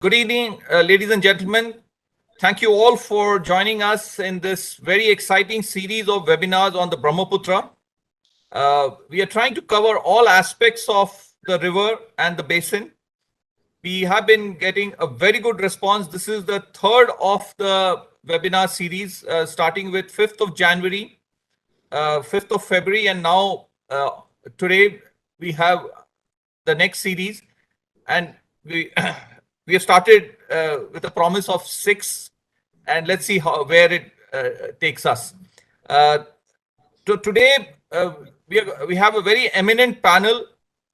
Good evening, ladies and gentlemen. Thank you all for joining us in this very exciting series of webinars on the Brahmaputra. We are trying to cover all aspects of the river and the basin. We have been getting a very good response. This is the third of the webinar series, starting with 5th of January, 5th of February, and now today we have the next series. And we we have started with a promise of 6, and let's see where it takes us. Today we have a very eminent panel,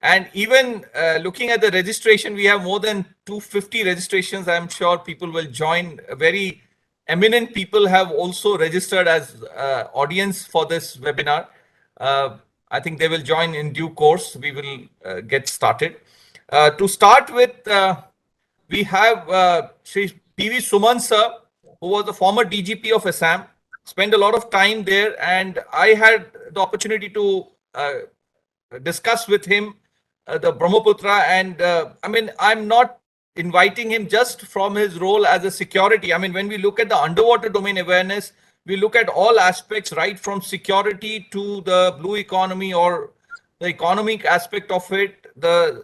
and even looking at the registration, we have more than 250 registrations. I'm sure people will join. Very eminent people have also registered as audience for this webinar. I think they will join in due course. We will get started. To start with, we have Shri P.V. Suman sir, who was the former DGP of Assam, spent a lot of time there, and I had the opportunity to discuss with him the Brahmaputra. And I mean, I'm not inviting him just from his role as a security. I mean, when we look at the underwater domain awareness, we look at all aspects, right from security to the blue economy or the economic aspect of it, the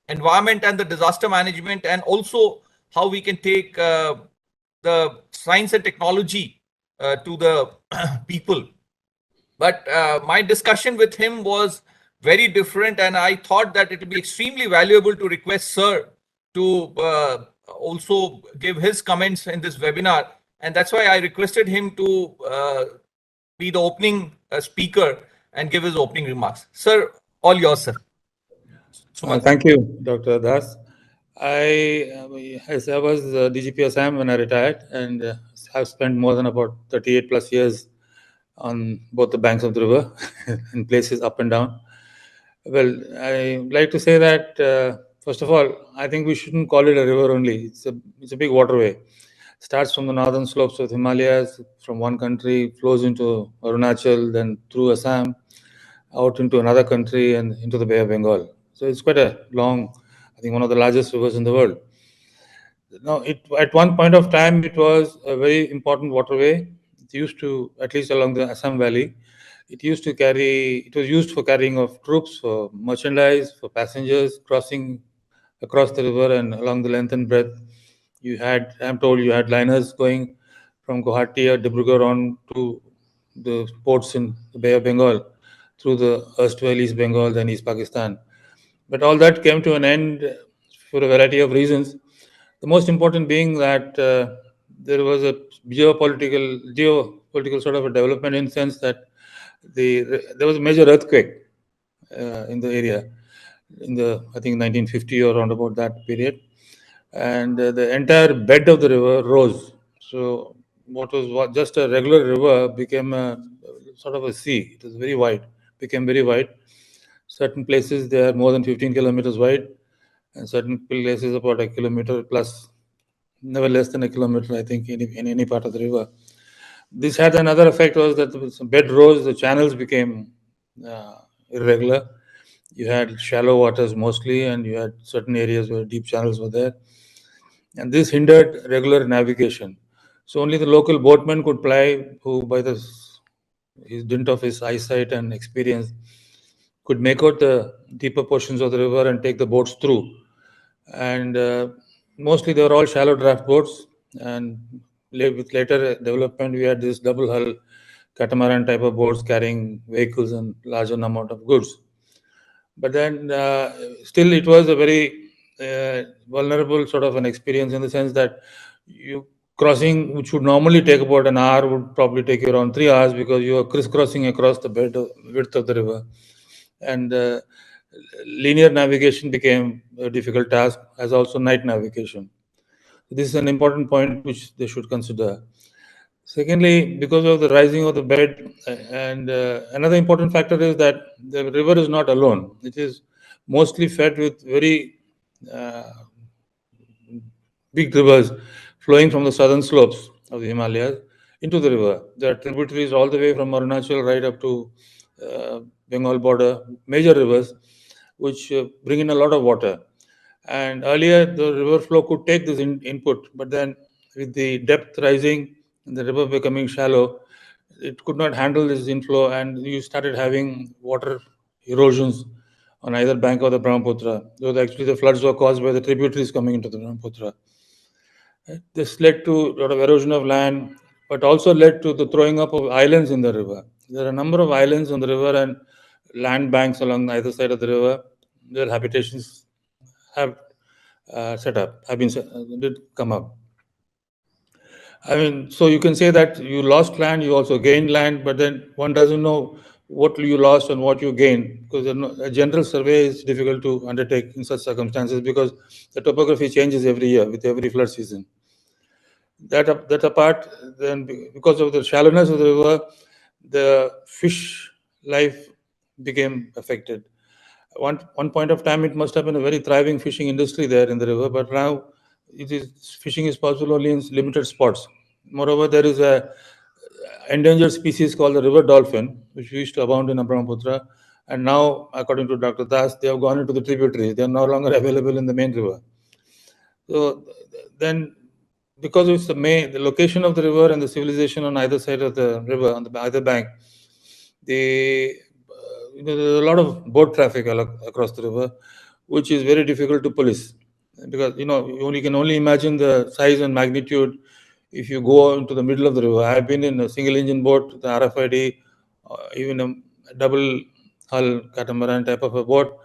environment and the disaster management, and also how we can take the science and technology to the people. But my discussion with him was very different, and I thought that it would be extremely valuable to request sir to also give his comments in this webinar. And that's why I requested him to be the opening speaker and give his opening remarks. Sir, all yours, sir. Thank you, Dr. Das. I was DGP Assam when I retired, and have spent more than about 38 plus years on both the banks of the river in places up and down. Well, I like to say that first of all, I think we shouldn't call it a river only. It's a big waterway. Starts from the northern slopes of the Himalayas, from one country, flows into Arunachal, then through Assam, out into another country, and into the Bay of Bengal. So it's quite a long, I think one of the largest rivers in the world. Now, at one point of time, it was a very important waterway. It used to, at least along the Assam Valley, it was used for carrying of troops, for merchandise, for passengers crossing across the river and along the length and breadth. I'm told you had liners going from Guwahati or Dibrugarh on to the ports in the Bay of Bengal, through the erstwhile East Bengal, then East Pakistan. But all that came to an end for a variety of reasons. The most important being that there was a geopolitical sort of a development, in the sense that there was a major earthquake in the area in I think 1950 or around about that period, and the entire bed of the river rose. So what was just a regular river became a sort of a sea. It was very wide, became very wide. Certain places they are more than 15 kilometers wide, and certain places about a kilometer plus, never less than a kilometer, I think, in any part of the river. This had another effect, was that the bed rose, the channels became irregular. You had shallow waters mostly, and you had certain areas where deep channels were there. And this hindered regular navigation. So only the local boatman could ply, who by his dint of his eyesight and experience could make out the deeper portions of the river and take the boats through. And mostly they were all shallow draft boats, and with later development we had this double hull catamaran type of boats carrying vehicles and larger amount of goods. But then still it was a very vulnerable sort of an experience, in the sense that you crossing, which would normally take about an hour, would probably take you around 3 hours, because you are crisscrossing across the width of the river. And linear navigation became a difficult task, as also night navigation. This is an important point which they should consider. Secondly, because of the rising of the bed, and another important factor is that the river is not alone. It is mostly fed with very big rivers flowing from the southern slopes of the Himalayas into the river. There are tributaries all the way from Arunachal right up to Bengal border, major rivers, which bring in a lot of water. And earlier, the river flow could take this input, but then with the depth rising and the river becoming shallow, it could not handle this inflow, and you started having water erosions on either bank of the Brahmaputra. So actually, the floods were caused by the tributaries coming into the Brahmaputra. This led to a lot of erosion of land, but also led to the throwing up of islands in the river. There are a number of islands on the river and land banks along either side of the river. Their habitations have did come up. I mean, so you can say that you lost land, you also gained land, but then one doesn't know what you lost and what you gained, because a general survey is difficult to undertake in such circumstances because the topography changes every year with every flood season. That apart, then because of the shallowness of the river, the fish life became affected. One point of time, it must have been a very thriving fishing industry there in the river, but now fishing is possible only in limited spots. Moreover, there is a endangered species called the river dolphin, which used to abound in Brahmaputra, and now, according to Dr. Das, they have gone into the tributaries. They are no longer available in the main river. So then, because it's the location of the river and the civilization on either side of the river, on the either bank, there's a lot of boat traffic across the river, which is very difficult to police, because you can only imagine the size and magnitude if you go into the middle of the river. I've been in a single engine boat, the RFID, even a double hull catamaran type of a boat.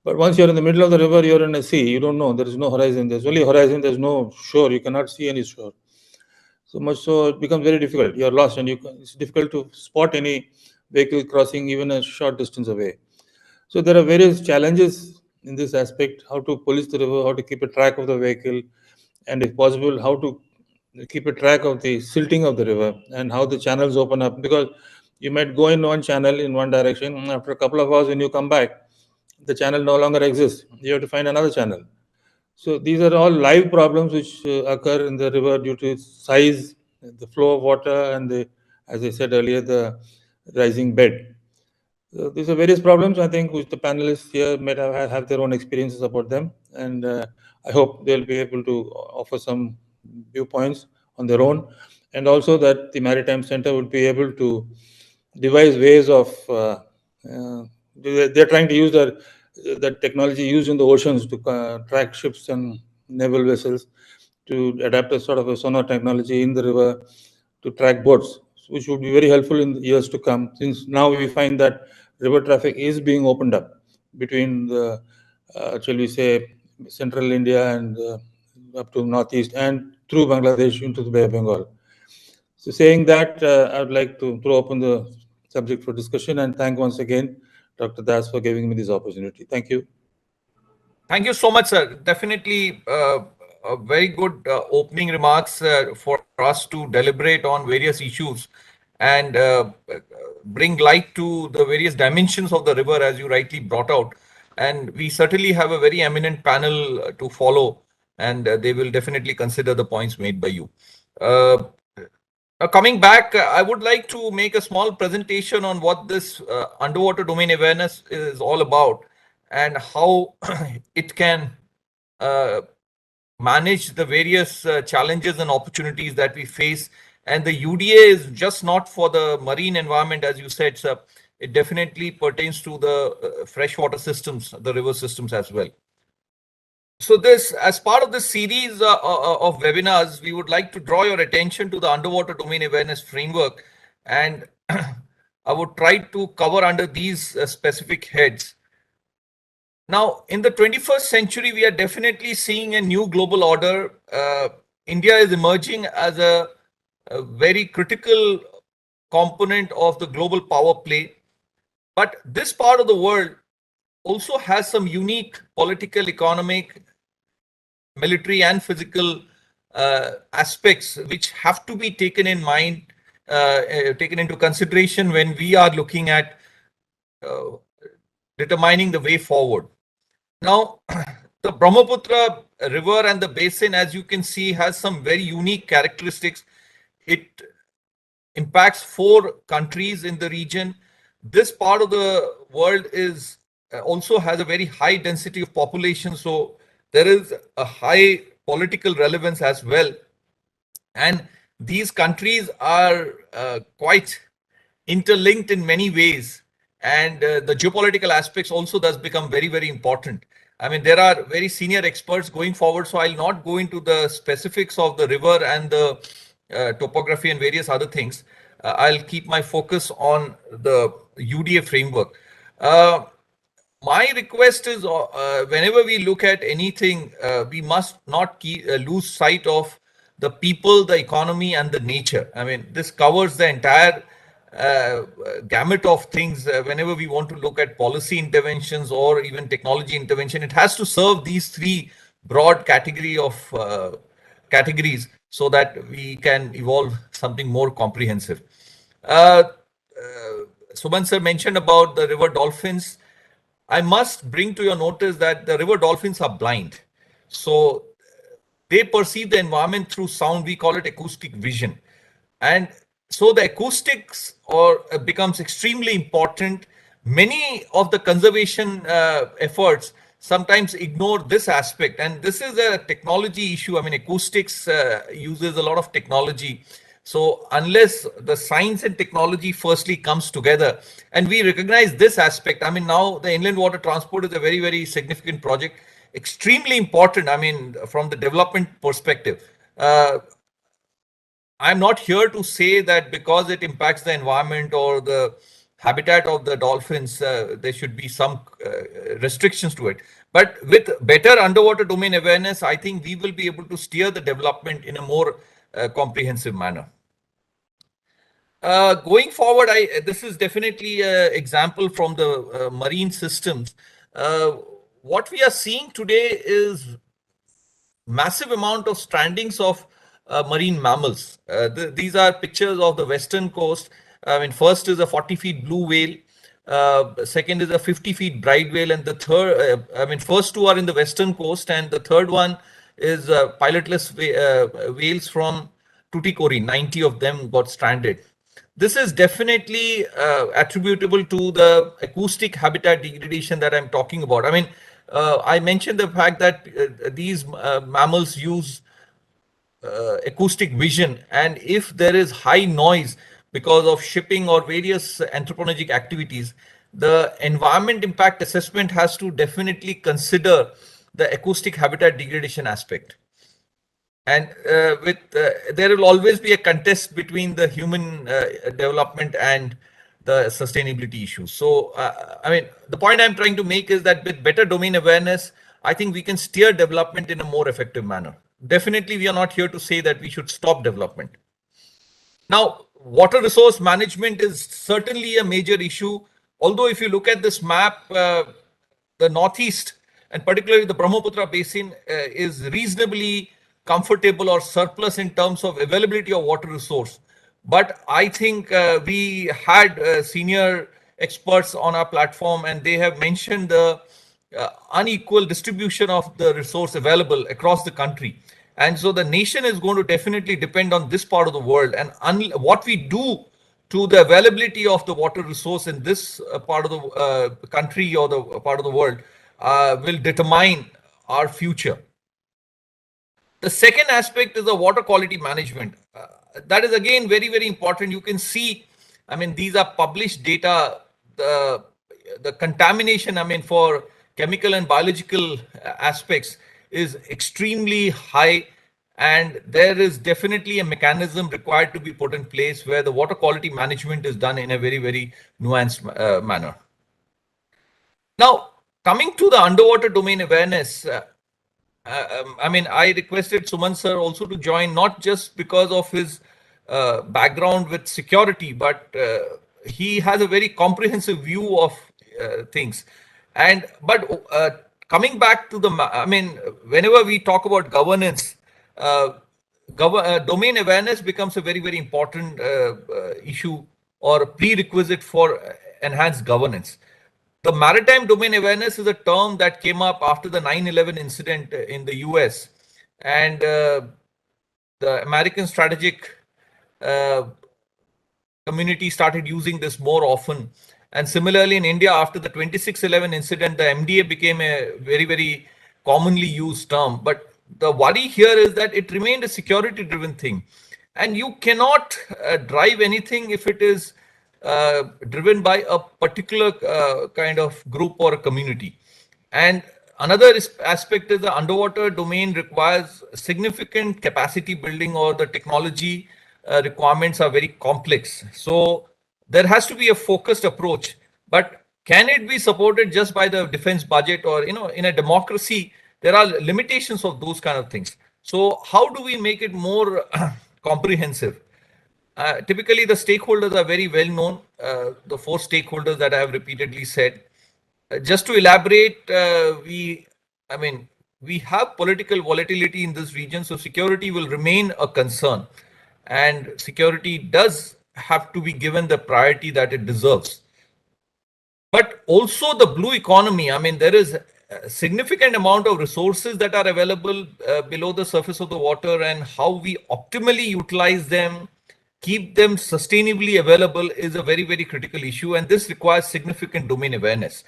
But once you're in the middle of the river, you're in a sea. You don't know. There is no horizon. There's only horizon. There's no shore. You cannot see any shore. So much so it becomes very difficult. You're lost, and it's difficult to spot any vehicle crossing even a short distance away. So there are various challenges in this aspect: how to police the river, how to keep a track of the vehicle, and if possible, how to keep a track of the silting of the river and how the channels open up. Because you might go in one channel in one direction, and after a couple of hours, when you come back, the channel no longer exists. You have to find another channel. So these are all live problems which occur in the river due to its size, the flow of water, and as I said earlier, the rising bed. So these are various problems, I think, which the panelists here might have their own experiences about them, and I hope they'll be able to offer some viewpoints on their own, and also that the Maritime Center would be able to devise ways of. They're trying to use the technology used in the oceans to track ships and naval vessels, to adapt a sort of a sonar technology in the river to track boats, which would be very helpful in the years to come, since now we find that river traffic is being opened up between the, shall we say, central India and up to northeast and through Bangladesh into the Bay of Bengal. So saying that, I would like to throw open the subject for discussion and thank once again Dr. Das for giving me this opportunity. Thank you. Thank you so much, sir. Definitely a very good opening remarks for us to deliberate on various issues and bring light to the various dimensions of the river, as you rightly brought out. And we certainly have a very eminent panel to follow, and they will definitely consider the points made by you. Coming back, I would like to make a small presentation on what this underwater domain awareness is all about and how it can manage the various challenges and opportunities that we face. And the UDA is just not for the marine environment, as you said, sir. It definitely pertains to the freshwater systems, the river systems as well. So this, as part of this series of webinars, we would like to draw your attention to the underwater domain awareness framework, and I would try to cover under these specific heads. Now, in the 21st century, we are definitely seeing a new global order. India is emerging as a very critical component of the global power play. But this part of the world also has some unique political, economic, military and physical aspects which have to be taken in mind, taken into consideration when we are looking at determining the way forward. Now, the Brahmaputra river and the basin, as you can see, has some very unique characteristics. It impacts 4 countries in the region. This part of the world is also has a very high density of population, so there is a high political relevance as well. And these countries are quite interlinked in many ways. And the geopolitical aspects also does become very, very important. I mean, there are very senior experts going forward, so I'll not go into the specifics of the river and the topography and various other things. I'll keep my focus on the UDA framework. Uh, my request is whenever we look at anything, we must not lose sight of the people, the economy, and the nature. I mean, this covers the entire gamut of things. Whenever we want to look at policy interventions or even technology intervention, it has to serve these three broad categories so that we can evolve something more comprehensive. Uh, Suman sir mentioned about the river dolphins. I must bring to your notice that the river dolphins are blind. So they perceive the environment through sound. We call it acoustic vision. And so the acoustics becomes extremely important. Many of the conservation efforts sometimes ignore this aspect, and this is a technology issue. I mean, acoustics uses a lot of technology. So unless the science and technology firstly comes together, and we recognize this aspect, I mean, now the inland water transport is a very, very significant project, extremely important. I mean, from the development perspective. I'm not here to say that because it impacts the environment or the habitat of the dolphins, there should be some restrictions to it. But with better underwater domain awareness, I think we will be able to steer the development in a more comprehensive manner. Going forward, this is definitely an example from the marine systems. What we are seeing today is massive amount of strandings of marine mammals. These are pictures of the western coast. I mean, first is a 40 feet blue whale. Second is a 50 feet bright whale, and the third, I mean, first two are in the western coast, and the third one is pilotless whales from Tuticorin. 90 of them got stranded. This is definitely attributable to the acoustic habitat degradation that I'm talking about. I mean, I mentioned the fact that these mammals use acoustic vision, and if there is high noise because of shipping or various anthropogenic activities, the environment impact assessment has to definitely consider the acoustic habitat degradation aspect. And there will always be a contest between the human development and the sustainability issues. So, I mean, the point I'm trying to make is that with better domain awareness, I think we can steer development in a more effective manner. Definitely, we are not here to say that we should stop development. Now, water resource management is certainly a major issue. Although, if you look at this map, the northeast and particularly the Brahmaputra basin is reasonably comfortable or surplus in terms of availability of water resource. But I think we had senior experts on our platform, and they have mentioned the unequal distribution of the resource available across the country. And so the nation is going to definitely depend on this part of the world. And what we do to the availability of the water resource in this part of the country or the part of the world will determine our future. The second aspect is the water quality management. That is again very, very important. You can see, I mean, these are published data. The contamination, I mean, for chemical and biological aspects is extremely high, and there is definitely a mechanism required to be put in place where the water quality management is done in a very, very nuanced manner. Now, coming to the underwater domain awareness, I mean, I requested Suman sir also to join, not just because of his background with security, but he has a very comprehensive view of things. But coming back to I mean, whenever we talk about governance, domain awareness becomes a very, very important issue or prerequisite for enhanced governance. The maritime domain awareness is a term that came up after the 9/11 incident in the US, and the American strategic community started using this more often. And similarly, in India, after the 26/11 incident, the MDA became a very, very commonly used term, but the worry here is that it remained a security driven thing, and you cannot drive anything if it is driven by a particular kind of group or a community. And another aspect is the underwater domain requires significant capacity building, or the technology requirements are very complex. So there has to be a focused approach. But can it be supported just by the defense budget? Or, in a democracy, there are limitations of those kind of things. So how do we make it more comprehensive? Typically, the stakeholders are very well known, the four stakeholders that I have repeatedly said. Just to elaborate, we have political volatility in this region, so security will remain a concern, and security does have to be given the priority that it deserves. But also the blue economy, there is a significant amount of resources that are available below the surface of the water, and how we optimally utilize them, keep them sustainably available, is a very, very critical issue, and this requires significant domain awareness.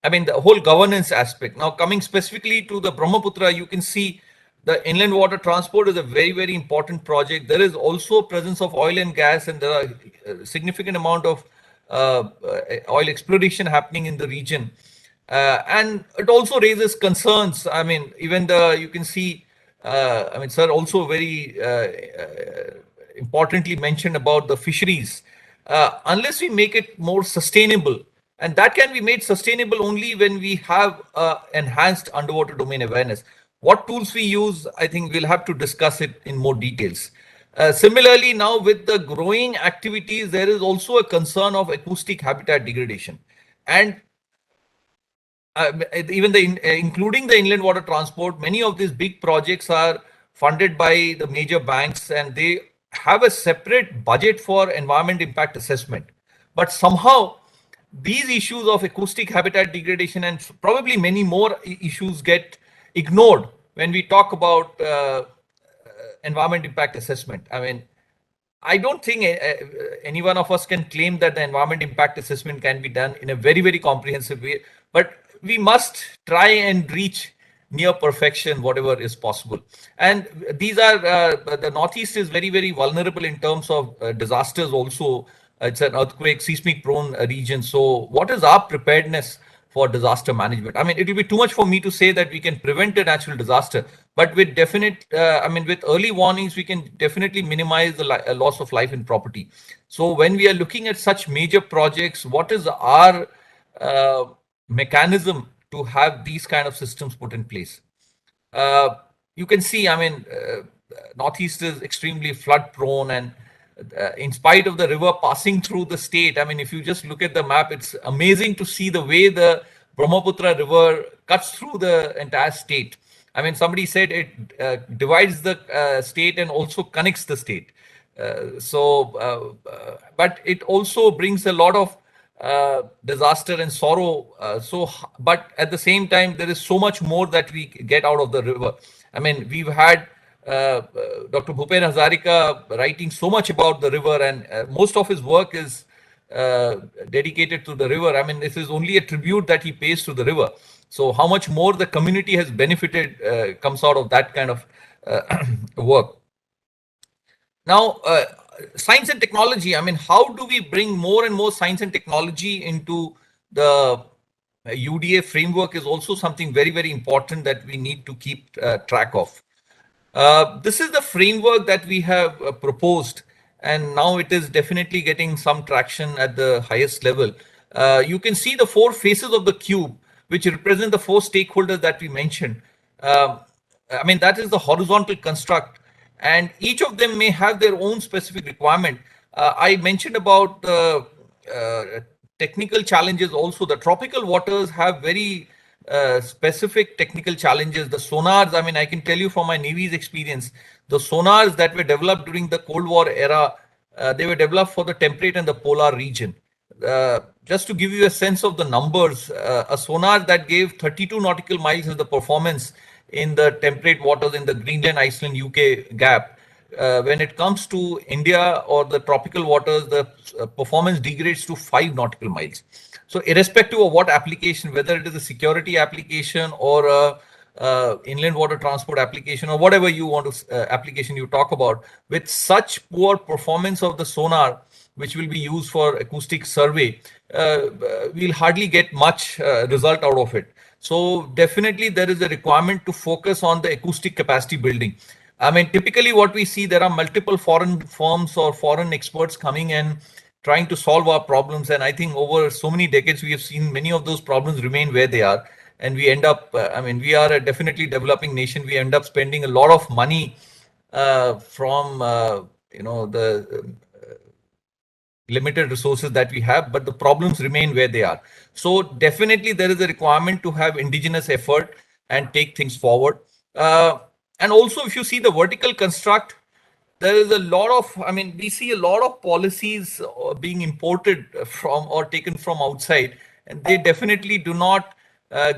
The whole governance aspect. Now, coming specifically to the Brahmaputra, you can see the inland water transport is a very, very important project. There is also presence of oil and gas, and there are a significant amount of oil exploration happening in the region. And it also raises concerns. You can see, sir also very importantly mentioned about the fisheries. Unless we make it more sustainable, and that can be made sustainable only when we have enhanced underwater domain awareness. What tools we use, I think we'll have to discuss it in more details. Similarly, now with the growing activities, there is also a concern of acoustic habitat degradation. And even including the inland water transport, many of these big projects are funded by the major banks, and they have a separate budget for environment impact assessment. But somehow, these issues of acoustic habitat degradation and probably many more issues get ignored when we talk about environment impact assessment. I don't think any one of us can claim that the environment impact assessment can be done in a very, very comprehensive way, but we must try and reach near perfection whatever is possible. And these are the Northeast is very, very vulnerable in terms of disasters also. It's an earthquake, seismic prone region. So what is our preparedness for disaster management? It will be too much for me to say that we can prevent a natural disaster, but with with early warnings, we can definitely minimize the loss of life and property. So when we are looking at such major projects, what is our mechanism to have these kind of systems put in place? You can see, Northeast is extremely flood prone, and in spite of the river passing through the state, if you just look at the map, it's amazing to see the way the Brahmaputra river cuts through the entire state. Somebody said it divides the state and also connects the state. But it also brings a lot of disaster and sorrow. But at the same time, there is so much more that we get out of the river. We've had Dr. Bhupen Hazarika writing so much about the river, and most of his work is dedicated to the river. This is only a tribute that he pays to the river. So how much more the community has benefited comes out of that kind of work. Now, science and technology. How do we bring more and more science and technology into the UDA framework is also something very, very important that we need to keep track of. This is the framework that we have proposed, and now it is definitely getting some traction at the highest level. You can see the four faces of the cube, which represent the four stakeholders that we mentioned. That is the horizontal construct, and each of them may have their own specific requirement. I mentioned about the technical challenges also. The tropical waters have very specific technical challenges. The sonars, I can tell you from my Navy's experience, the sonars that were developed during the Cold War era, they were developed for the temperate and the polar region. Just to give you a sense of the numbers, a sonar that gave 32 nautical miles is the performance in the temperate waters in the Greenland, Iceland, UK gap. when it comes to India or the tropical waters, the performance degrades to 5 nautical miles. So irrespective of what application, whether it is a security application or a inland water transport application or whatever you want to application you talk about, with such poor performance of the sonar, which will be used for acoustic survey, we'll hardly get much result out of it. So definitely there is a requirement to focus on the acoustic capacity building. I mean, typically what we see, there are multiple foreign firms or foreign experts coming and trying to solve our problems. And I think over so many decades, we have seen many of those problems remain where they are. And we end up, I mean, we are a definitely developing nation. We end up spending a lot of money from, the limited resources that we have, but the problems remain where they are. So definitely there is a requirement to have indigenous effort and take things forward. And also, if you see the vertical construct, there is a lot of, I mean, we see a lot of policies being imported from or taken from outside, and they definitely do not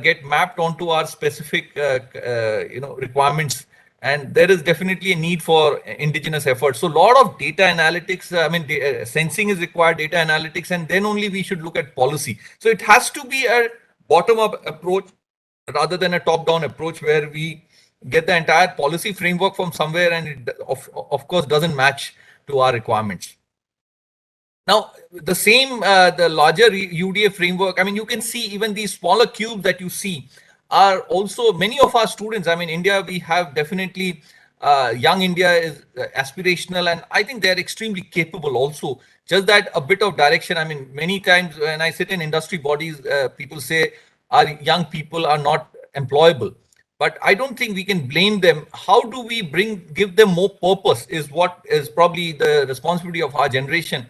get mapped onto our specific, requirements. And there is definitely a need for indigenous efforts. So a lot of data analytics, sensing is required, data analytics, and then only we should look at policy. So it has to be a bottom-up approach rather than a top-down approach where we get the entire policy framework from somewhere and it of course doesn't match to our requirements. Now, the same, the larger UDA framework, I mean, you can see even these smaller cubes that you see are also many of our students. I mean, India, we have definitely, young India is aspirational, and I think they're extremely capable also. Just that a bit of direction. I mean, many times when I sit in industry bodies, people say our young people are not employable. But I don't think we can blame them. How do we give them more purpose is what is probably the responsibility of our generation.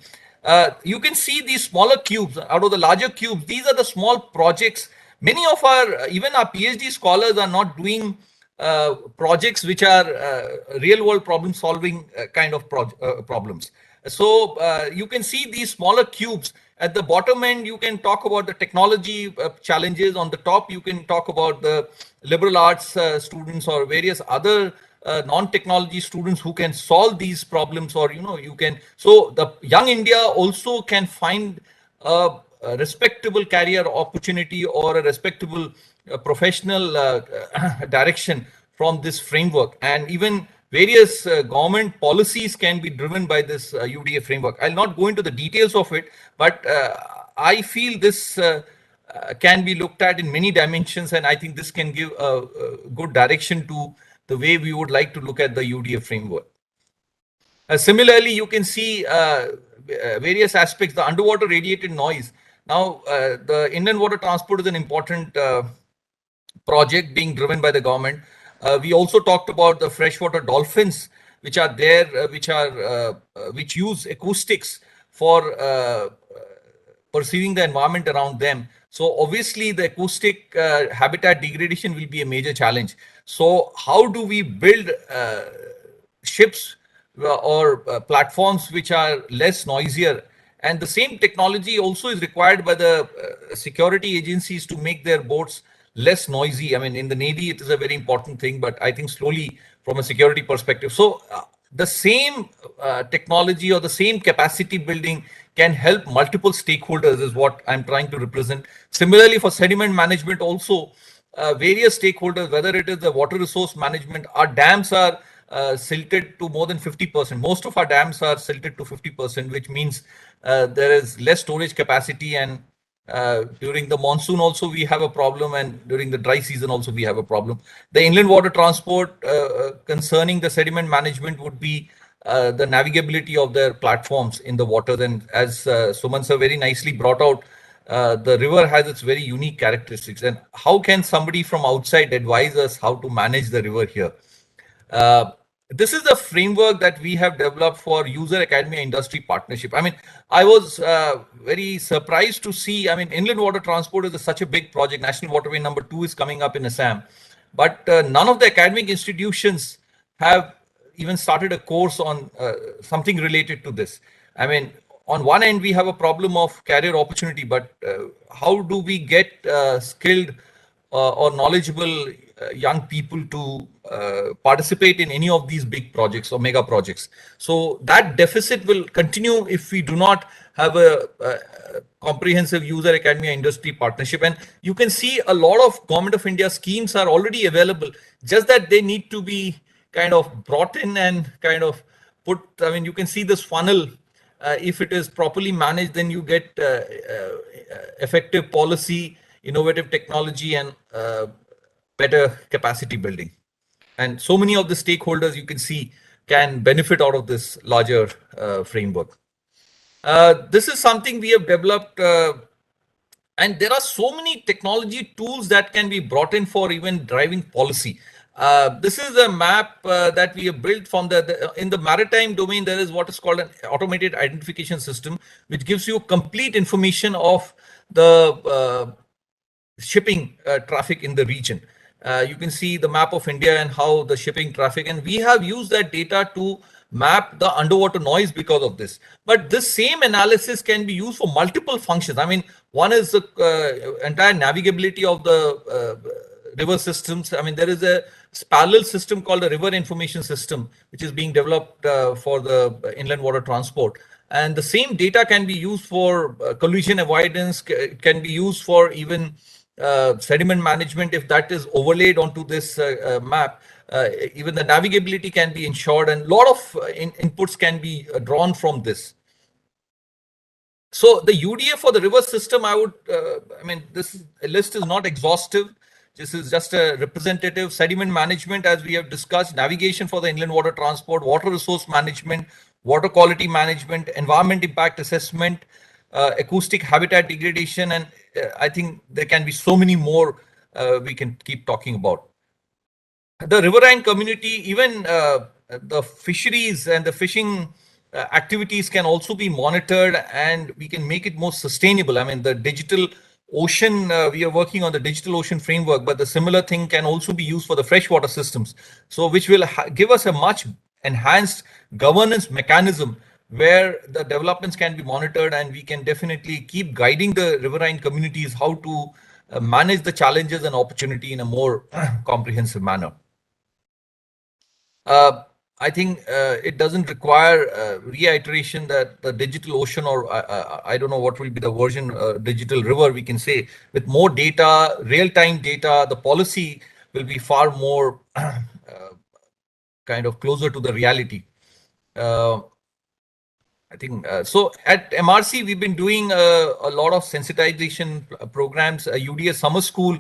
You can see these smaller cubes out of the larger cubes. These are the small projects. Many of our, even our PhD scholars are not doing projects which are real world problem solving kind of problems. So you can see these smaller cubes. At the bottom end, you can talk about the technology challenges. On the top, you can talk about the liberal arts students or various other non-technology students who can solve these problems, or you can. So the young India also can find a respectable career opportunity or a respectable professional direction from this framework. And even various government policies can be driven by this UDA framework. I'll not go into the details of it, but I feel this can be looked at in many dimensions, and I think this can give a good direction to the way we would like to look at the UDA framework. Similarly, you can see various aspects, the underwater radiated noise. Now, the inland water transport is an important project being driven by the government. We also talked about the freshwater dolphins, which are there, which use acoustics for perceiving the environment around them. So obviously, the acoustic habitat degradation will be a major challenge. So how do we build ships or platforms which are less noisier? And the same technology also is required by the security agencies to make their boats less noisy. I mean, in the Navy, it is a very important thing, but I think slowly from a security perspective. So the same technology or the same capacity building can help multiple stakeholders is what I'm trying to represent. Similarly, for sediment management also, various stakeholders, whether it is the water resource management, our dams are silted to more than 50%. Most of our dams are silted to 50%, which means there is less storage capacity, and during the monsoon also we have a problem, and during the dry season also we have a problem. The inland water transport concerning the sediment management would be the navigability of their platforms in the water. Then, as Suman sir very nicely brought out, the river has its very unique characteristics, and how can somebody from outside advise us how to manage the river here? This is the framework that we have developed for user academia industry partnership. I mean, I was very surprised to see, I mean, inland water transport is such a big project. National Waterway number 2 is coming up in Assam, but none of the academic institutions have even started a course on something related to this. I mean, on one end, we have a problem of career opportunity, but how do we get skilled or knowledgeable young people to participate in any of these big projects or mega projects. So that deficit will continue if we do not have a comprehensive user academia industry partnership. And you can see a lot of Government of India schemes are already available, just that they need to be kind of brought in and kind of put. I mean, you can see this funnel. If it is properly managed, then you get effective policy, innovative technology, and better capacity building. And so many of the stakeholders you can see can benefit out of this larger framework. This is something we have developed, and there are so many technology tools that can be brought in for even driving policy. This is a map that we have built from in the maritime domain. There is what is called an automated identification system, which gives you complete information of the shipping traffic in the region. You can see the map of India and how the shipping traffic, and we have used that data to map the underwater noise because of this. But this same analysis can be used for multiple functions. I mean, one is the entire navigability of the river systems. I mean, there is a parallel system called the river information system, which is being developed for the inland water transport. And the same data can be used for collision avoidance, can be used for even sediment management if that is overlaid onto this map. Even the navigability can be ensured, and a lot of inputs can be drawn from this. So the UDA for the river system, I mean, this list is not exhaustive. This is just a representative. Sediment management, as we have discussed, navigation for the inland water transport, water resource management, water quality management, environment impact assessment, acoustic habitat degradation, and I think there can be so many more we can keep talking about. The riverine community, even the fisheries and the fishing activities can also be monitored, and we can make it more sustainable. I mean, the digital ocean, we are working on the digital ocean framework, but the similar thing can also be used for the freshwater systems. So which will give us a much enhanced governance mechanism where the developments can be monitored, and we can definitely keep guiding the riverine communities how to manage the challenges and opportunity in a more comprehensive manner. I think it doesn't require reiteration that the digital ocean, or I don't know what will be the version, digital river, we can say, with more data, real-time data, the policy will be far more kind of closer to the reality. I think so. At MRC, we've been doing a lot of sensitization programs. UDA Summer School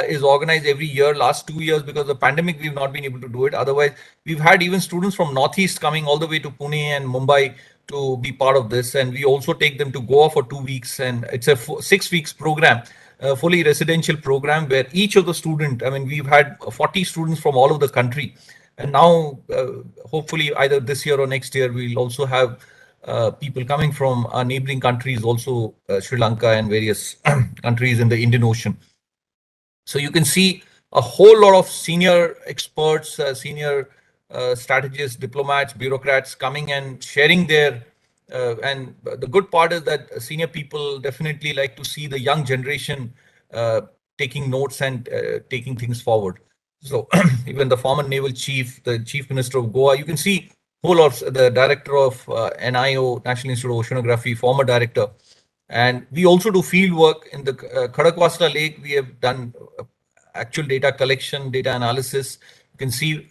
is organized every year. Last 2 years, because of the pandemic, we've not been able to do it. Otherwise, we've had even students from Northeast coming all the way to Pune and Mumbai to be part of this. And we also take them to Goa for 2 weeks. And it's a 6 weeks program, a fully residential program where each of the student, I mean, we've had 40 students from all over the country. And now, hopefully, either this year or next year, we'll also have people coming from our neighboring countries, also Sri Lanka and various countries in the Indian Ocean. So you can see a whole lot of senior experts, senior strategists, diplomats, bureaucrats coming and sharing their, and the good part is that senior people definitely like to see the young generation taking notes and taking things forward. So even the former naval chief, the chief minister of Goa, you can see whole of the director of NIO, National Institute of Oceanography, former director. And we also do field work in the Khadakwasla Lake. We have done actual data collection, data analysis. You can see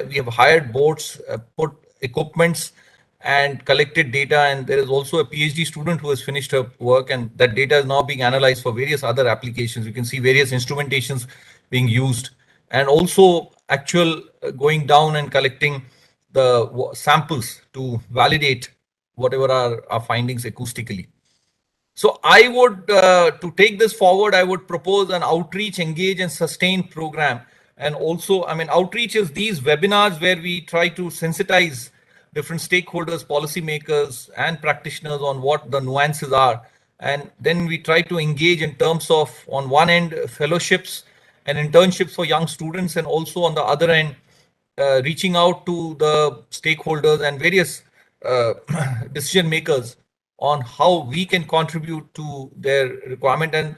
we have hired boats, put equipments, and collected data. And there is also a PhD student who has finished her work, and that data is now being analyzed for various other applications. You can see various instrumentations being used, and also actual going down and collecting the samples to validate whatever our findings acoustically. So I would, to take this forward, I would propose an outreach, engage and sustain program. And also, I mean, outreach is these webinars where we try to sensitize different stakeholders, policymakers and practitioners on what the nuances are. And then we try to engage in terms of, on one end, fellowships and internships for young students, and also on the other end, reaching out to the stakeholders and various decision makers on how we can contribute to their requirement. And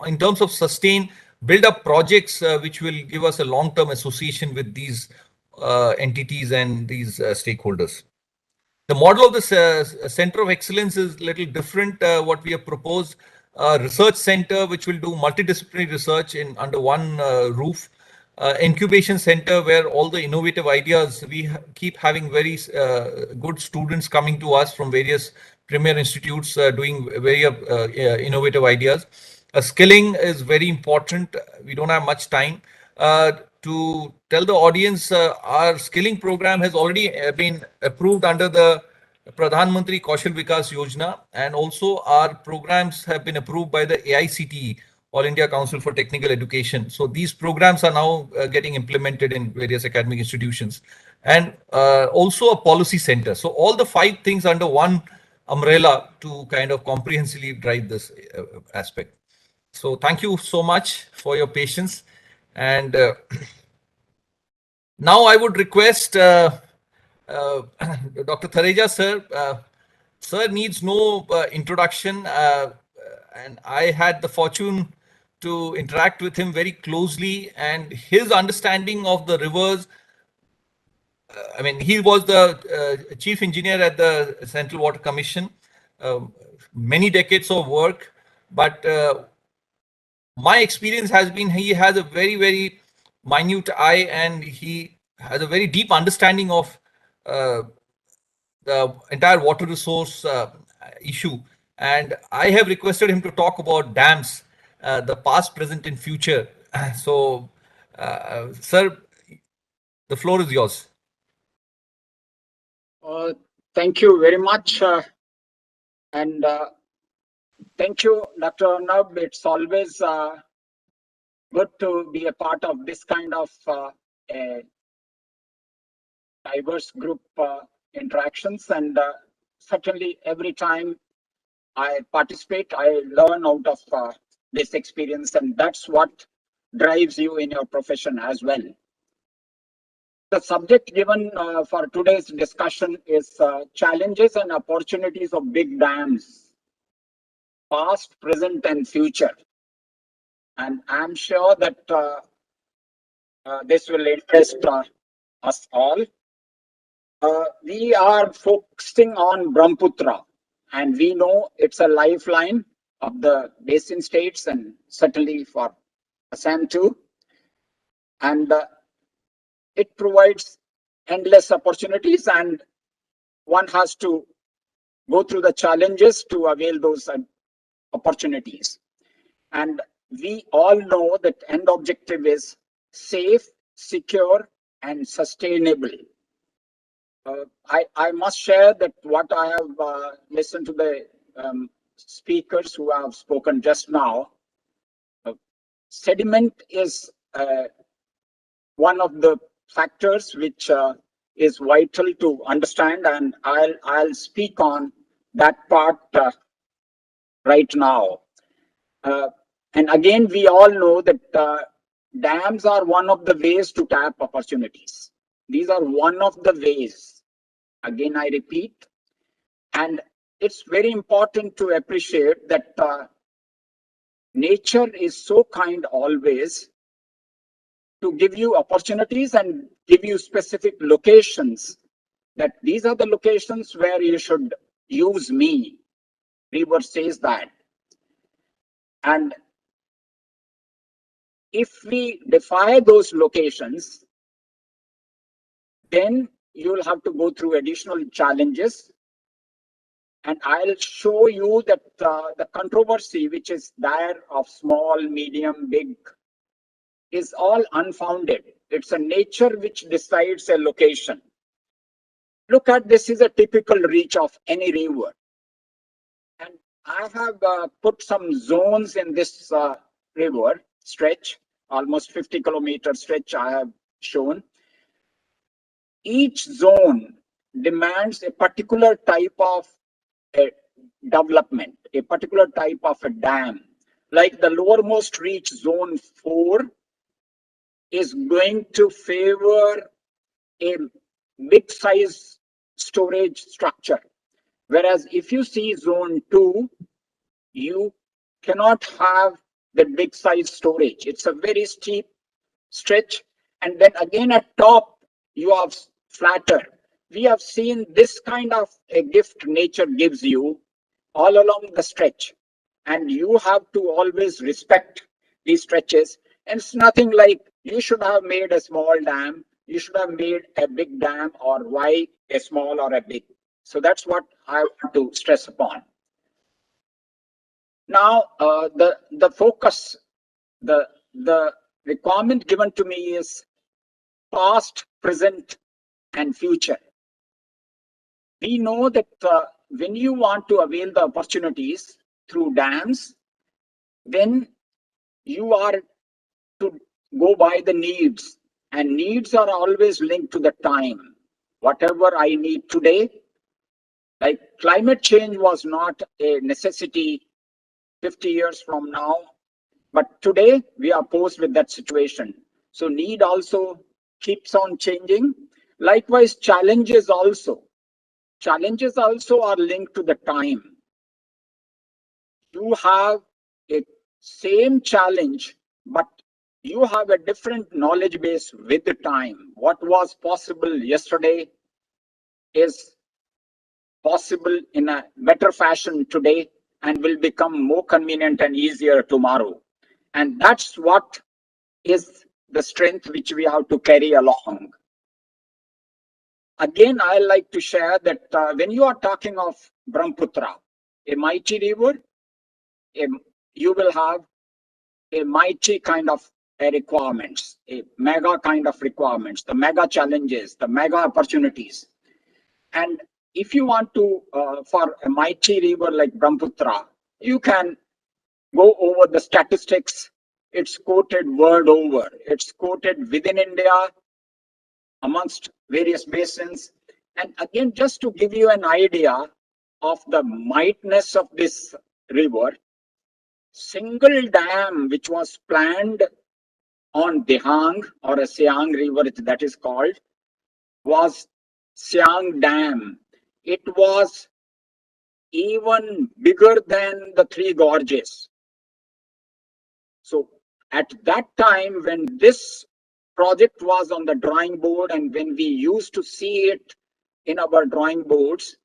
in terms of sustain, build up projects which will give us a long-term association with these entities and these stakeholders. The model of the Center of Excellence is a little different. What we have proposed, a research center which will do multidisciplinary research in under one roof, incubation center where all the innovative ideas, we keep having very good students coming to us from various premier institutes doing very innovative ideas. Skilling is very important. We don't have much time. To tell the audience, our skilling program has already been approved under the Pradhan Mantri Kaushal Vikas Yojana, and also our programs have been approved by the AICTE, All India Council for Technical Education. So these programs are now getting implemented in various academic institutions, and also a policy center. So all the 5 things under one umbrella to kind of comprehensively drive this aspect. So thank you so much for your patience. And now I would request Dr. Thareja sir. Sir needs no introduction, and I had the fortune to interact with him very closely, and his understanding of the rivers. I mean, he was the chief engineer at the Central Water Commission, many decades of work, but my experience has been he has a very minute eye, and he has a very deep understanding of the entire water resource issue. And I have requested him to talk about dams, the past, present, and future. So, sir, the floor is yours. Thank you very much. And thank you, Dr. Arnab. It's always good to be a part of this kind of a diverse group interactions. And certainly every time I participate, I learn out of this experience. And that's what drives you in your profession as well. The subject given for today's discussion is challenges and opportunities of big dams, past, present, and future. And I'm sure that this will interest us all. We are focusing on Brahmaputra, and we know it's a lifeline of the Basin states and certainly for Assam too. And it provides endless opportunities, and one has to go through the challenges to avail those opportunities. And we all know that end objective is safe, secure, and sustainable. I must share that what I have listened to the speakers who have spoken just now, sediment is one of the factors which is vital to understand, and I'll speak on that part right now. And again, we all know that dams are one of the ways to tap opportunities. These are one of the ways. Again, I repeat, and it's very important to appreciate that nature is so kind always to give you opportunities and give you specific locations, that these are the locations where you should use me. River says that. And if we defy those locations, then you'll have to go through additional challenges. And I'll show you that the controversy which is there of small, medium, big is all unfounded. It's a nature which decides a location. Look at this, is a typical reach of any river. And I have put some zones in this river stretch, almost 50-kilometer stretch I have shown. Each zone demands a particular type of a development, a particular type of a dam. Like the lowermost reach, zone 4, is going to favor a big size storage structure. Whereas if you see zone 2, you cannot have that big size storage. It's a very steep stretch. And then again at top, you have flatter. We have seen this kind of a gift nature gives you all along the stretch. And you have to always respect these stretches. And it's nothing like you should have made a small dam, you should have made a big dam, or why a small or a big. So that's what I want to stress upon. Now, the focus, the requirement given to me is past, present, and future. We know that when you want to avail the opportunities through dams, then you are to go by the needs, and needs are always linked to the time. Whatever I need today, like climate change was not a necessity 50 years from now, but today we are posed with that situation. So need also keeps on changing. Likewise, challenges also are linked to the time. You have a same challenge, but you have a different knowledge base with the time. What was possible yesterday is possible in a better fashion today and will become more convenient and easier tomorrow. And that's what is the strength which we have to carry along. Again, I like to share that when you are talking of Brahmaputra, a mighty river, you will have a mighty kind of requirements, a mega kind of requirements, the mega challenges, the mega opportunities. And if you want to, for a mighty river like Brahmaputra, you can go over the statistics. It's quoted word over. It's quoted within India, amongst various basins. And again, just to give you an idea of the mightiness of this river, single dam which was planned on Dehang, or a Siang river that is called, was Siang Dam. It was even bigger than the three gorges. So at that time, when this project was on the drawing board and when we used to see it in our drawing boards,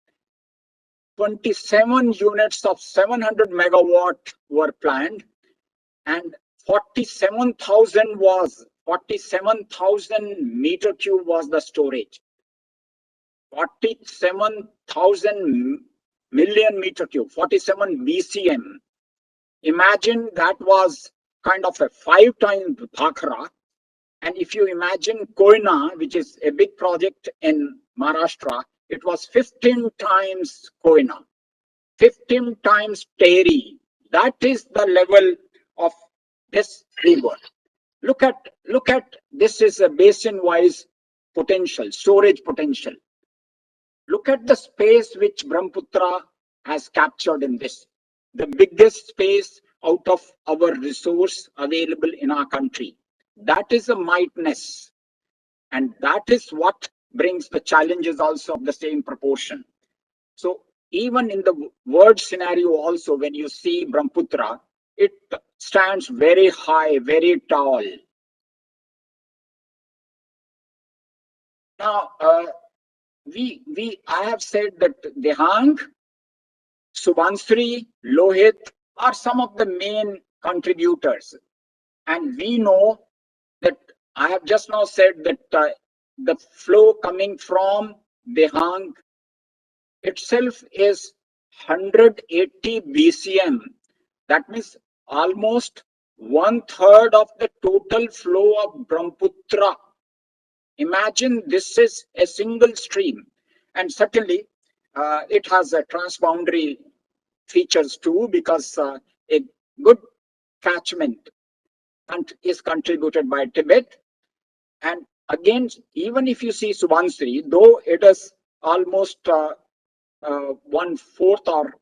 27 units of 700 megawatt were planned, and 47,000 meter cube was the storage. 47,000 million meter cube, 47 BCM. Imagine that was kind of a 5 times Bhakhara. And if you imagine Koina, which is a big project in Maharashtra, it was 15 times Koina, 15 times Teri. That is the level of this river. Look at this is a basin-wise potential, storage potential. Look at the space which Brahmaputra has captured in this. The biggest space out of our resource available in our country. That is a mightiness. And that is what brings the challenges also of the same proportion. So even in the word scenario also, when you see Brahmaputra, it stands very high, very tall. Now, I have said that Dehang, Subansiri, Lohit are some of the main contributors. And we know that I have just now said that the flow coming from Dehang itself is 180 BCM. That means almost 1/3 of the total flow of Brahmaputra. Imagine this is a single stream, and certainly it has a transboundary features too, because a good catchment is contributed by Tibet. And again, even if you see Subansiri, though it is almost 1/4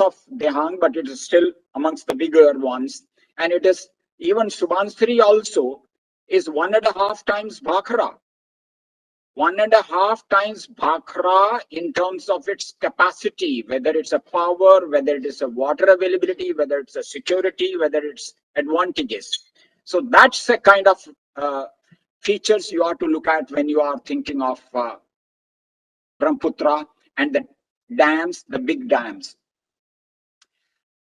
of Dehang, but it is still amongst the bigger ones. And it is even Subansiri also is 1.5 times Bhakhara. 1.5 times Bhakra in terms of its capacity, whether it's a power, whether it is a water availability, whether it's a security, whether it's advantages. So that's the kind of features you are to look at when you are thinking of Brahmaputra and the dams, the big dams.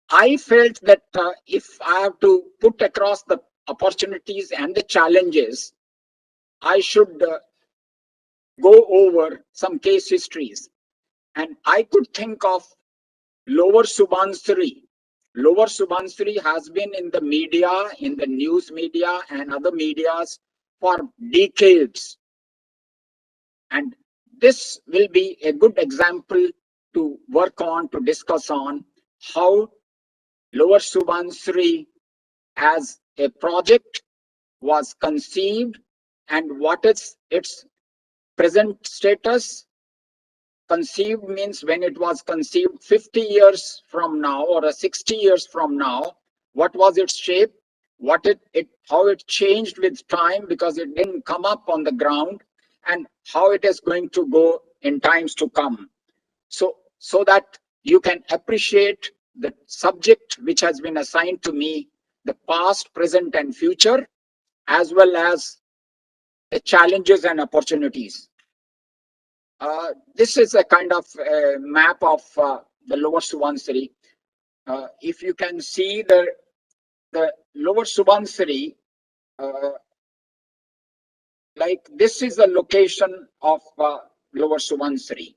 I felt that if I have to put across the opportunities and the challenges, I should go over some case histories. And I could think of Lower Subansiri. Lower Subansiri has been in the media, in the news media and other medias for decades. And this will be a good example to work on, to discuss on how Lower Subansiri as a project was conceived and what is its present status. Conceived means when it was conceived 50 years from now or 60 years from now, what was its shape, how it changed with time because it didn't come up on the ground, and how it is going to go in times to come. So that you can appreciate the subject which has been assigned to me, the past, present, and future, as well as the challenges and opportunities. This is a kind of map of the Lower Subansiri. If you can see the Lower Subansiri, like this is the location of Lower Subansiri.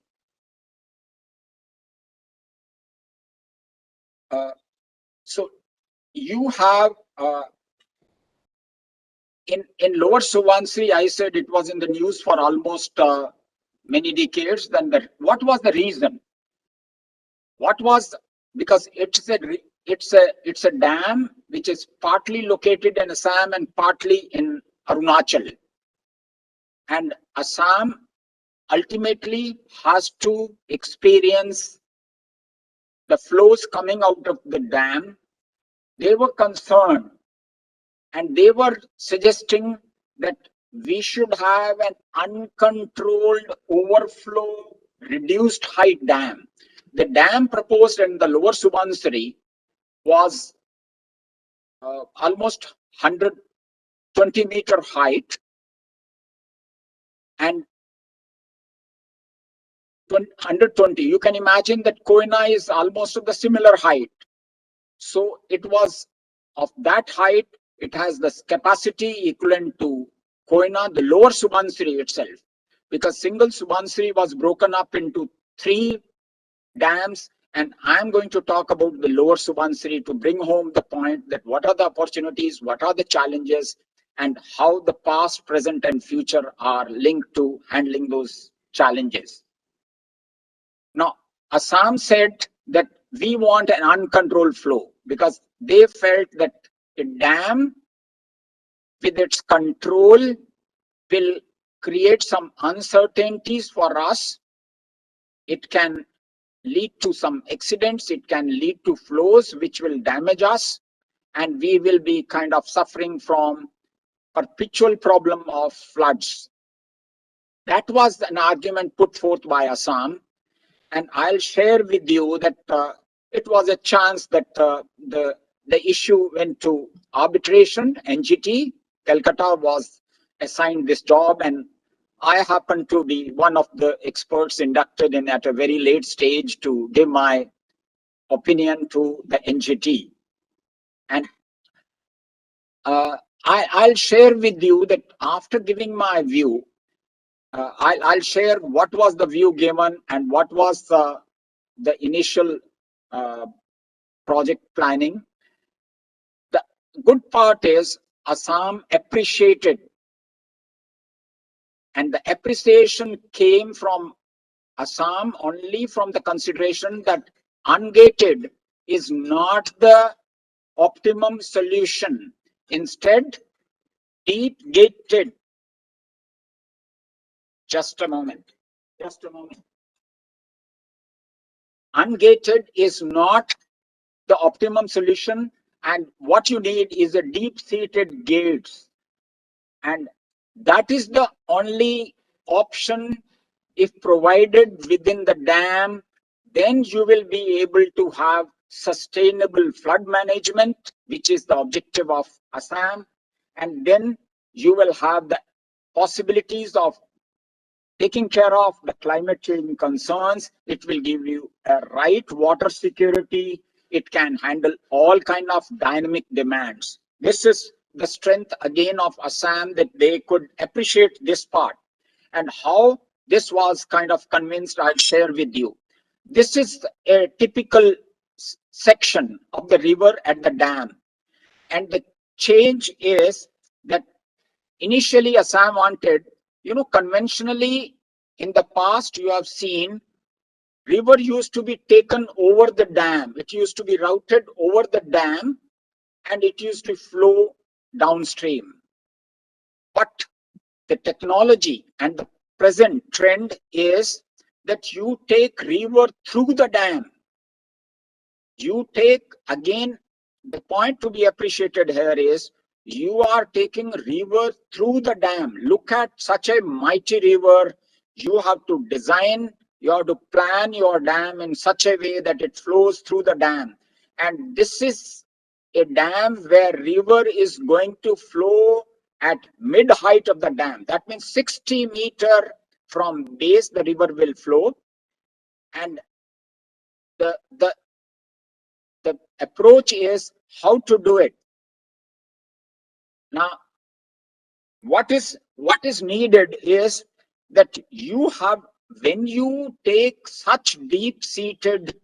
So you have in Lower Subansiri, I said it was in the news for almost many decades. Then what was the reason? What was, because it's a dam which is partly located in Assam and partly in Arunachal, and Assam ultimately has to experience the flows coming out of the dam. They were concerned and they were suggesting that we should have an uncontrolled overflow reduced height dam. The dam proposed in the Lower Subansiri was almost 120-meter height and 120. You can imagine that Koina is almost of the similar height. So it was of that height. It has the capacity equivalent to Koina, the Lower Subansiri itself, because single Subansiri was broken up into 3 dams. And I'm going to talk about the Lower Subansiri to bring home the point that what are the opportunities, what are the challenges, and how the past, present, and future are linked to handling those challenges. Now, Assam said that we want an uncontrolled flow because they felt that a dam with its control will create some uncertainties for us. It can lead to some accidents, it can lead to flows which will damage us, and we will be kind of suffering from perpetual problem of floods. That was an argument put forth by Assam, and I'll share with you that it was a chance that the issue went to arbitration. NGT Calcutta was assigned this job, and I happened to be one of the experts inducted in at a very late stage to give my opinion to the NGT. And I'll share with you that after giving my view, I'll share what was the view given and what was the initial project planning. The good part is Assam appreciated, and the appreciation came from Assam only from the consideration that ungated is not the optimum solution. Instead, deep gated. Just a moment. Ungated is not the optimum solution, and what you need is a deep seated gates, and that is the only option, if provided within the dam, then you will be able to have sustainable flood management, which is the objective of Assam. And then you will have the possibilities of taking care of the climate change concerns. It will give you a right water security. It can handle all kind of dynamic demands. This is the strength again of Assam, that they could appreciate this part. And how this was kind of convinced, I'll share with you. This is a typical section of the river at the dam. And the change is that initially Assam wanted, conventionally in the past you have seen river used to be taken over the dam. It used to be routed over the dam and it used to flow downstream. But the technology and the present trend is that you take river through the dam. You take, again, the point to be appreciated here is you are taking river through the dam. Look at such a mighty river. You have to design, you have to plan your dam in such a way that it flows through the dam. And this is a dam where river is going to flow at mid height of the dam. That means 60 meter from base the river will flow. And the approach is how to do it. Now, what is needed is that you have, when you take such deep-seated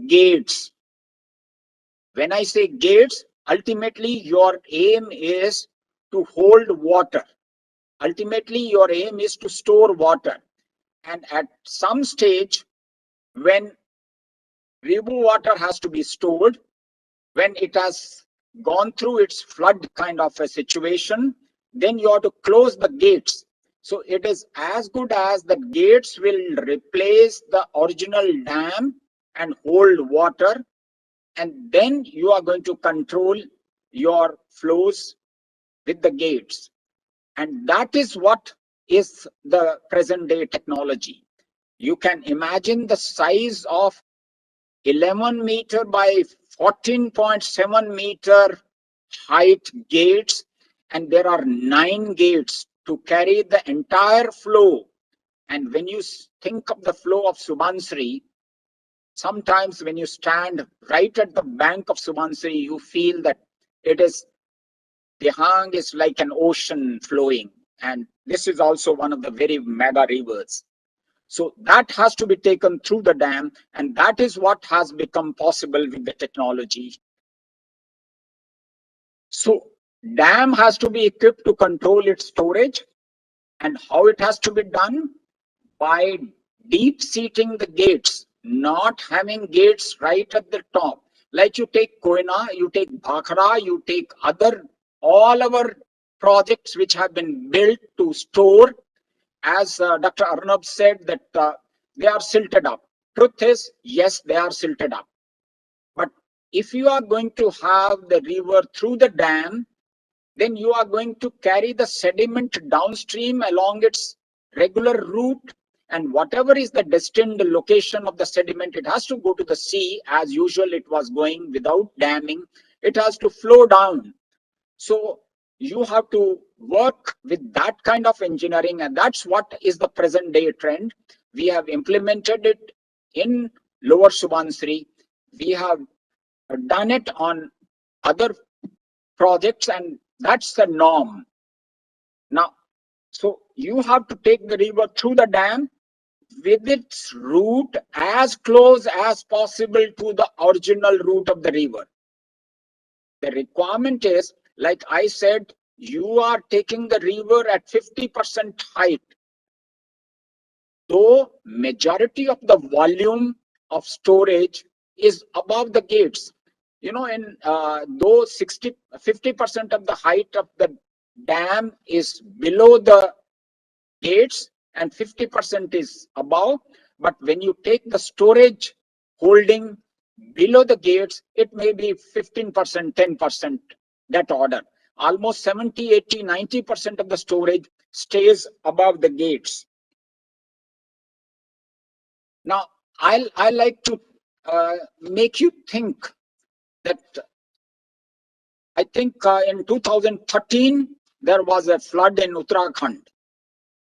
gates, when I say gates, ultimately your aim is to hold water. Ultimately, your aim is to store water. And at some stage, when river water has to be stored, when it has gone through its flood kind of a situation, then you have to close the gates. So it is as good as the gates will replace the original dam and hold water, and then you are going to control your flows with the gates. And that is what is the present day technology. You can imagine the size of 11 meter by 14.7 meter height gates, and there are 9 gates to carry the entire flow. And when you think of the flow of Subansiri, sometimes when you stand right at the bank of Subansiri, you feel that it is, the hang is like an ocean flowing. And this is also one of the very mega rivers. So that has to be taken through the dam, and that is what has become possible with the technology. So dam has to be equipped to control its storage, and how it has to be done? By deep seating the gates, not having gates right at the top. Like you take Koina, you take Bhakhara, you take all our projects which have been built to store. As Dr. Arnab said, that they are silted up. Truth is, yes, they are silted up. But if you are going to have the river through the dam, then you are going to carry the sediment downstream along its regular route. And whatever is the destined location of the sediment, it has to go to the sea. As usual, it was going without damming. It has to flow down. So you have to work with that kind of engineering, and that's what is the present day trend. We have implemented it in Lower Subansiri. We have done it on other projects, and that's the norm. Now, so you have to take the river through the dam with its route as close as possible to the original route of the river. The requirement is, like I said, you are taking the river at 50% height. Though majority of the volume of storage is above the gates. In though 50% of the height of the dam is below the gates and 50% is above. But when you take the storage holding below the gates, it may be 15%, 10%, that order. Almost 70, 80, 90% of the storage stays above the gates. Now, I like to make you think that I think in 2013 there was a flood in Uttarakhand,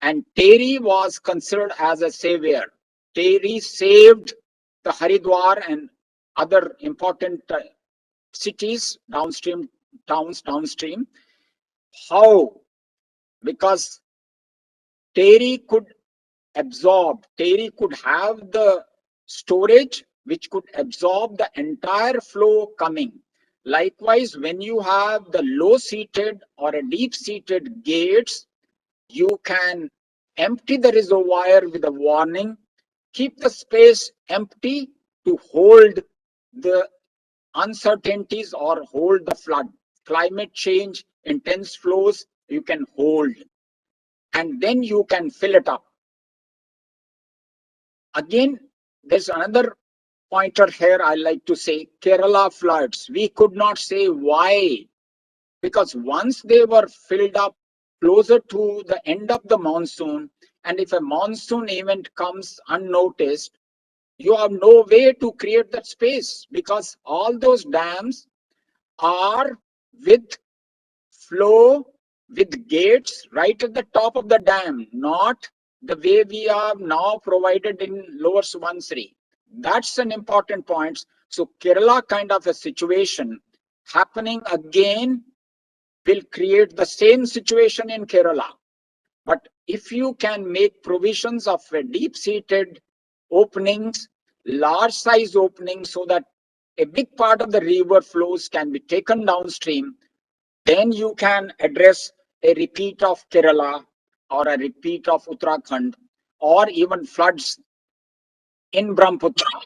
and Tehri was considered as a savior. Tehri saved the Haridwar and other important cities downstream, towns downstream. How? Because Tehri could Tehri could have the storage which could absorb the entire flow coming. Likewise, when you have the low seated or a deep seated gates, you can empty the reservoir with a warning, keep the space empty to hold the uncertainties or hold the flood. Climate change, intense flows, you can hold, and then you can fill it up. Again, there's another pointer here I like to say. Kerala floods. We could not say why, because once they were filled up closer to the end of the monsoon, and if a monsoon event comes unnoticed, you have no way to create that space, because all those dams are with flow with gates right at the top of the dam, not the way we are now provided in Lower Subansiri. That's an important point. So Kerala kind of a situation happening again will create the same situation in Kerala. But if you can make provisions of deep-seated openings, large size openings, so that a big part of the river flows can be taken downstream, then you can address a repeat of Kerala or a repeat of Uttarakhand, or even floods in Brahmaputra.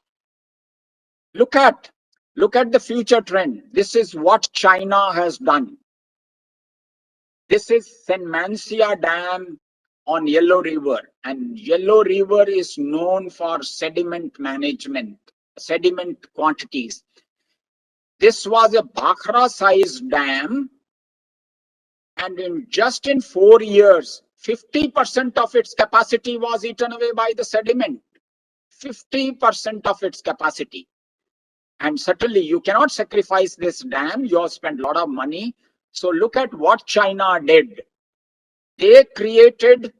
Look at the future trend. This is what China has done. This is St. Mancia Dam on Yellow River, and Yellow River is known for sediment management, sediment quantities. This was a Bhakhara-sized dam, and in 4 years, 50% of its capacity was eaten away by the sediment. 50% of its capacity. And certainly you cannot sacrifice this dam. You have spent a lot of money. So look at what China did. They created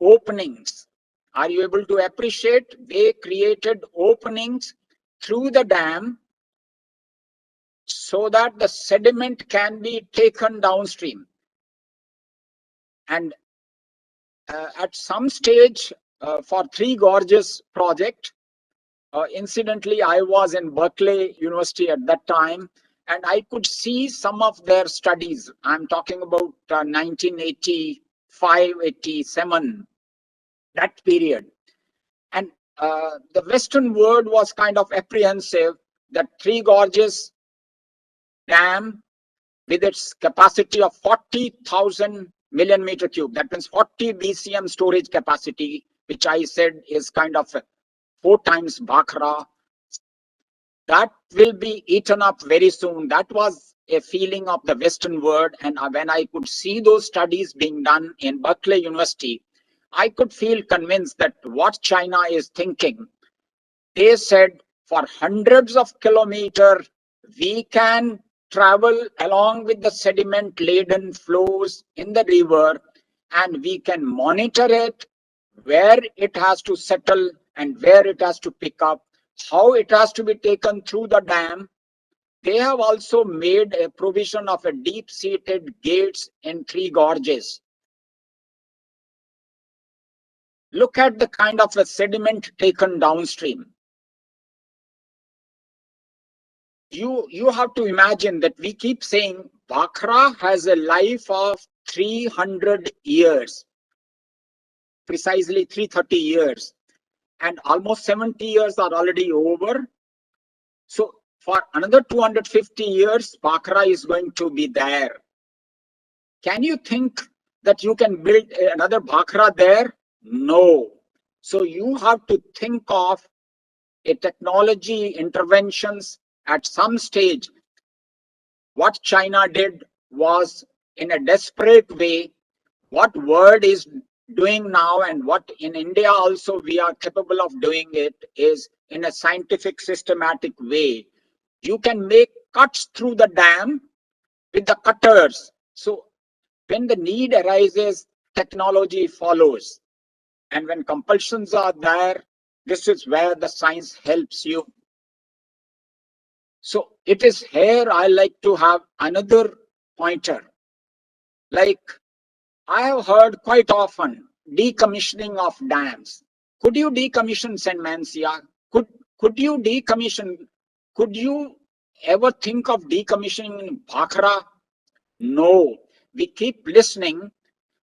openings. Are you able to appreciate? They created openings through the dam so that the sediment can be taken downstream. And at some stage for Three Gorges project, incidentally, I was in Berkeley University at that time, and I could see some of their studies. I'm talking about 1985, 87, that period. And the Western world was kind of apprehensive that Three Gorges Dam, with its capacity of 40,000 million meter cube, that means 40 BCM storage capacity, which I said is kind of 4 times Bhakhara, that will be eaten up very soon. That was a feeling of the Western world. And when I could see those studies being done in Berkeley University, I could feel convinced that what China is thinking. They said for hundreds of kilometers, we can travel along with the sediment laden flows in the river, and we can monitor it, where it has to settle and where it has to pick up, how it has to be taken through the dam. They have also made a provision of a deep-seated gates in Three Gorges. Look at the kind of a sediment taken downstream. You have to imagine that we keep saying Bhakhara has a life of 300 years, precisely 330 years, and almost 70 years are already over. So for another 250 years, Bhakhara is going to be there. Can you think that you can build another Bhakhara there? No. So you have to think of a technology interventions at some stage. What China did was, in a desperate way, what world is doing now, and what in India also we are capable of doing it, is in a scientific, systematic way. You can make cuts through the dam with the cutters. So when the need arises, technology follows. And when compulsions are there, this is where the science helps you. So it is here I like to have another pointer. Like I have heard quite often, decommissioning of dams. Could you decommission St. Mancia? Could you decommission? Could you ever think of decommissioning Bhakra? No. We keep listening,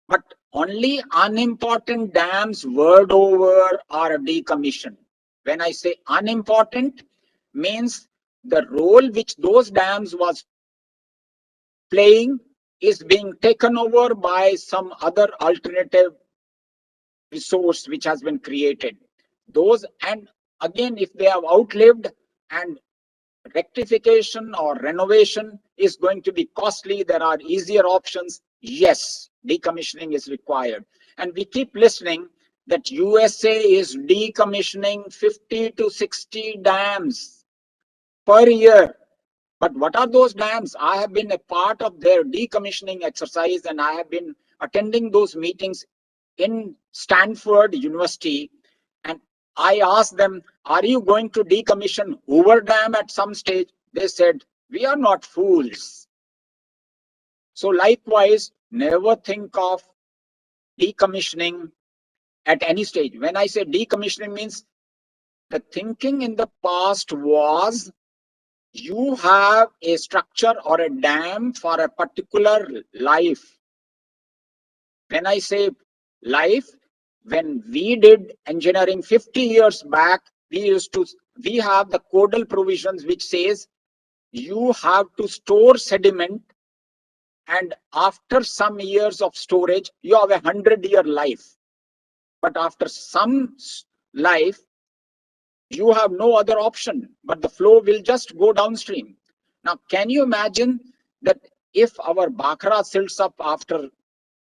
but only unimportant dams world over are decommissioned. When I say unimportant, means the role which those dams was playing is being taken over by some other alternative resource which has been created. Those, and again, if they have outlived, and rectification or renovation is going to be costly, there are easier options, yes, decommissioning is required. And we keep listening that USA is decommissioning 50 to 60 dams per year. But what are those dams? I have been a part of their decommissioning exercise, and I have been attending those meetings in Stanford University. And I asked them, are you going to decommission Hoover Dam at some stage? They said, we are not fools. So likewise, never think of decommissioning at any stage. When I say decommissioning, means the thinking in the past was, you have a structure or a dam for a particular life. When I say life, when we did engineering 50 years back, we have the codal provisions which says you have to store sediment, and after some years of storage, you have 100-year life. But after some life, you have no other option, but the flow will just go downstream. Now, can you imagine that if our Bhakra silts up after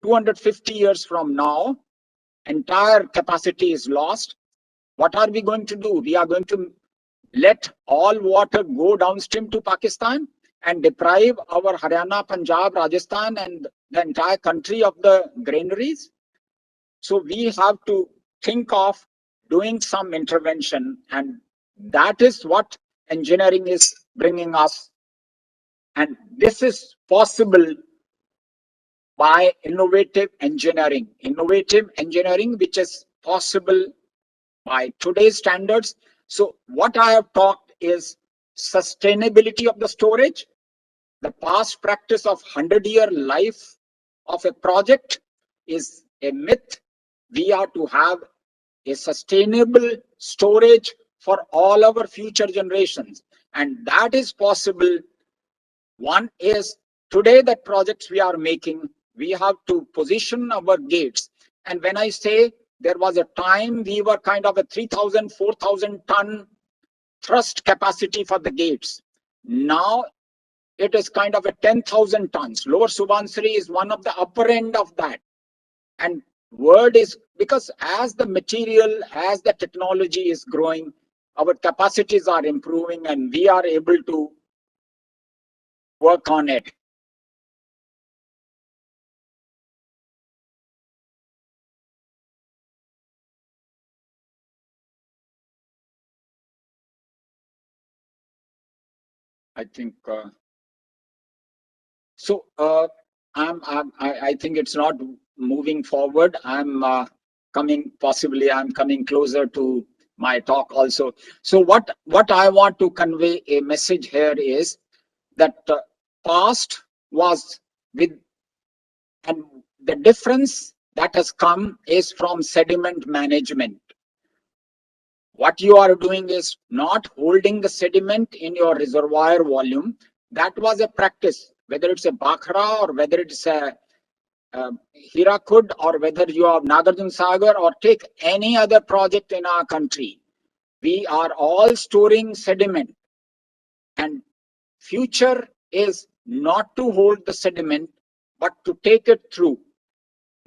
250 years from now, entire capacity is lost, what are we going to do? We are going to let all water go downstream to Pakistan and deprive our Haryana, Punjab, Rajasthan, and the entire country of the granaries. So we have to think of doing some intervention, and that is what engineering is bringing us. And this is possible by innovative engineering which is possible by today's standards. So what I have talked is sustainability of the storage. The past practice of 100-year life of a project is a myth. We are to have a sustainable storage for all our future generations, and that is possible. One is, today that projects we are making, we have to position our gates. And when I say, there was a time we were kind of a 3,000, 4,000 ton thrust capacity for the gates. Now it is kind of a 10,000 tons. Lower Subansiri is one of the upper end of that. And word is, because as the material, as the technology is growing, our capacities are improving, and we are able to work on it. I think so. I think it's not moving forward. I'm coming closer to my talk also. So what I want to convey a message here is that past was with, and the difference that has come is from sediment management. What you are doing is not holding the sediment in your reservoir volume. That was a practice, whether it's a Bhakra or whether it's a Hirakud or whether you have Nagarjun Sagar or take any other project in our country. We are all storing sediment, and future is not to hold the sediment, but to take it through.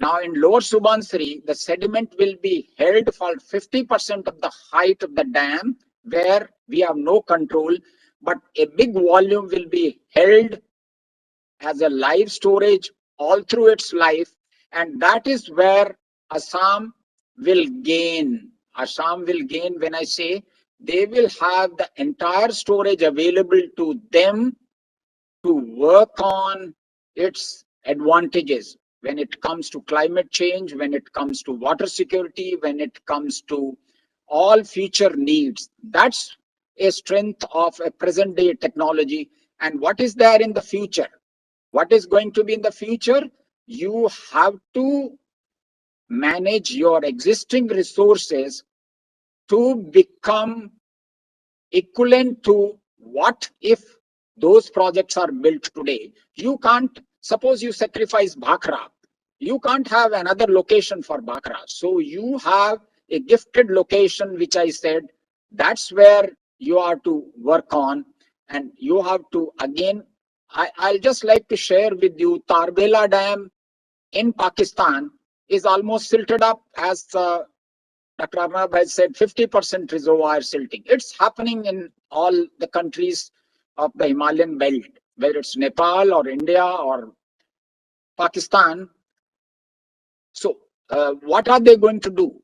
Now in lower Subansiri, the sediment will be held for 50% of the height of the dam where we have no control, but a big volume will be held as a live storage all through its life. And that is where Assam will gain. Assam will gain when I say they will have the entire storage available to them to work on its advantages when it comes to climate change, when it comes to water security, when it comes to all future needs. That's a strength of a present day technology. And what is there in the future? What is going to be in the future? You have to manage your existing resources to become equivalent to what if those projects are built today. You can't, suppose you sacrifice Bhakra, you can't have another location for Bhakra. So you have a gifted location, which I said, that's where you are to work on. And you have to, again, I'll just like to share with you, Tarbela Dam in Pakistan is almost silted up, as Dr. Arnab has said, 50% reservoir silting. It's happening in all the countries of the Himalayan belt, whether it's Nepal or India or Pakistan. So what are they going to do?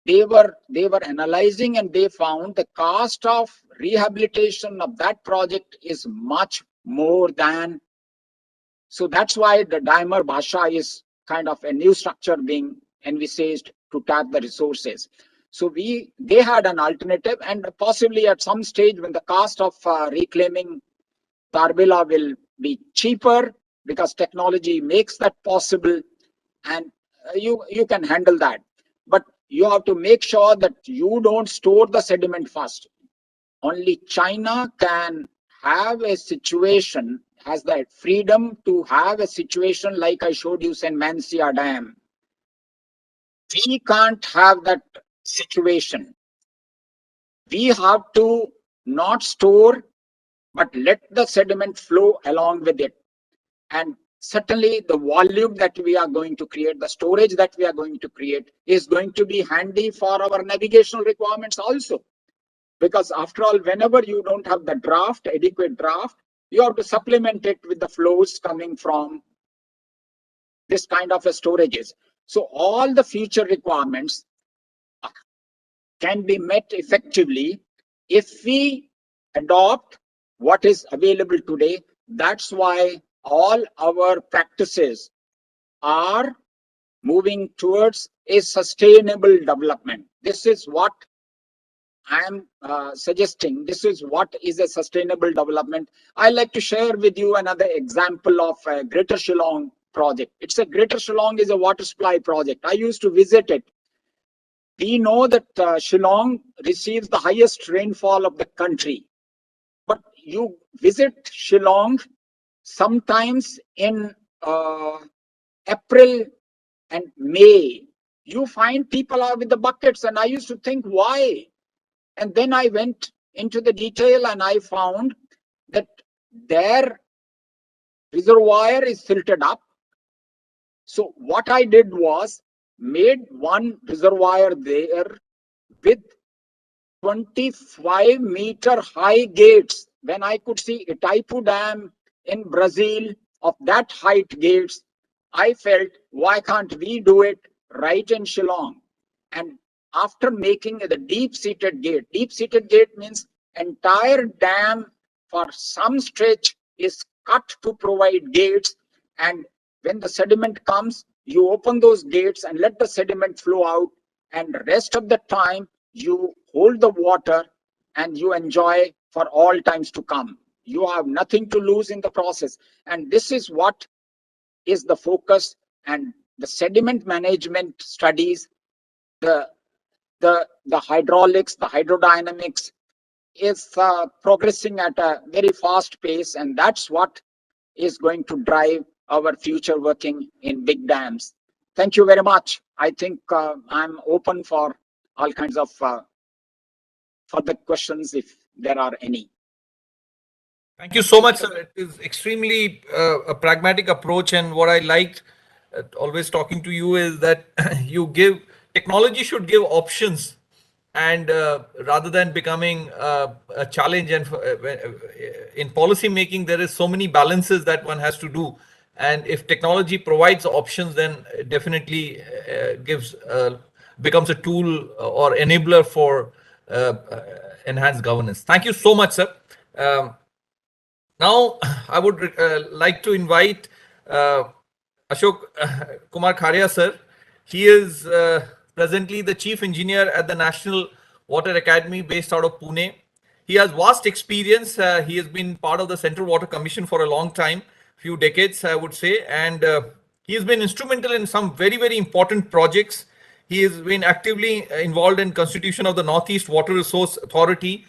They were analyzing, and they found the cost of rehabilitation of that project is much more than. So that's why the Dimer Bhasha is kind of a new structure being envisaged to tap the resources. So they had an alternative, and possibly at some stage when the cost of reclaiming Tarbela will be cheaper because technology makes that possible, and you can handle that. But you have to make sure that you don't store the sediment first. Only China can have a situation, has that freedom to have a situation like I showed you St. Mancia Dam. We can't have that situation. We have to not store, but let the sediment flow along with it. And certainly the volume that we are going to create, the storage that we are going to create, is going to be handy for our navigational requirements also. Because after all, whenever you don't have the draft, adequate draft, you have to supplement it with the flows coming from this kind of a storages. So all the future requirements can be met effectively if we adopt what is available today. That's why all our practices are moving towards a sustainable development. This is what I am suggesting. This is what is a sustainable development. I like to share with you another example of a Greater Shillong project. It's a Greater Shillong is a water supply project. I used to visit it. We know that Shillong receives the highest rainfall of the country. But you visit Shillong sometimes in April and May, you find people are with the buckets, and I used to think, why? And then I went into the detail, and I found that their reservoir is silted up. So what I did was made one reservoir there with 25-meter high gates. When I could see Itaipu Dam in Brazil of that height gates, I felt, why can't we do it right in Shillong? And after making the deep-seated gate means entire dam for some stretch is cut to provide gates, and when the sediment comes, you open those gates and let the sediment flow out, and the rest of the time you hold the water and you enjoy for all times to come. You have nothing to lose in the process. And this is what is the focus. And the sediment management studies, the hydraulics, the hydrodynamics is progressing at a very fast pace, and that's what is going to drive our future working in big dams. Thank you very much. I think I'm open for all kinds of further questions if there are any. Thank you so much, sir. It is extremely a pragmatic approach, and what I liked always talking to you is that technology should give options, and rather than becoming a challenge. And in policy making, there is so many balances that one has to do. And if technology provides options, then it definitely becomes a tool or enabler for enhanced governance. Thank you so much, sir. Now, I would like to invite Ashok Kumar Kharia, sir. He is presently the Chief Engineer at the National Water Academy based out of Pune. He has vast experience. He has been part of the Central Water Commission for a long time, few decades, I would say. And he has been instrumental in some very, very important projects. He has been actively involved in constitution of the Northeast Water Resource Authority,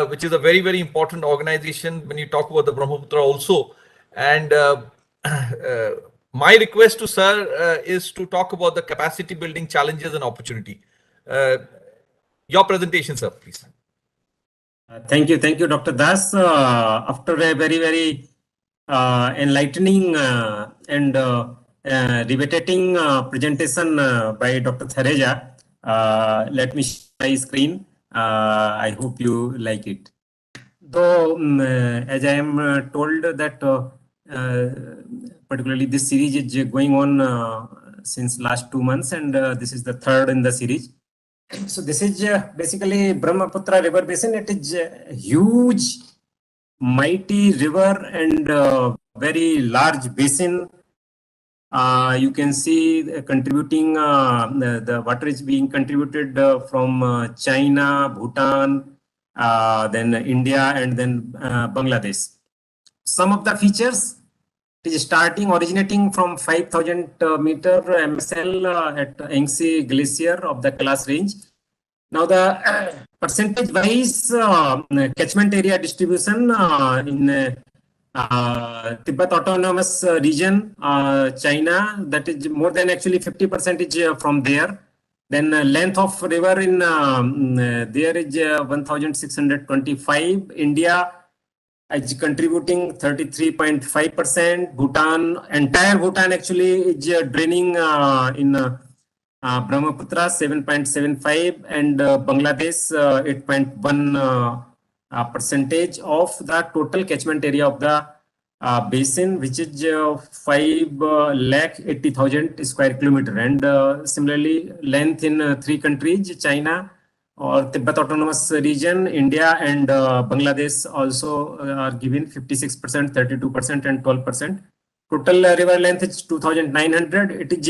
which is a very, very important organization when you talk about the Brahmaputra also. And my request to sir is to talk about the capacity building challenges and opportunity. Your presentation, sir, please. Thank you, Dr. Das. After a very, very enlightening and riveting presentation by Dr. Thareja, let me share my screen. I hope you like it. Though, as I am told that particularly this series is going on since last 2 months, and this is the third in the series. So this is basically Brahmaputra river basin. It is a huge, mighty river and very large basin. You can see contributing, the water is being contributed from China, Bhutan, then India, and then Bangladesh. Some of the features, it is originating from 5,000 meter MSL at Yangtze Glacier of the Kailash Range. Now the percentage wise catchment area distribution in Tibet Autonomous Region, China, that is more than actually 50% from there. Then length of river in there is 1,625. India is contributing 33.5%. Bhutan, entire Bhutan actually is draining in Brahmaputra 7.75, and Bangladesh 8.1 percentage of the total catchment area of the basin, which is 5,80,000 square kilometer. And similarly, length in 3 countries, China or Tibet Autonomous Region, India, and Bangladesh also are given 56%, 32%, and 12%. Total river length is 2,900. It is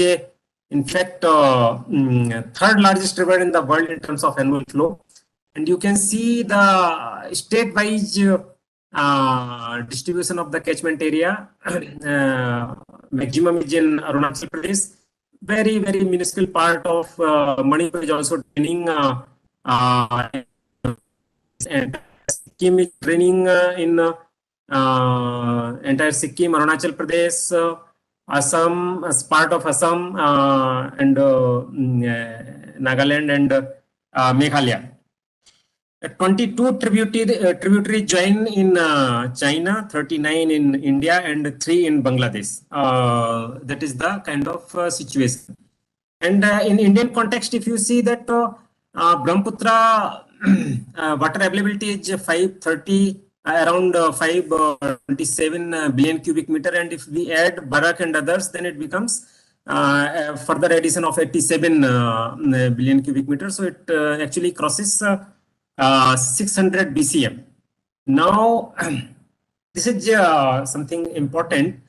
in fact third largest river in the world in terms of annual flow. And you can see the state-wise distribution of the catchment area. Maximum is in Arunachal Pradesh. Very, very minuscule part of Manipur is also draining. And Sikkim is draining in entire Sikkim, Arunachal Pradesh, Assam, as part of Assam, and Nagaland and Meghalaya. 22 tributary join in China, 39 in India, and 3 in Bangladesh. That is the kind of situation. And in Indian context, if you see that Brahmaputra water availability is 530, around 527 billion cubic meter, and if we add Barak and others, then it becomes further addition of 87 billion cubic meters. So it actually crosses 600 BCM. Now, this is something important.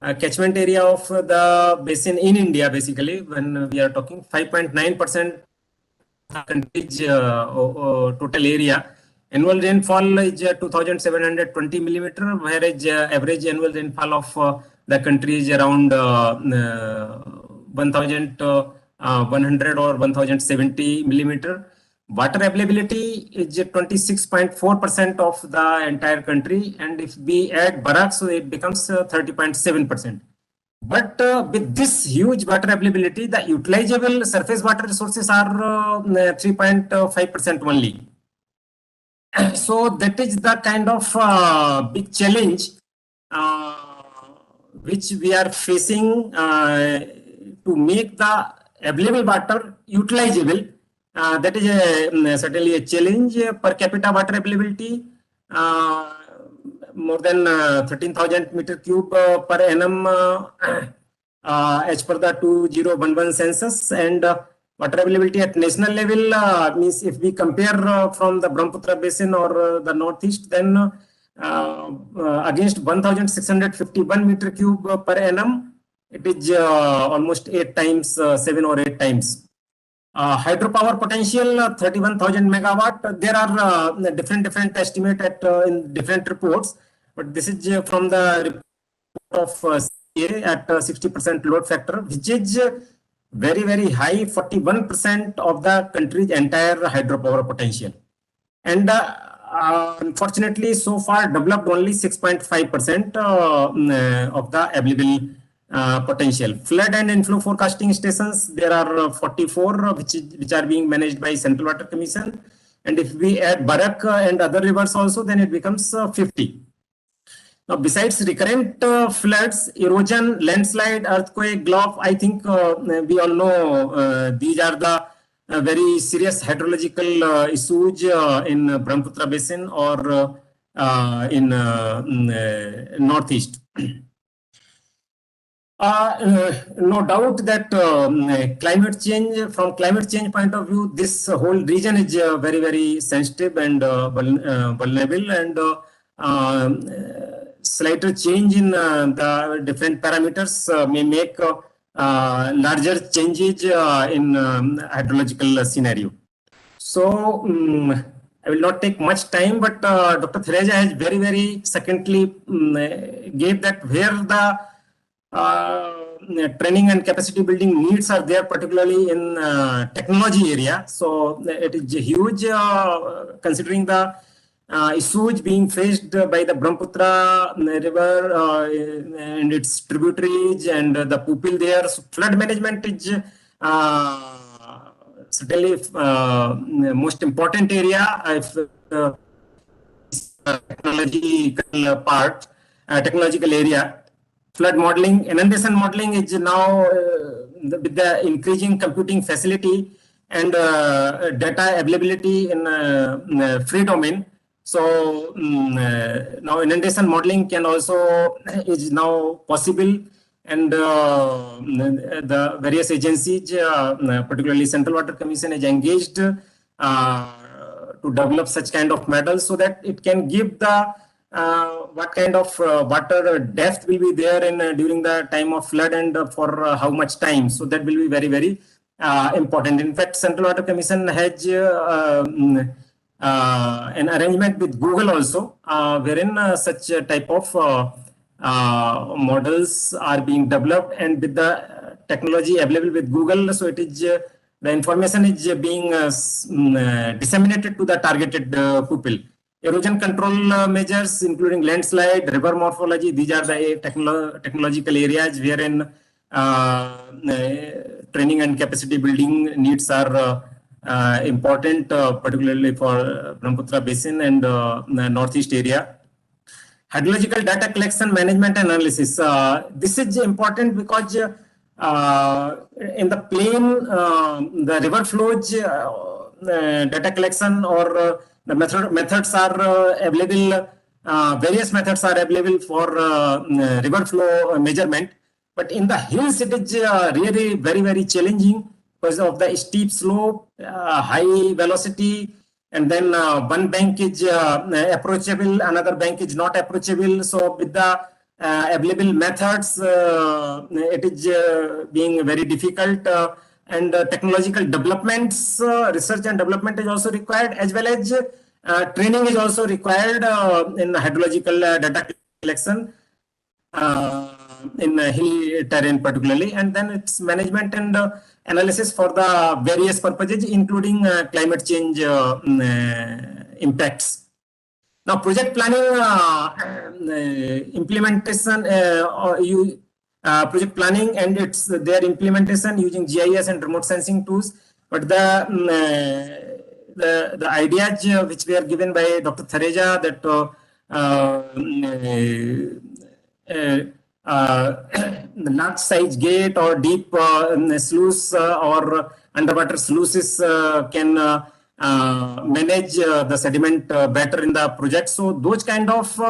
Catchment area of the basin in India, basically, when we are talking 5.9% country's total area. Annual rainfall is 2,720 millimeter, whereas average annual rainfall of the country is around 1,100 or 1,070 millimeter. Water availability is 26.4% of the entire country, and if we add Barak, so it becomes 30.7%. But with this huge water availability, the utilizable surface water resources are 3.5% only. So that is the kind of big challenge which we are facing to make the available water utilizable. That is certainly a challenge. Per capita water availability, more than 13,000 meter cube per annum as per the 2011 census, and water availability at national level means if we compare from the Brahmaputra basin or the northeast, then against 1,651 meter cube per annum, it is almost 8 times, 7 or 8 times. Hydropower potential 31,000 megawatt. There are different estimate at in different reports, but this is from the report of CA at 60% load factor, which is very high, 41% of the country's entire hydropower potential. And unfortunately, so far developed only 6.5% of the available potential. Flood and inflow forecasting stations, there are 44 which are being managed by Central Water Commission. And if we add Barak and other rivers also, then it becomes 50. Now, besides recurrent floods, erosion, landslide, earthquake, GLOF, I think we all know these are the very serious hydrological issues in Brahmaputra Basin or in Northeast. No doubt that climate change, from climate change point of view, this whole region is very sensitive and vulnerable, and slighter change in the different parameters may make larger changes in hydrological scenario. So I will not take much time, but Dr. Thereja has very succinctly gave that where the training and capacity building needs are there, particularly in technology area. So it is huge considering the issues being faced by the Brahmaputra river and its tributaries and the pupil there. So flood management is certainly most important area if technological part, technological area. Flood modeling, inundation modeling is now with the increasing computing facility and data availability in free domain. So now inundation modeling can also is now possible, and the various agencies, particularly Central Water Commission, is engaged to develop such kind of models so that it can give the what kind of water depth will be there in during the time of flood and for how much time. So that will be very important. In fact, Central Water Commission has an arrangement with Google also, wherein such type of models are being developed, and with the technology available with Google, so it is the information is being disseminated to the targeted pupil. Erosion control measures, including landslide, river morphology, these are the technological areas wherein training and capacity building needs are important, particularly for Brahmaputra Basin and Northeast area. Hydrological data collection, management and analysis. This is important because in the plain, the river flows data collection or the methods are available, various methods are available for river flow measurement. But in the hills, it is really very challenging because of the steep slope, high velocity, and then one bank is approachable, another bank is not approachable. So with the available methods, it is being very difficult. And technological developments, research and development is also required, as well as training is also required in hydrological data collection in hill terrain particularly, and then its management and analysis for the various purposes, including climate change impacts. Now, project planning, implementation, project planning and their implementation using GIS and remote sensing tools. But the ideas which were given by Dr. Thereja, that large size gate or deep sluice or underwater sluices can manage the sediment better in the project. So those kind of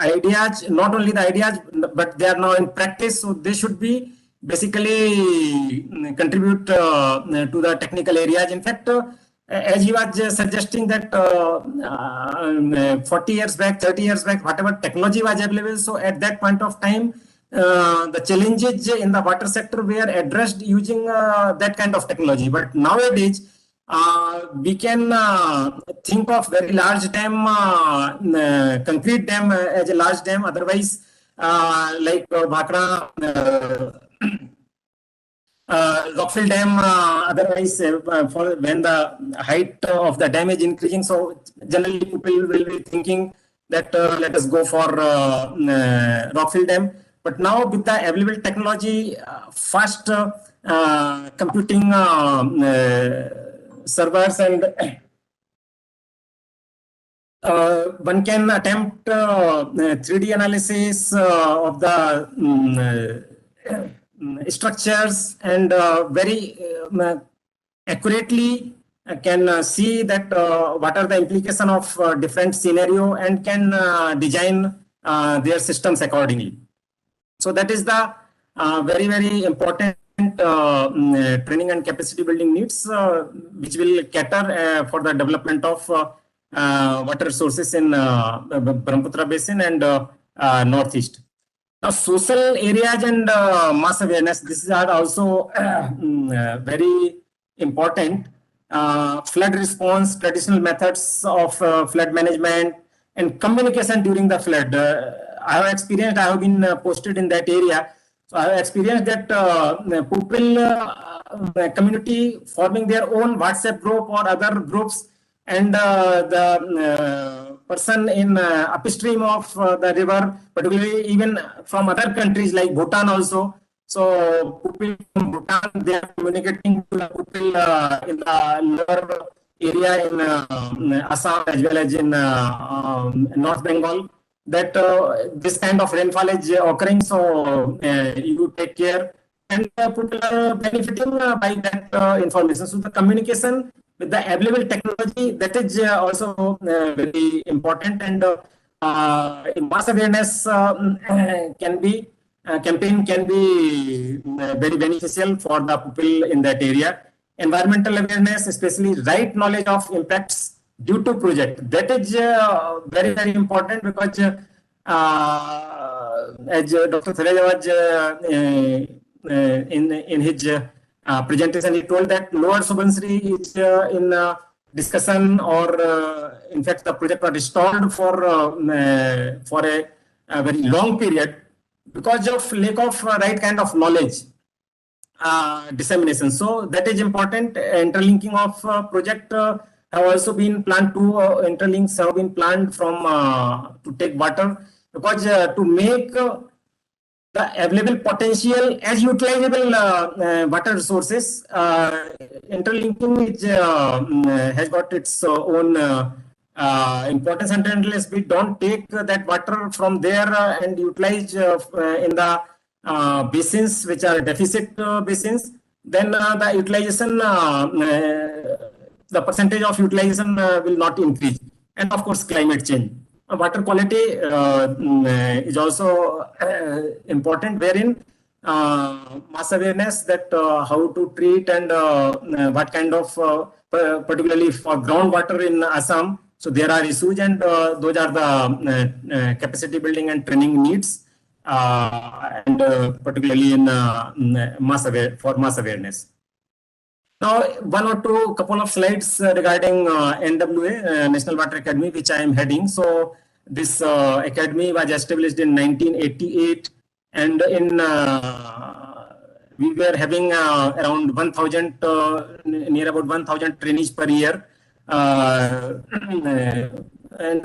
ideas, not only the ideas, but they are now in practice. So they should be basically contribute to the technical areas. In fact, as he was suggesting that 40 years back, 30 years back, whatever technology was available, so at that point of time, the challenges in the water sector were addressed using that kind of technology. But nowadays, we can think of very large dam, concrete dam as a large dam. Otherwise, like Bhakra, Rockfield Dam, otherwise, for when the height of the dam is increasing, so generally people will be thinking that let us go for Rockfield Dam. But now with the available technology, fast computing servers, and one can attempt 3D analysis of the structures, and very accurately can see that what are the implications of different scenario, and can design their systems accordingly. So that is the very, very important training and capacity building needs, which will cater for the development of water resources in Brahmaputra Basin and Northeast. Now, social areas and mass awareness, these are also very important. Flood response, traditional methods of flood management, and communication during the flood. I have experienced, I have been posted in that area. So I have experienced that people, community forming their own WhatsApp group or other groups, and the person in upstream of the river, particularly even from other countries like Bhutan also. So people from Bhutan, they are communicating to the people in the lower area in Assam as well as in North Bengal, that this kind of rainfall is occurring. So you take care, and people are benefiting by that information. So the communication with the available technology, that is also very important, and mass awareness can be campaign can be very beneficial for the people in that area. Environmental awareness, especially right knowledge of impacts due to project, that is very, very important, because as Dr. Thareja was in his presentation, he told that Lower Subansiri is in discussion, or in fact the project was stalled for a very long period because of lack of right kind of knowledge dissemination. So that is important. Interlinking of project have also been planned. Two interlinks have been planned from to take water, because to make the available potential as utilizable water resources, interlinking is, has got its own importance, and unless we don't take that water from there and utilize in the basins which are deficit basins, then the utilization, the percentage of utilization will not increase. And of course, climate change. Water quality is also important, wherein mass awareness that how to treat and what kind of, particularly for groundwater in Assam. So there are issues, and those are the capacity building and training needs, and particularly in mass awareness. Now, one or two couple of slides regarding NWA, National Water Academy, which I am heading. So this academy was established in 1988, and in we were having around 1,000, near about 1,000 trainees per year, and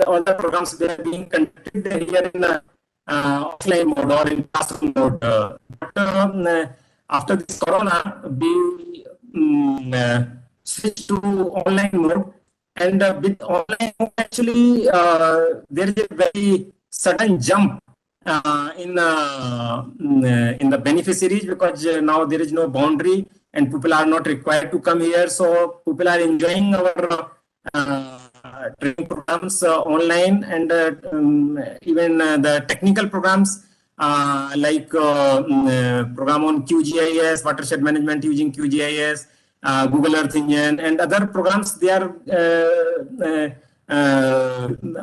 all the programs were being conducted here in offline mode or in classroom mode. But after this corona, we switch to online mode, and with online mode, actually there is a very sudden jump in the beneficiaries, because now there is no boundary and people are not required to come here. So people are enjoying our training programs online, and even the technical programs like program on QGIS, watershed management using QGIS, Google Earth Engine, and other programs. They are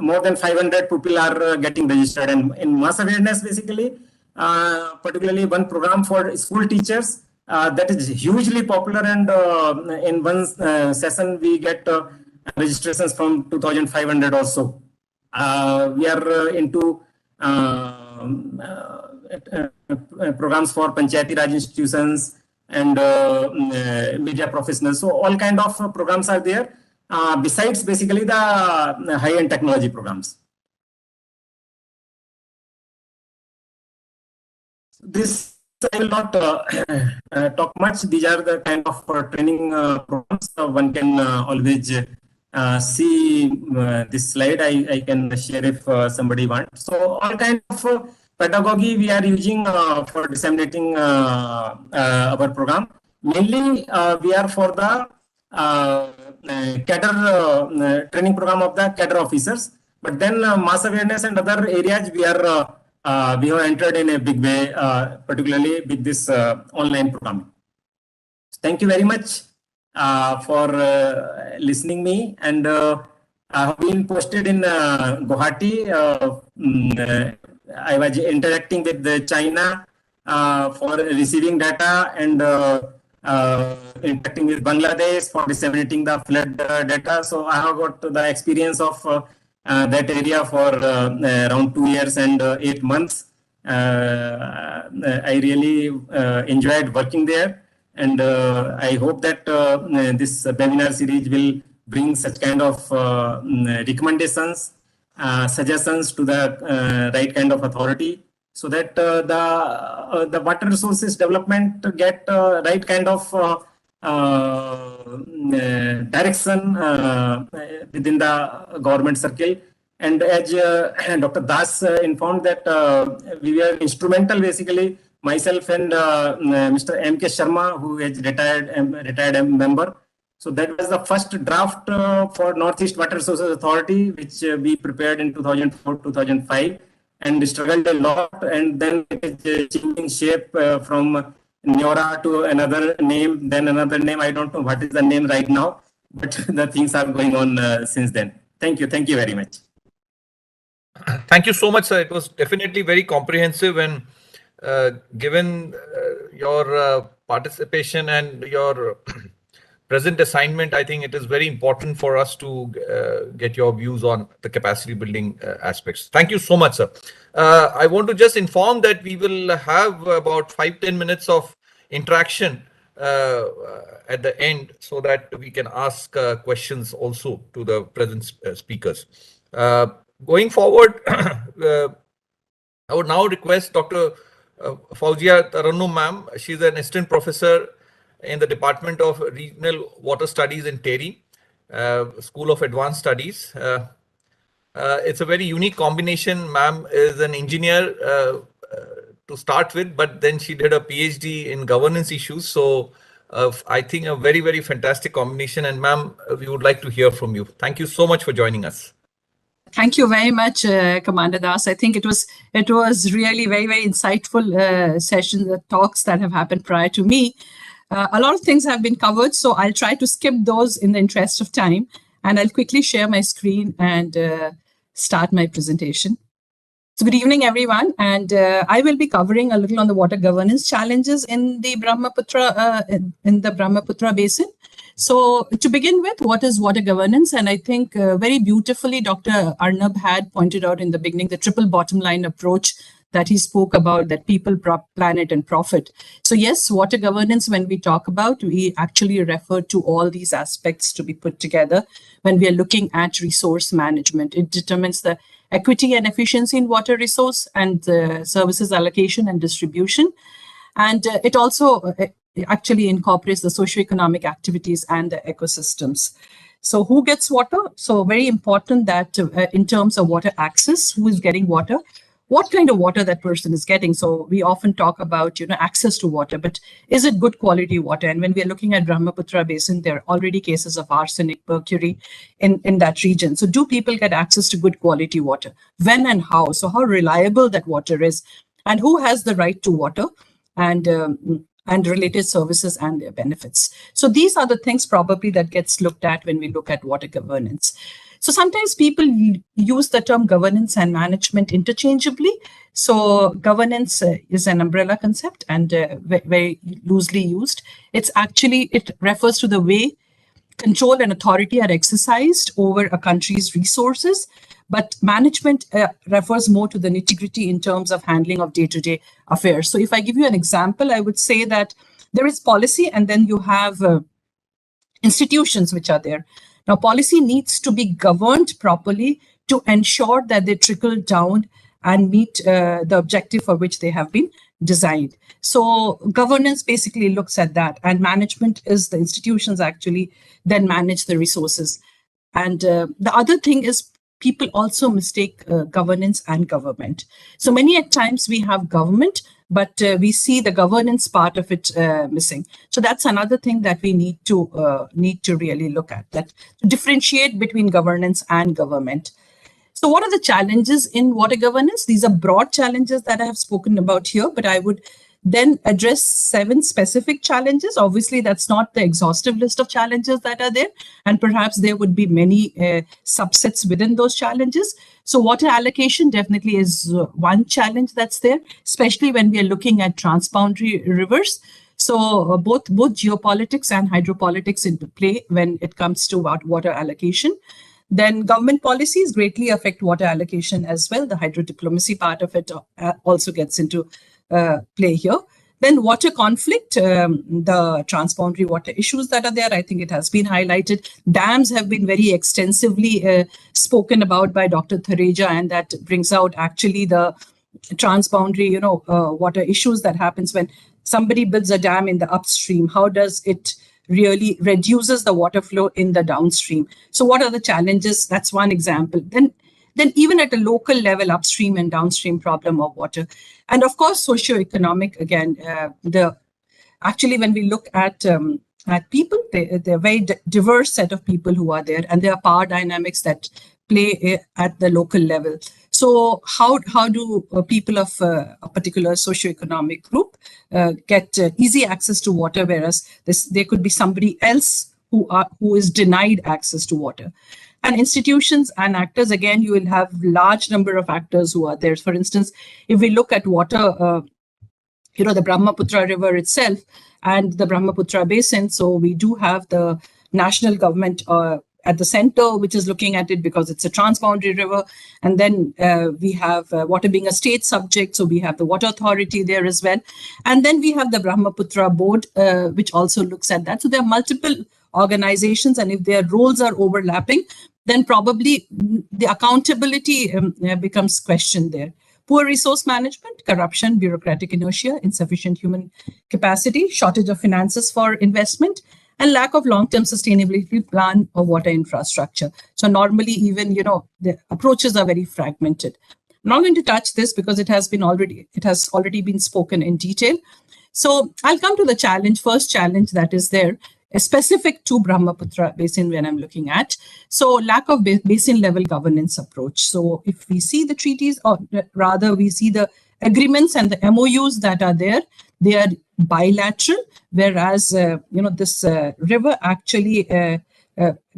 more than 500 people are getting registered. And in mass awareness, basically, particularly one program for school teachers that is hugely popular, and in one session we get registrations from 2,500 also. We are into programs for Panchayati Raj institutions and media professionals. So all kind of programs are there, besides basically the high-end technology programs. This I will not talk much. These are the kind of training programs. One can always see this slide. I can share if somebody wants. So all kind of pedagogy we are using for disseminating our program. Mainly we are for the cadre training program of the cadre officers. But then mass awareness and other areas we are we have entered in a big way, particularly with this online programming. Thank you very much for listening me. And I have been posted in Guwahati. I was interacting with China for receiving data, and interacting with Bangladesh for disseminating the flood data. So I have got the experience of that area for around 2 years and 8 months. I really enjoyed working there, and I hope that this webinar series will bring such kind of recommendations, suggestions to the right kind of authority, so that the water resources development get right kind of direction within the government circle. And as Dr. Das informed that we were instrumental, basically, myself and Mr. M.K. Sharma, who is retired member. So that was the first draft for Northeast Water Resources Authority, which we prepared in 2004-2005, and struggled a lot. And then it is changing shape from Neora to another name, then another name. I don't know what is the name right now, but the things are going on since then. Thank you. Thank you very much. Thank you so much, sir. It was definitely very comprehensive, and given your participation and your present assignment, I think it is very important for us to get your views on the capacity building aspects. Thank you so much, sir. I want to just inform that we will have about 5-10 minutes of interaction at the end, so that we can ask questions also to the present speakers. Going forward, I would now request Dr. Fauzia Taranum, ma'am. She's an assistant professor in the Department of Regional Water Studies in TERI, School of Advanced Studies. It's a very unique combination. Ma'am is an engineer to start with, but then she did a PhD in governance issues. So I think a very, very fantastic combination. And ma'am, we would like to hear from you. Thank you so much for joining us. Thank you very much, Commander Das. I think it was really very, very insightful sessions, the talks that have happened prior to me. A lot of things have been covered, so I'll try to skip those in the interest of time, and I'll quickly share my screen and start my presentation. So good evening, everyone, and I will be covering a little on the water governance challenges in the Brahmaputra Basin. So to begin with, what is water governance? And I think very beautifully, Dr. Arnab had pointed out in the beginning, the triple bottom line approach that he spoke about, that people, planet, and profit. So yes, water governance, when we talk about, we actually refer to all these aspects to be put together when we are looking at resource management. It determines the equity and efficiency in water resource and services allocation and distribution. And it also actually incorporates the socioeconomic activities and the ecosystems. So who gets water? So very important that in terms of water access, who is getting water? what kind of water that person is getting. So we often talk about, access to water, but is it good quality water? And when we are looking at Brahmaputra Basin, there are already cases of arsenic, mercury in that region. So do people get access to good quality water? When and how? So how reliable that water is, and who has the right to water, and related services and their benefits. So these are the things probably that gets looked at when we look at water governance. So sometimes people use the term governance and management interchangeably. So governance is an umbrella concept and very loosely used. It refers to the way control and authority are exercised over a country's resources. But management refers more to the nitty-gritty in terms of handling of day-to-day affairs. So if I give you an example, I would say that there is policy and then you have institutions which are there. Now, policy needs to be governed properly to ensure that they trickle down and meet the objective for which they have been designed. So governance basically looks at that, and management is the institutions actually then manage the resources. And the other thing is people also mistake governance and government. So many at times we have government, but we see the governance part of it missing. So that's another thing that we need to really look at, that to differentiate between governance and government. So what are the challenges in water governance? These are broad challenges that I have spoken about here, but I would then address 7 specific challenges. Obviously, that's not the exhaustive list of challenges that are there, and perhaps there would be many subsets within those challenges. So water allocation definitely is one challenge that's there, especially when we are looking at transboundary rivers. So both geopolitics and hydropolitics into play when it comes to water allocation. Then government policies greatly affect water allocation as well. The hydrodiplomacy part of it also gets into play here. Then water conflict, the transboundary water issues that are there, I think it has been highlighted. Dams have been very extensively spoken about by Dr. Thareja, and that brings out actually the transboundary, water issues that happens when somebody builds a dam in the upstream. How does it really reduces the water flow in the downstream? So what are the challenges? That's one example. Then even at a local level, upstream and downstream problem of water. And of course, socioeconomic, again, actually, when we look at people, they're a very diverse set of people who are there, and there are power dynamics that play at the local level. So how do people of a particular socioeconomic group get easy access to water, whereas there could be somebody else who is denied access to water? And institutions and actors, again, you will have large number of actors who are there. For instance, if we look at water, the Brahmaputra River itself and the Brahmaputra Basin, so we do have the national government at the center, which is looking at it because it's a transboundary river. And then we have water being a state subject, so we have the water authority there as well. And then we have the Brahmaputra board, which also looks at that. So there are multiple organizations, and if their roles are overlapping, then probably the accountability becomes questioned there. Poor resource management, corruption, bureaucratic inertia, insufficient human capacity, shortage of finances for investment, and lack of long-term sustainability plan or water infrastructure. So normally even, the approaches are very fragmented. I'm not going to touch this because it has already been spoken in detail. So I'll come to the first challenge that is there, specific to Brahmaputra Basin when I'm looking at. So lack of basin level governance approach. So if we see the treaties, or rather we see the agreements and the MOUs that are there, they are bilateral, whereas this river actually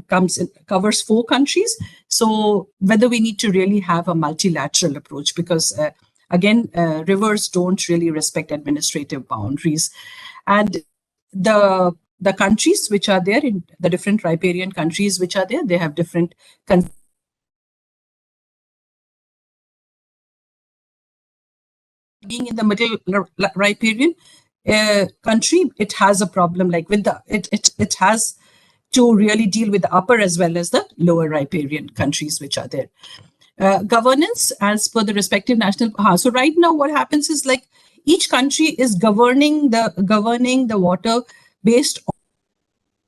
covers 4 countries. So whether we need to really have a multilateral approach, because again, rivers don't really respect administrative boundaries. And the countries which are there, in the different riparian countries which are there, they have different being in the middle riparian country, it has a problem like with it has to really deal with the upper as well as the lower riparian countries which are there. Governance as per the respective national. So right now what happens is like each country is governing the water based on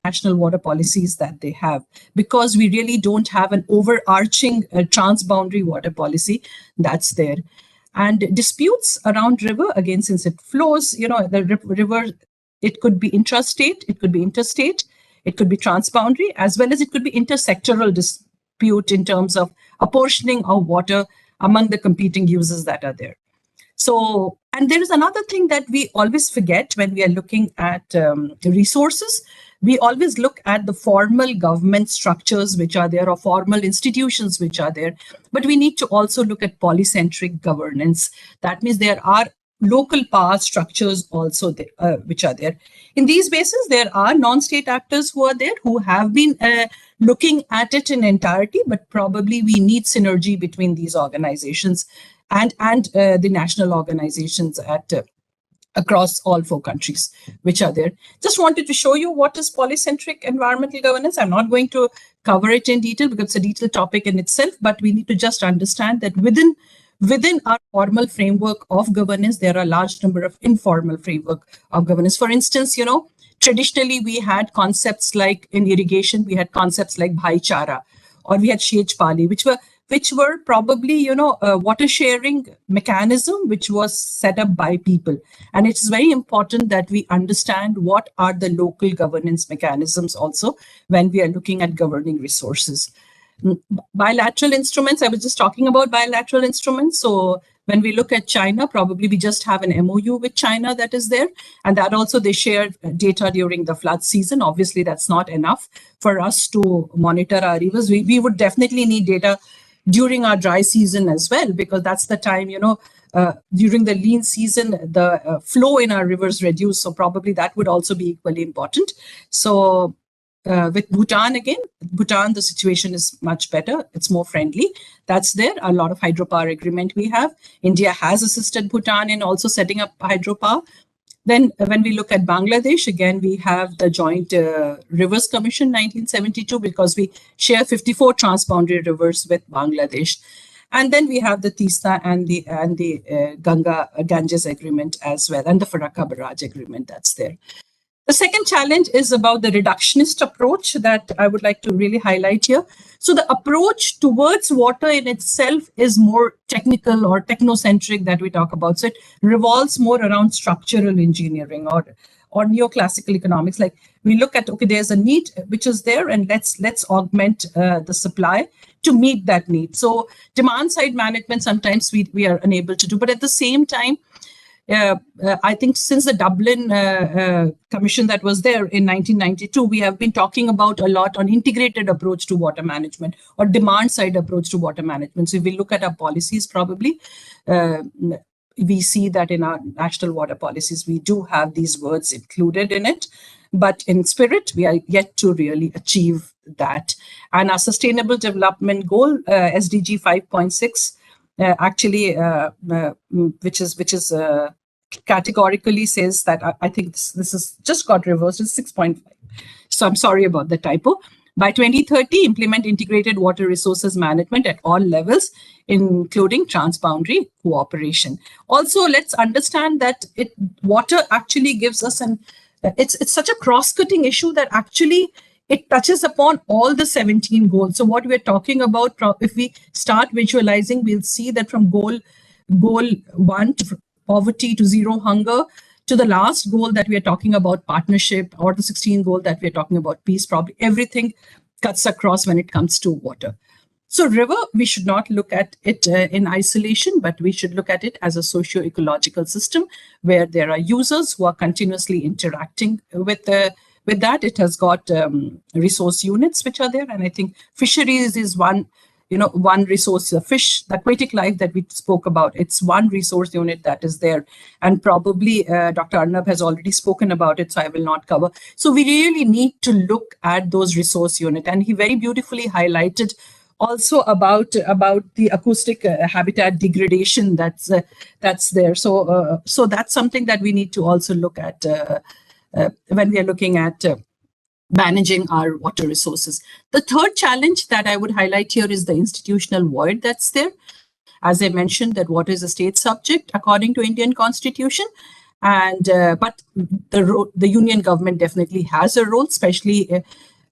national water policies that they have, because we really don't have an overarching transboundary water policy that's there. And disputes around river, again, since it flows, the river, it could be intrastate, it could be interstate, it could be transboundary, as well as it could be intersectoral dispute in terms of apportioning of water among the competing users that are there. So, and there is another thing that we always forget when we are looking at resources. We always look at the formal government structures which are there, or formal institutions which are there, but we need to also look at polycentric governance. That means there are local power structures also there, which are there. In these bases, there are non-state actors who are there, who have been looking at it in entirety, but probably we need synergy between these organizations and the national organizations at across all 4 countries which are there. Just wanted to show you what is polycentric environmental governance. I'm not going to cover it in detail because it's a detailed topic in itself, but we need to just understand that within our formal framework of governance, there are a large number of informal framework of governance. For instance, traditionally we had concepts like in irrigation, we had concepts like bhaichara, or we had shechpali, which were probably, a water sharing mechanism, which was set up by people. And it's very important that we understand what are the local governance mechanisms also when we are looking at governing resources. Bilateral instruments, I was just talking about bilateral instruments. So when we look at China, probably we just have an MOU with China that is there. And that also they shared data during the flood season. Obviously, that's not enough for us to monitor our rivers. We would definitely need data during our dry season as well, because that's the time, during the lean season, the flow in our rivers reduce. So probably that would also be equally important. So with Bhutan, again, Bhutan, the situation is much better. It's more friendly. That's there. A lot of hydropower agreement we have. India has assisted Bhutan in also setting up hydropower. Then when we look at Bangladesh, again, we have the Joint Rivers Commission 1972, because we share 54 transboundary rivers with Bangladesh. And then we have the Tista and the Ganges agreement as well, and the Farakka Barrage agreement that's there. The second challenge is about the reductionist approach that I would like to really highlight here. So the approach towards water in itself is more technical or technocentric that we talk about. So it revolves more around structural engineering or neoclassical economics. Like we look at, okay, there's a need which is there, and let's augment the supply to meet that need. So demand side management sometimes we are unable to do, but at the same time, I think since the Dublin Commission that was there in 1992, we have been talking about a lot on integrated approach to water management or demand side approach to water management. So if we look at our policies, probably we see that in our national water policies, we do have these words included in it, but in spirit, we are yet to really achieve that. And our Sustainable Development Goal, SDG 5.6, actually, which is categorically says that I think this is just got reversed. It's 6.5. So I'm sorry about the typo. By 2030, implement integrated water resources management at all levels, including transboundary cooperation. Also, let's understand that water actually gives us it's such a cross-cutting issue that actually it touches upon all the 17 goals. So what we're talking about, if we start visualizing, we'll see that from goal 1, to poverty to zero hunger, to the last goal that we are talking about, partnership, or the 16th goal that we're talking about, peace, probably everything cuts across when it comes to water. So river, we should not look at it in isolation, but we should look at it as a socio-ecological system where there are users who are continuously interacting with that. It has got resource units which are there. And I think fisheries is one resource, the fish, the aquatic life that we spoke about. It's one resource unit that is there. And probably Dr. Arnab has already spoken about it, so I will not cover. So we really need to look at those resource units. And he very beautifully highlighted also about the acoustic habitat degradation that's there. So that's something that we need to also look at when we are looking at managing our water resources. The third challenge that I would highlight here is the institutional void that's there. As I mentioned, that water is a state subject according to Indian Constitution, and but the Union government definitely has a role, especially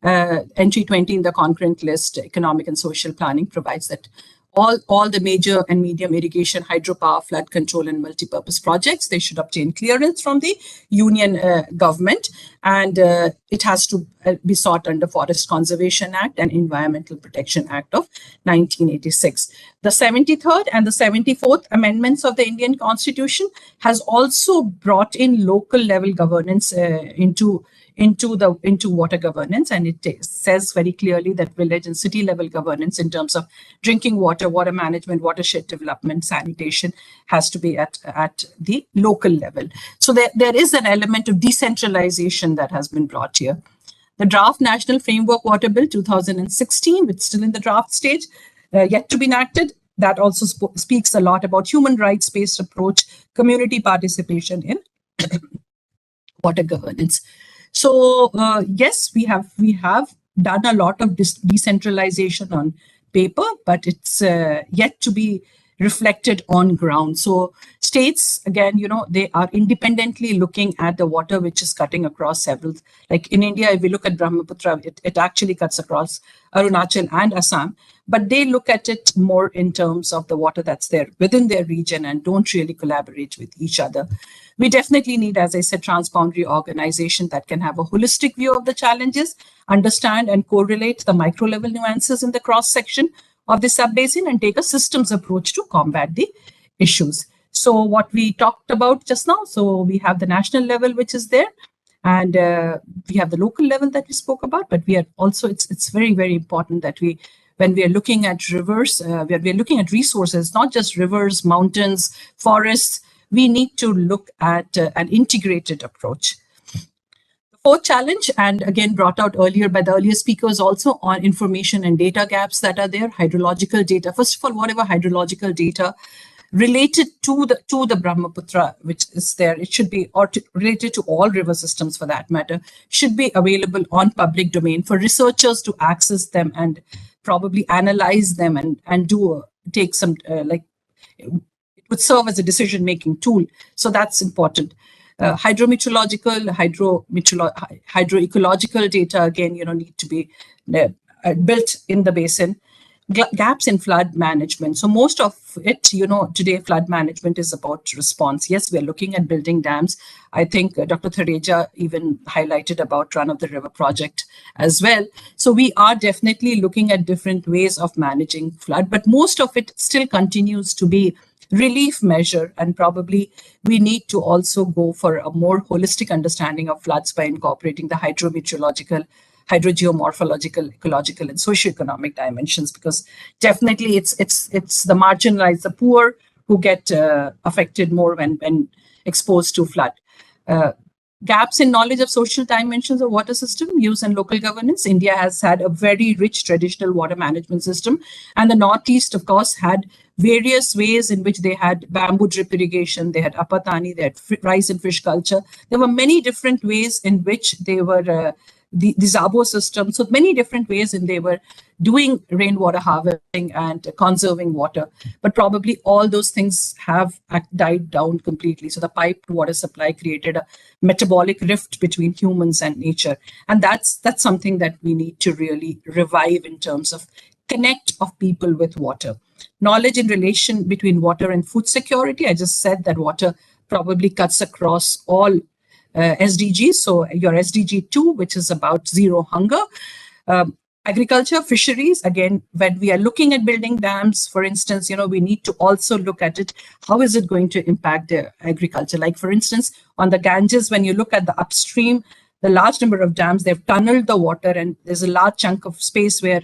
entry 20 in the concurrent list, economic and social planning provides that all the major and medium irrigation, hydropower, flood control, and multipurpose projects, they should obtain clearance from the union government, and it has to be sought under Forest Conservation Act and Environmental Protection Act of 1986. The 73rd and the 74th amendments of the Indian Constitution has also brought in local level governance into water governance, and it says very clearly that village and city level governance in terms of drinking water, water management, watershed development, sanitation has to be at the local level. So there is an element of decentralization that has been brought here. The draft National Framework Water Bill 2016, which is still in the draft stage, yet to be enacted, that also speaks a lot about human rights-based approach, community participation in water governance. So yes, we have done a lot of decentralization on paper, but it's yet to be reflected on ground. So states, again, they are independently looking at the water which is cutting across several, like in India, if we look at Brahmaputra, it actually cuts across Arunachal and Assam, but they look at it more in terms of the water that's there within their region and don't really collaborate with each other. We definitely need, as I said, transboundary organization that can have a holistic view of the challenges, understand and correlate the micro level nuances in the cross section of the sub-basin, and take a systems approach to combat the issues. So what we talked about just now, so we have the national level, which is there, and we have the local level that we spoke about, but we are also, it's very, very important that when we are looking at rivers, we are looking at resources, not just rivers, mountains, forests, we need to look at an integrated approach. The fourth challenge, and again brought out earlier by the earlier speakers also, on information and data gaps that are there, hydrological data. First of all, whatever hydrological data related to the Brahmaputra, which is there, it should be, or related to all river systems for that matter, should be available on public domain for researchers to access them and probably analyze them and take some would serve as a decision-making tool. So that's important. Hydrometeorological, hydroecological data, again, need to be built in the basin. Gaps in flood management. So most of it, today flood management is about response. Yes, we're looking at building dams. I think Dr. Thareja even highlighted about Run of the River project as well. So we are definitely looking at different ways of managing flood, but most of it still continues to be relief measure, and probably we need to also go for a more holistic understanding of floods by incorporating the hydrometeorological, hydrogeomorphological, ecological, and socioeconomic dimensions, because definitely it's the marginalized, the poor, who get affected more when exposed to flood. Gaps in knowledge of social dimensions of water system use and local governance. India has had a very rich traditional water management system, and the Northeast, of course, had various ways in which they had bamboo drip irrigation, they had apatani, they had rice and fish culture. There were many different ways in which they were the Zabo system. So many different ways in they were doing rainwater harvesting and conserving water, but probably all those things have died down completely. So the piped water supply created a metabolic rift between humans and nature. And that's something that we need to really revive in terms of connect of people with water. Knowledge in relation between water and food security. I just said that water probably cuts across all SDGs. So your SDG 2, which is about zero hunger. Agriculture, fisheries, again, when we are looking at building dams, for instance, we need to also look at it. How is it going to impact the agriculture? Like, for instance, on the Ganges, when you look at the upstream, the large number of dams, they've tunneled the water, and there's a large chunk of space where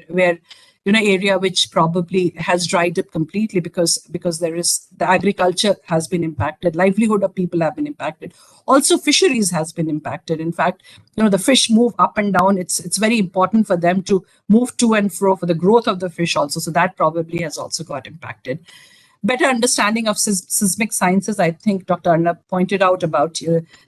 area which probably has dried up completely because there is the agriculture has been impacted, livelihood of people have been impacted. Also, fisheries has been impacted. In fact, the fish move up and down. It's very important for them to move to and fro for the growth of the fish also. So that probably has also got impacted. Better understanding of seismic sciences. I think Dr. Arnab pointed out about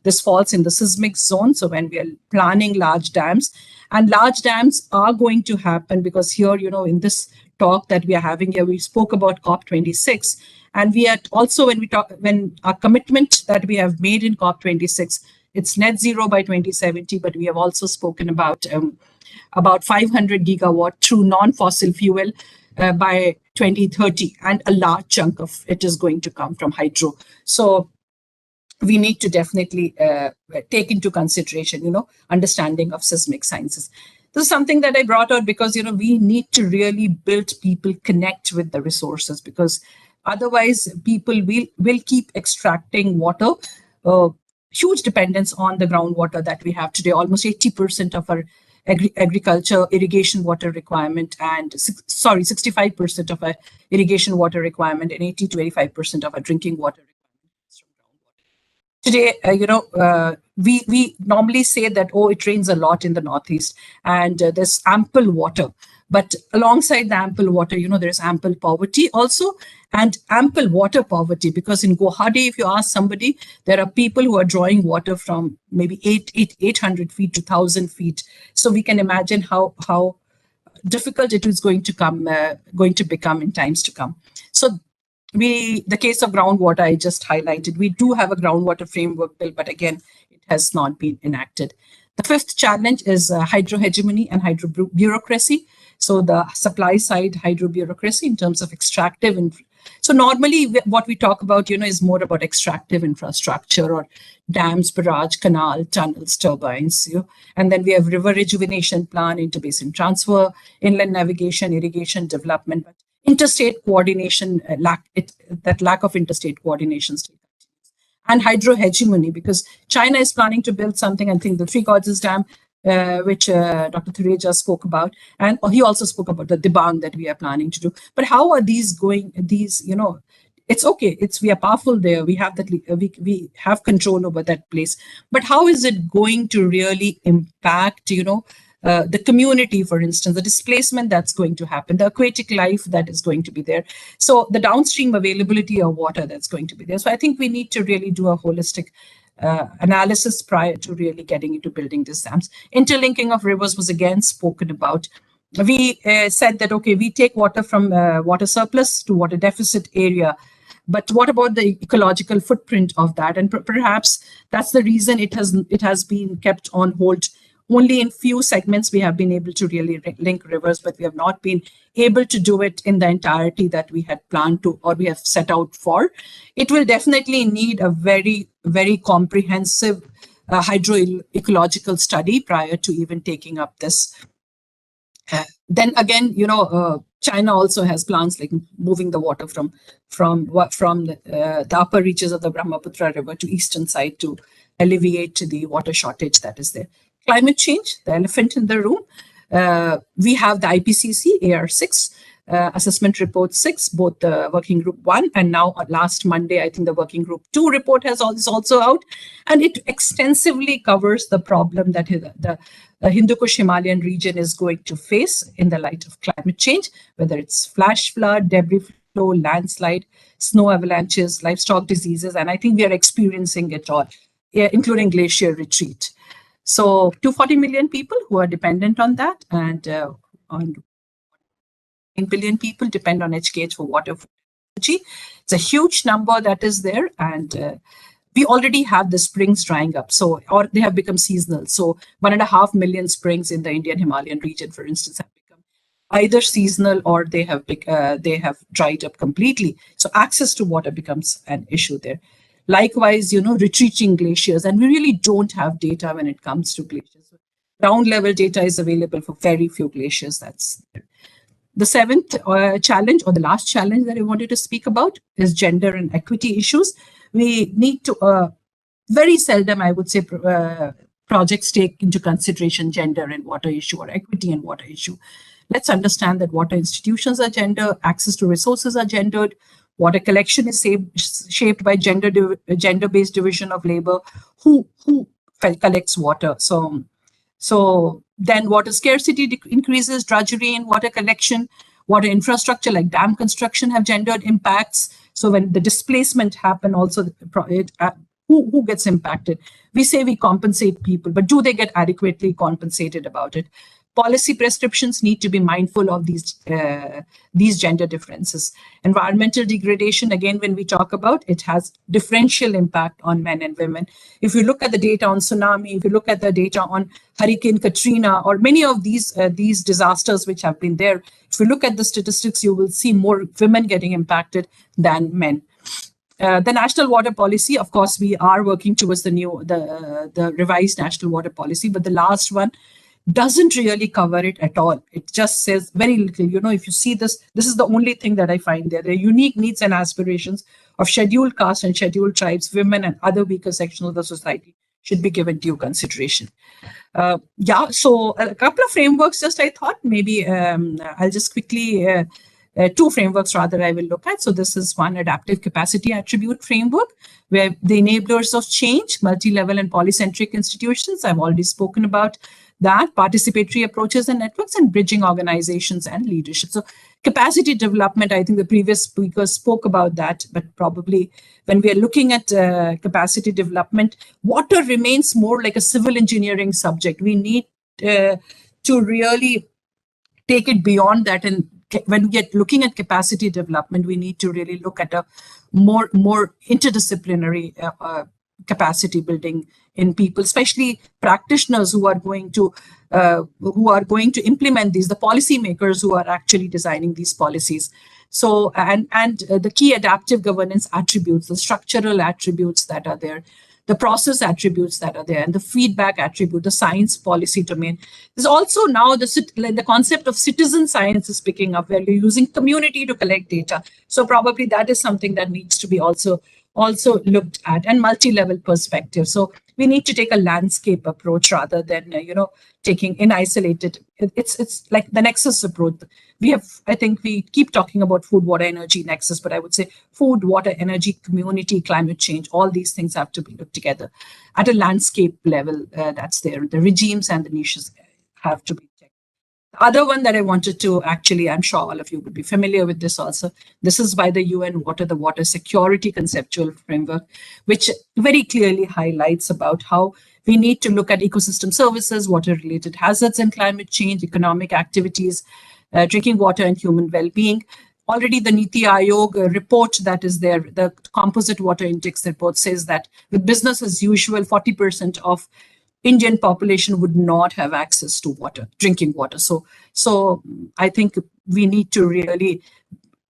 this falls in the seismic zone. So when we are planning large dams, and large dams are going to happen because here, in this talk that we are having here, we spoke about COP26. And we are also, when our commitment that we have made in COP26, it's net zero by 2070, but we have also spoken about 500 gigawatt through non-fossil fuel by 2030, and a large chunk of it is going to come from hydro. So we need to definitely take into consideration, understanding of seismic sciences. This is something that I brought out because, we need to really build people connect with the resources, because otherwise people will keep extracting water. Huge dependence on the groundwater that we have today. Almost 80% of our agriculture irrigation water requirement, and 65% of our irrigation water requirement, and 80 to 85% of our drinking water today. We normally say that, oh, it rains a lot in the Northeast and there's ample water. But alongside the ample water, there's ample poverty also, and ample water poverty, because in Guwahati, if you ask somebody, there are people who are drawing water from maybe 800 feet to 1,000 feet. So we can imagine how difficult it is going to become in times to come. So the case of groundwater, I just highlighted. We do have a groundwater framework bill, but again, it has not been enacted. The fifth challenge is hydro hegemony and hydro bureaucracy. So the supply side hydro bureaucracy in terms of extractive. So normally what we talk about, is more about extractive infrastructure, or dams, barrage, canal, tunnels, turbines. And then we have river rejuvenation plan, inter-basin transfer, inland navigation, irrigation, development. But interstate coordination, that lack of interstate coordination still continues. And hydro hegemony, because China is planning to build something, I think the Three Gorges Dam, which Dr. Thureja spoke about, and he also spoke about the Dibang that we are planning to do. But how are these going? It's okay. We are powerful there. We have that. We have control over that place. But how is it going to really impact? The community, for instance, the displacement that's going to happen, the aquatic life that is going to be there. So the downstream availability of water that's going to be there. So I think we need to really do a holistic analysis prior to really getting into building these dams. Interlinking of rivers was again spoken about. We said that, okay, we take water from water surplus to water deficit area. But what about the ecological footprint of that? And perhaps that's the reason it has been kept on hold. Only in few segments we have been able to really link rivers, but we have not been able to do it in the entirety that we had planned to, or we have set out for. It will definitely need a very, very comprehensive hydroecological study prior to even taking up this. Then again, China also has plans like moving the water from the upper reaches of the Brahmaputra river to eastern side to alleviate the water shortage that is there. Climate change, the elephant in the room. We have the IPCC AR6 assessment report 6, both the working group 1 and now last Monday, I think the working group 2 report is also out, and it extensively covers the problem that the Hindu Kush Himalayan region is going to face in the light of climate change, whether it's flash flood, debris flow, landslide, snow avalanches, livestock diseases, and I think we are experiencing it all, including glacier retreat. So 240 million people who are dependent on that, and on 9 billion people depend on HKH for water. It's a huge number that is there, and we already have the springs drying up, or they have become seasonal. So 1.5 million springs in the Indian Himalayan region, for instance, have become either seasonal or they have dried up completely. So access to water becomes an issue there. Likewise, retreating glaciers, and we really don't have data when it comes to glaciers. Ground level data is available for very few glaciers. That's there. The seventh challenge, or the last challenge that I wanted to speak about, is gender and equity issues. We need to, very seldom, I would say, projects take into consideration gender and water issue, or equity and water issue. Let's understand that water institutions are gendered, access to resources are gendered, water collection is shaped by gender-based division of labor. Who collects water? So then water scarcity increases, drudgery in water collection, water infrastructure like dam construction have gendered impacts. So when the displacement happen, also who gets impacted? We say we compensate people, but do they get adequately compensated about it? policy prescriptions need to be mindful of these gender differences. Environmental degradation, again, when we talk about it, has differential impact on men and women. If you look at the data on tsunami, if you look at the data on Hurricane Katrina, or many of these disasters which have been there, if you look at the statistics, you will see more women getting impacted than men. The national water policy, of course, we are working towards the revised national water policy, but the last one doesn't really cover it at all. It just says very little. You know, if you see this is the only thing that I find there. The unique needs and aspirations of scheduled caste and scheduled tribes, women, and other weaker sections of the society should be given due consideration. So a couple of frameworks, just I thought maybe I'll just quickly, two frameworks rather I will look at. So this is one, adaptive capacity attribute framework, where the enablers of change, multi-level and polycentric institutions, I've already spoken about that, participatory approaches and networks, and bridging organizations and leadership. So capacity development, I think the previous speakers spoke about that, but probably when we are looking at capacity development, water remains more like a civil engineering subject. We need to really take it beyond that. And when we are looking at capacity development, we need to really look at a more interdisciplinary capacity building in people, especially practitioners who are going to implement these, the policymakers who are actually designing these policies. So, and the key adaptive governance attributes, the structural attributes that are there, the process attributes that are there, and the feedback attribute, the science policy domain. There's also now the concept of citizen science is picking up, where you're using community to collect data. So probably that is something that needs to be also looked at, and multi-level perspective. So we need to take a landscape approach rather than taking in isolated. It's like the nexus approach. I think we keep talking about food, water, energy nexus, but I would say food, water, energy, community, climate change, all these things have to be looked together at a landscape level. That's there. The regimes and the niches have to be. The other one that I wanted to actually, I'm sure all of you would be familiar with this also. This is by the UN the Water Security Conceptual Framework, which very clearly highlights about how we need to look at ecosystem services, water-related hazards and climate change, economic activities, drinking water and human well-being. Already the Niti Aayog report that is there, the composite water index report says that with business as usual, 40% of Indian population would not have access to water, drinking water. So I think we need to really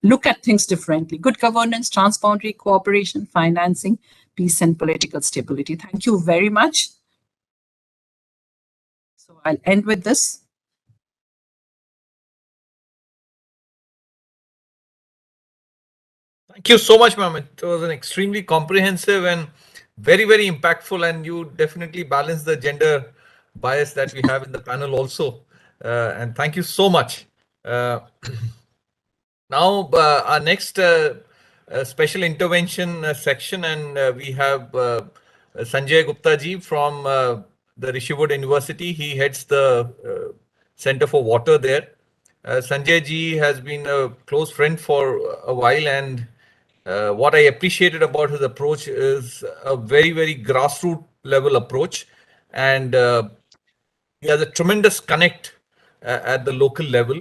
look at things differently. Good governance, transboundary cooperation, financing, peace and political stability. Thank you very much. So I'll end with this. Thank you so much, ma'am. It was an extremely comprehensive and very, very impactful, and you definitely balance the gender bias that we have in the panel also. And thank you so much. Now, our next special intervention section, and we have Sanjay Gupta ji from the Rishiwood University. He heads the Center for Water there. Sanjay ji has been a close friend for a while, and what I appreciated about his approach is a very, very grassroots level approach, and he has a tremendous connect at the local level,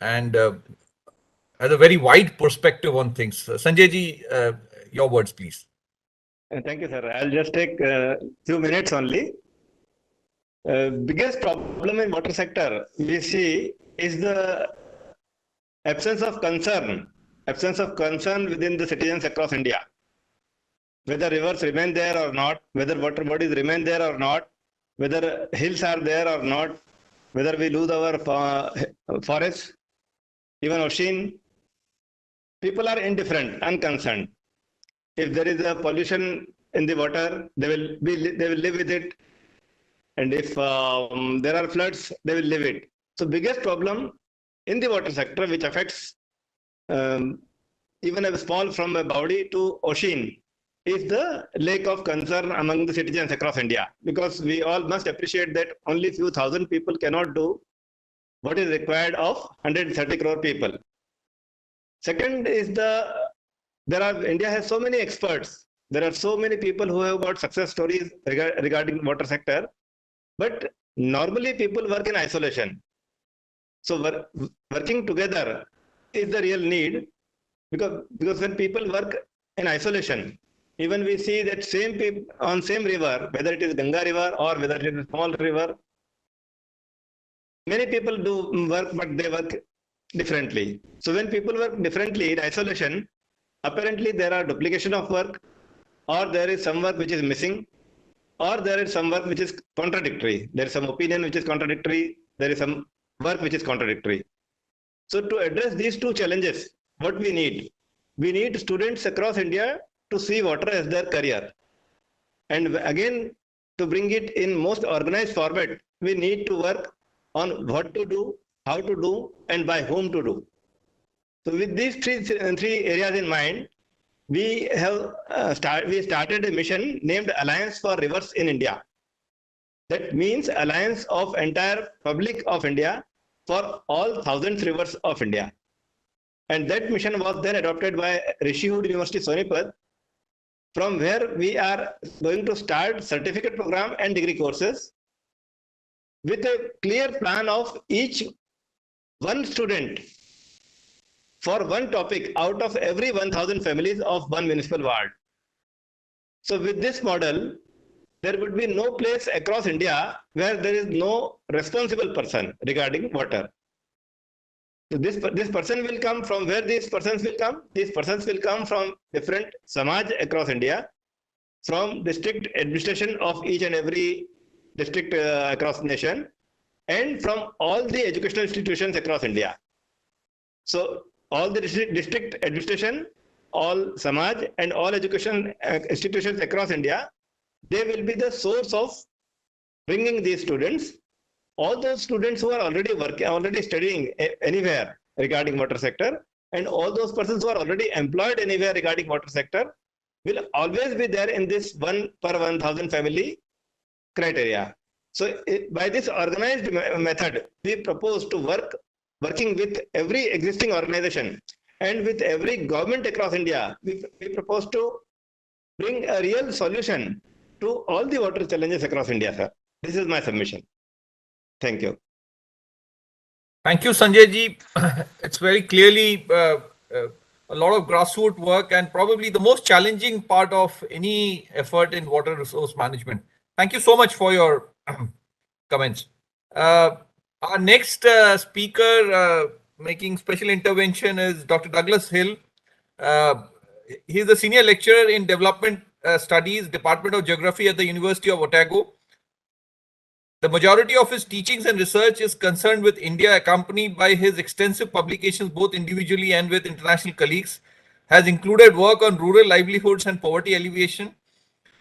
and has a very wide perspective on things. Sanjay ji, your words, please. Thank you, sir. I'll just take a few minutes only. Biggest problem in water sector we see is the absence of concern within the citizens across India. Whether rivers remain there or not, whether water bodies remain there or not, whether hills are there or not, whether we lose our forests, even ocean, people are indifferent, unconcerned. If there is a pollution in the water, they will live with it. And if there are floods, they will live it. So biggest problem in the water sector, which affects even a small from a body to ocean, is the lack of concern among the citizens across India. Because we all must appreciate that only few thousand people cannot do what is required of 130 crore people. Second is India has so many experts. There are so many people who have got success stories regarding water sector. But normally people work in isolation. So working together is the real need, because when people work in isolation, even we see that same people on same river, whether it is Ganga river or whether it is a small river, many people do work, but they work differently. So when people work differently in isolation, apparently there are duplication of work, or there is some work which is missing, or there is some work which is contradictory. There is some opinion which is contradictory. There is some work which is contradictory. So to address these two challenges, what we need students across India to see water as their career. And again, to bring it in most organized format, we need to work on what to do, how to do, and by whom to do. So with these three areas in mind, we have started a mission named Alliance for Rivers in India. That means alliance of entire public of India for all thousands rivers of India. And that mission was then adopted by Rishihood University, Sonipat, from where we are going to start certificate program and degree courses with a clear plan of each one student for one topic out of every 1,000 families of one municipal ward. So with this model, there would be no place across India where there is no responsible person regarding water. So this person will come from where these persons will come? These persons will come from different samaj across India, from district administration of each and every district across the nation, and from all the educational institutions across India. So all the district administration, all samaj, and all education institutions across India, they will be the source of bringing these students. All those students who are already working, already studying anywhere regarding water sector, and all those persons who are already employed anywhere regarding water sector will always be there in this 1 per 1,000 family criteria. So by this organized method, we propose to working with every existing organization and with every government across India. We propose to bring a real solution to all the water challenges across India, sir. This is my submission. Thank you. Thank you, Sanjay ji. It's very clearly a lot of grassroots work and probably the most challenging part of any effort in water resource management. Thank you so much for your comments. Our next speaker making special intervention is Dr. Douglas Hill. He is a senior lecturer in development studies, Department of Geography at the University of Otago. The majority of his teachings and research is concerned with India, accompanied by his extensive publications, both individually and with international colleagues, has included work on rural livelihoods and poverty alleviation,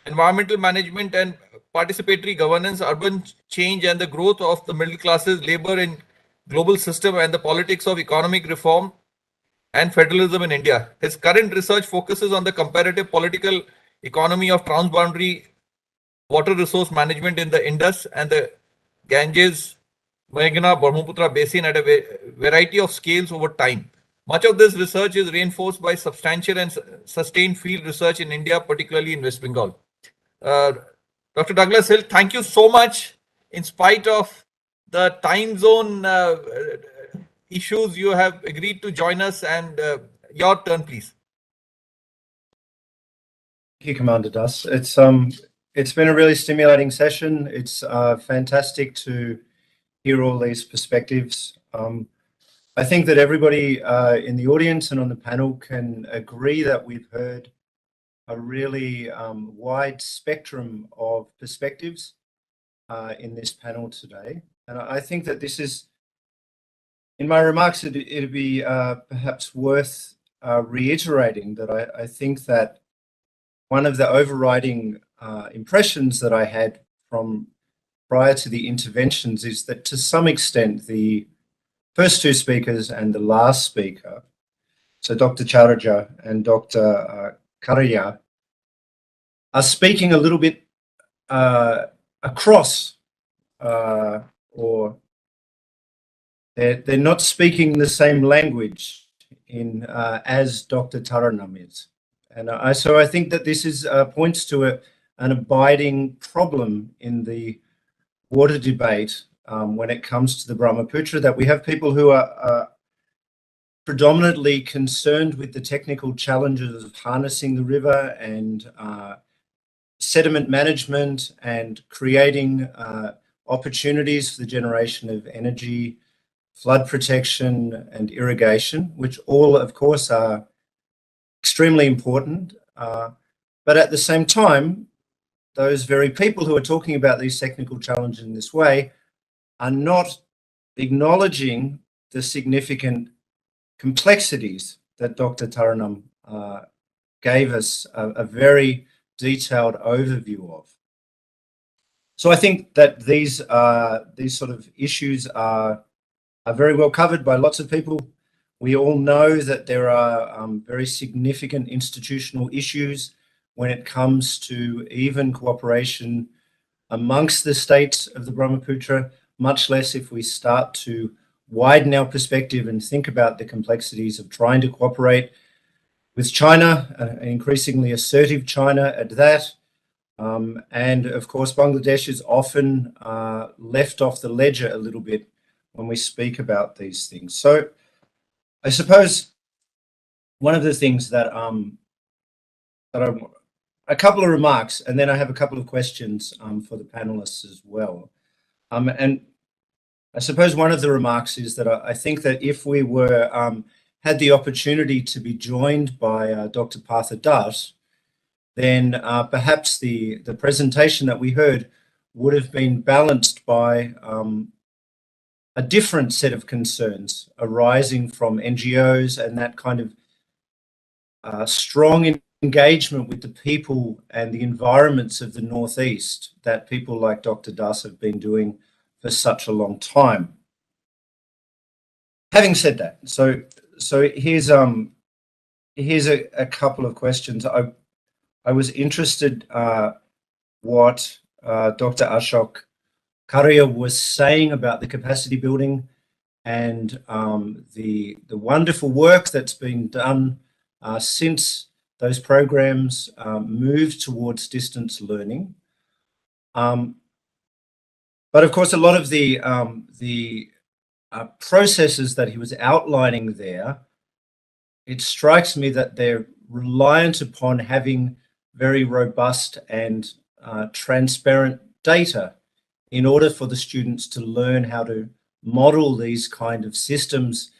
environmental management and participatory governance, urban change and the growth of the middle classes, labor in global system, and the politics of economic reform and federalism in India. His current research focuses on the comparative political economy of transboundary water resource management in the Indus and the Ganges, Meghna, Brahmaputra Basin at a variety of scales over time. Much of this research is reinforced by substantial and sustained field research in India, particularly in West Bengal. Dr. Douglas Hill, thank you so much. In spite of the time zone issues, you have agreed to join us, and your turn, please. Thank you, Commander Das. It's been a really stimulating session. It's fantastic to hear all these perspectives. I think that everybody in the audience and on the panel can agree that we've heard a really wide spectrum of perspectives in this panel today. And I think that this is, in my remarks, it'd be perhaps worth reiterating that I think that one of the overriding impressions that I had from prior to the interventions is that to some extent the first two speakers and the last speaker, so Dr. Charaja and Dr. Karaya, are speaking a little bit across, or they're not speaking the same language in as Dr. Taranam is. And so I think that this is points to an abiding problem in the water debate when it comes to the Brahmaputra, that we have people who are predominantly concerned with the technical challenges of harnessing the river and sediment management and creating opportunities for the generation of energy, flood protection and irrigation, which all, of course, are extremely important. But at the same time, those very people who are talking about these technical challenges in this way are not acknowledging the significant complexities that Dr. Taranam gave us a very detailed overview of. So I think that these sort of issues are very well covered by lots of people. We all know that there are very significant institutional issues when it comes to even cooperation amongst the states of the Brahmaputra, much less if we start to widen our perspective and think about the complexities of trying to cooperate with China, an increasingly assertive China at that. And of course, Bangladesh is often left off the ledger a little bit when we speak about these things. So I suppose one of the things that a couple of remarks, and then I have a couple of questions for the panelists as well. And I suppose one of the remarks is that I think that if we were had the opportunity to be joined by Dr. Partha Das, then perhaps the presentation that we heard would have been balanced by a different set of concerns arising from NGOs and that kind of strong engagement with the people and the environments of the Northeast that people like Dr. Das have been doing for such a long time. Having said that, so here's a couple of questions. I was interested what Dr. Ashok Karia was saying about the capacity building and the wonderful work that's been done since those programs moved towards distance learning. But of course, a lot of the processes that he was outlining there, it strikes me that they're reliant upon having very robust and transparent data in order for the students to learn how to model these kind of systems,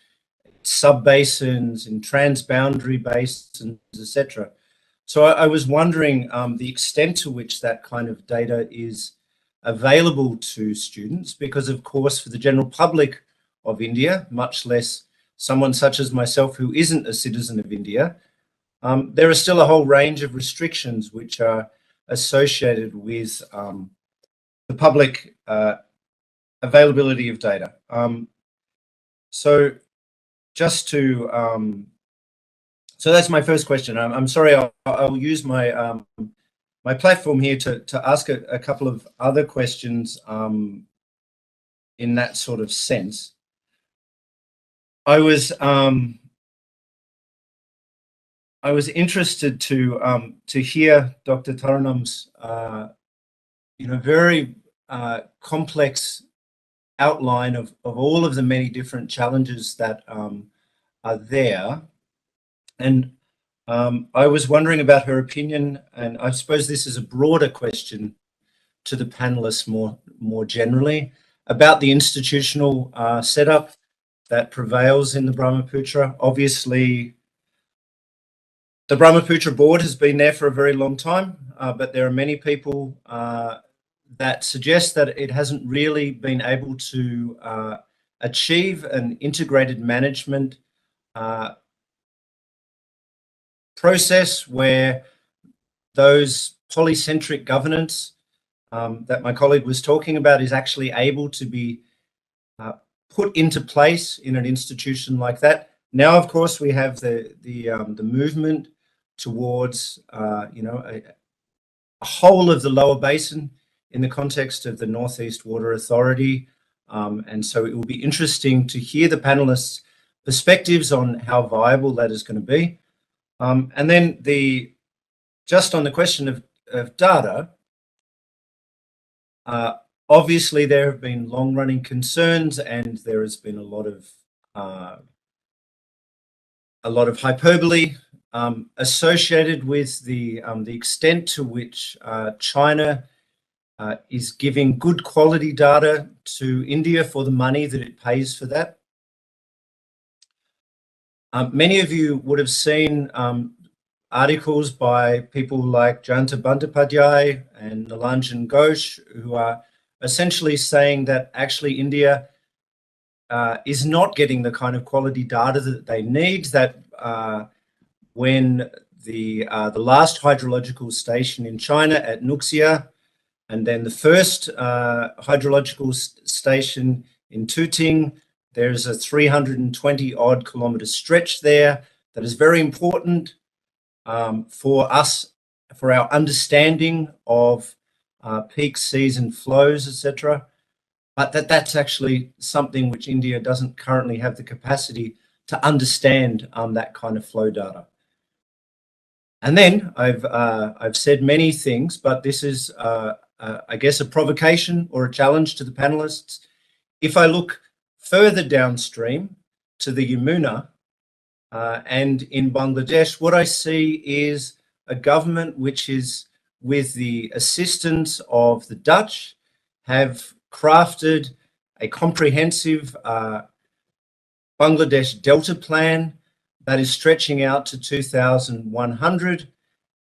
sub-basins and transboundary basins, etc. So I was wondering the extent to which that kind of data is available to students, because of course for the general public of India, much less someone such as myself who isn't a citizen of India, there are still a whole range of restrictions which are associated with the public availability of data. So just to, so that's my first question. I'm sorry, I'll use my my platform here to ask a couple of other questions in that sort of sense. I was interested to hear Dr. Taranam's very complex outline of all of the many different challenges that are there, and I was wondering about her opinion, and I suppose this is a broader question to the panelists more generally about the institutional setup that prevails in the Brahmaputra. Obviously, the Brahmaputra board has been there for a very long time, but there are many people that suggest that it hasn't really been able to achieve an integrated management process where those polycentric governance that my colleague was talking about is actually able to be put into place in an institution like that. Now, of course, we have the movement towards a whole of the lower basin in the context of the Northeast Water Authority, and so it will be interesting to hear the panelists' perspectives on how viable that is going to be. And then just on the question of data, Obviously, there have been long-running concerns, and there has been a lot of hyperbole associated with the extent to which China is giving good quality data to India for the money that it pays for that. Many of you would have seen articles by people like Jayanta Bandyopadhyay and Nilanjan Ghosh, who are essentially saying that actually India is not getting the kind of quality data that they need, that when the last hydrological station in China at Nuxia, and then the first hydrological station in Tuting, there's a 320 odd kilometer stretch there that is very important for us, for our understanding of peak season flows, etc. But that's actually something which India doesn't currently have the capacity to understand that kind of flow data. And then I've said many things, but this is I guess a provocation or a challenge to the panelists. If I look further downstream to the Yamuna and in Bangladesh, what I see is a government which is, with the assistance of the Dutch, have crafted a comprehensive Bangladesh Delta plan that is stretching out to 2100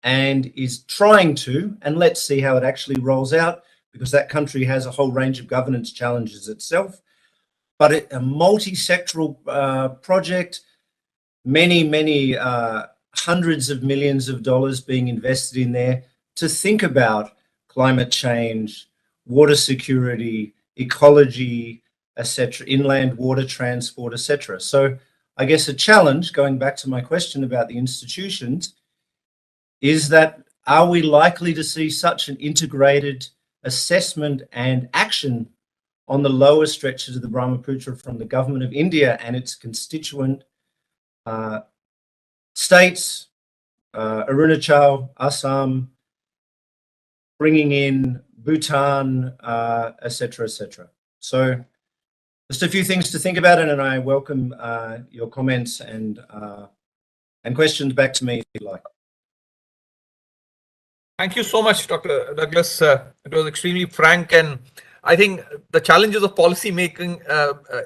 and is trying to, and let's see how it actually rolls out, because that country has a whole range of governance challenges itself, but a multi-sectoral project, many hundreds of millions of dollars being invested in there to think about climate change, water security, ecology, etc., inland water transport, etc. So I guess a challenge, going back to my question about the institutions, is that are we likely to see such an integrated assessment and action on the lower stretches of the Brahmaputra from the government of India and its constituent states, Arunachal, Assam, bringing in Bhutan, etc., etc. So just a few things to think about, and I welcome your comments and questions back to me if you like. Thank you so much, Dr. Douglas. It was extremely frank, and I think the challenges of policy making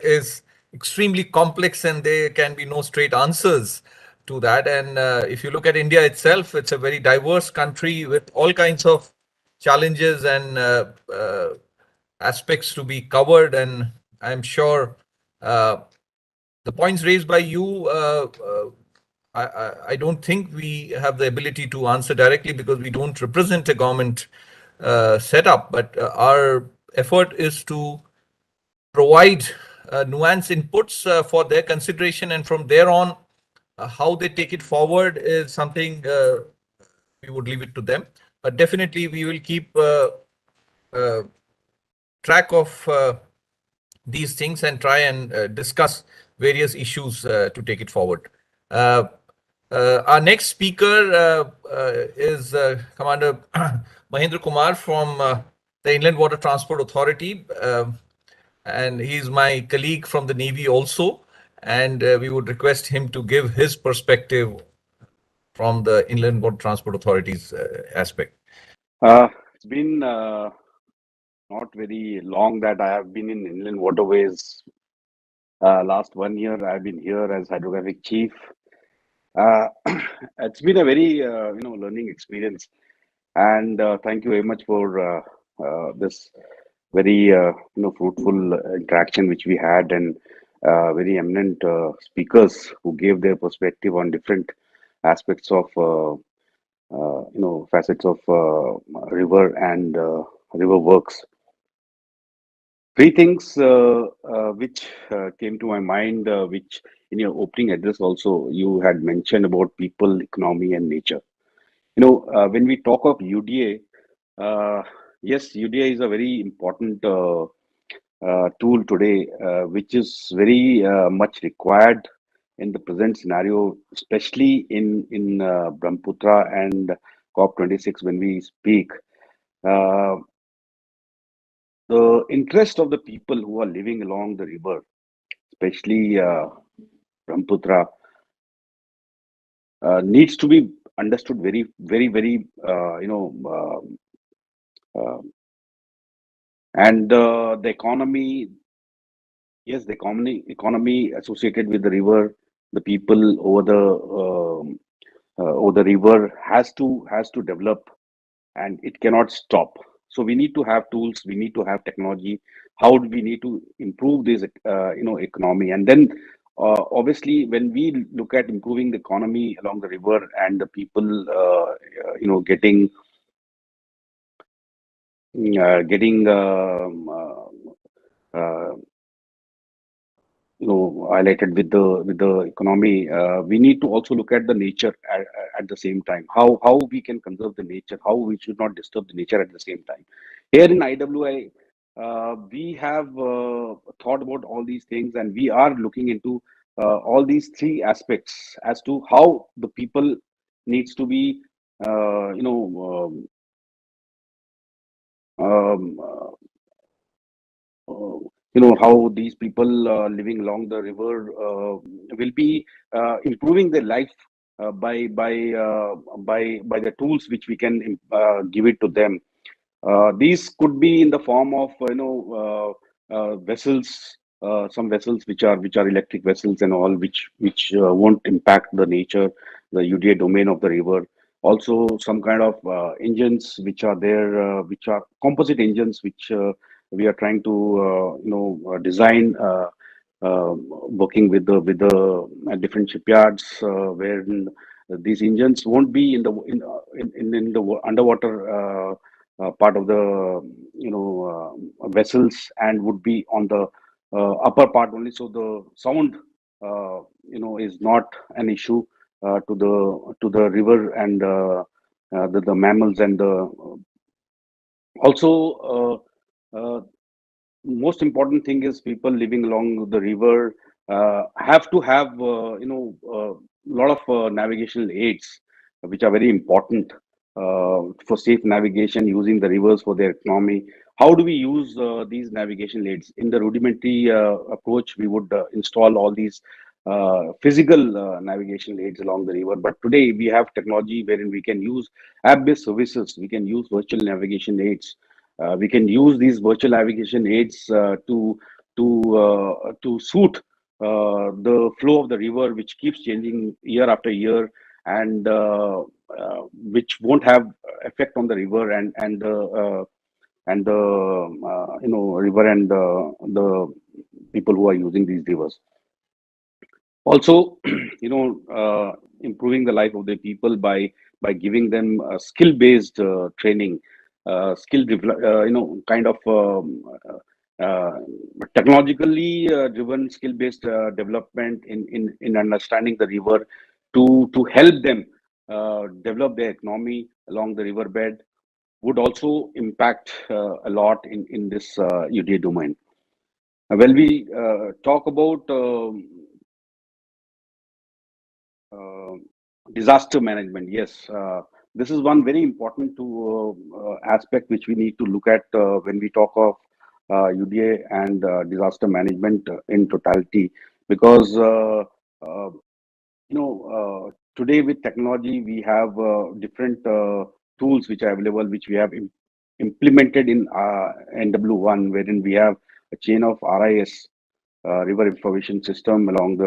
is extremely complex, and there can be no straight answers to that. And if you look at India itself, it's a very diverse country with all kinds of challenges and aspects to be covered. And I'm sure the points raised by you, I don't think we have the ability to answer directly because we don't represent a government setup, but our effort is to provide nuanced inputs for their consideration, and from there on, how they take it forward is something we would leave it to them. But definitely we will keep track of these things and try and discuss various issues to take it forward. Our next speaker is Commander Mahendra Kumar from the Inland Water Transport Authority, and he's my colleague from the Navy also, and we would request him to give his perspective from the Inland Water Transport Authority's aspect. It's been not very long that I have been in inland waterways. Last 1 year, I've been here as hydrographic chief. It's been a very learning experience, and thank you very much for this very fruitful interaction which we had, and very eminent speakers who gave their perspective on different aspects of facets of river and river works. Three things which came to my mind, which in your opening address also you had mentioned about people, economy, and nature. When we talk of UDA, yes, UDA is a very important tool today, which is very much required in the present scenario, especially in Brahmaputra and COP26 when we speak. the interest of the people who are living along the river, especially Brahmaputra, needs to be understood very, very, very, and the economy, yes, the economy associated with the river, the people over the river has to develop, and it cannot stop. So we need to have tools, we need to have technology. How do we need to improve this economy? And then obviously when we look at improving the economy along the river and the people getting uh, highlighted with the economy, we need to also look at the nature at the same time. How we can conserve the nature, how we should not disturb the nature at the same time. Here in IWI, we have thought about all these things, and we are looking into all these three aspects as to how the people needs to be uh, you know um, uh, how these people living along the river will be improving their life by the tools which we can give it to them. These could be in the form of vessels, some vessels which are electric vessels and all, which won't impact the nature, the UDA domain of the river. Also, some kind of engines which are there, which are composite engines, which we are trying to design, working with the different shipyards, where these engines won't be in the underwater part of the vessels, and would be on the upper part only, so the sound is not an issue to the river and the mammals, and also most important thing is people living along the river have to have a lot of navigational aids, which are very important for safe navigation, using the rivers for their economy. How do we use these navigation aids? In the rudimentary approach, we would install all these physical navigation aids along the river. But today we have technology wherein we can use app-based services. We can use virtual navigation aids. We can use these virtual navigation aids to suit the flow of the river, which keeps changing year after year, and which won't have effect on the river and the river and the people who are using these rivers. Also, improving the life of the people by giving them skill based training, kind of technologically driven skill based development in understanding the river, to help them develop their economy along the riverbed, would also impact a lot in this UDA domain. When we talk about disaster management, yes, this is one very important aspect which we need to look at when we talk of UDA and disaster management in totality, because today with technology we have different tools which are available, which we have implemented in NW1, wherein we have a chain of RIS, river information system, along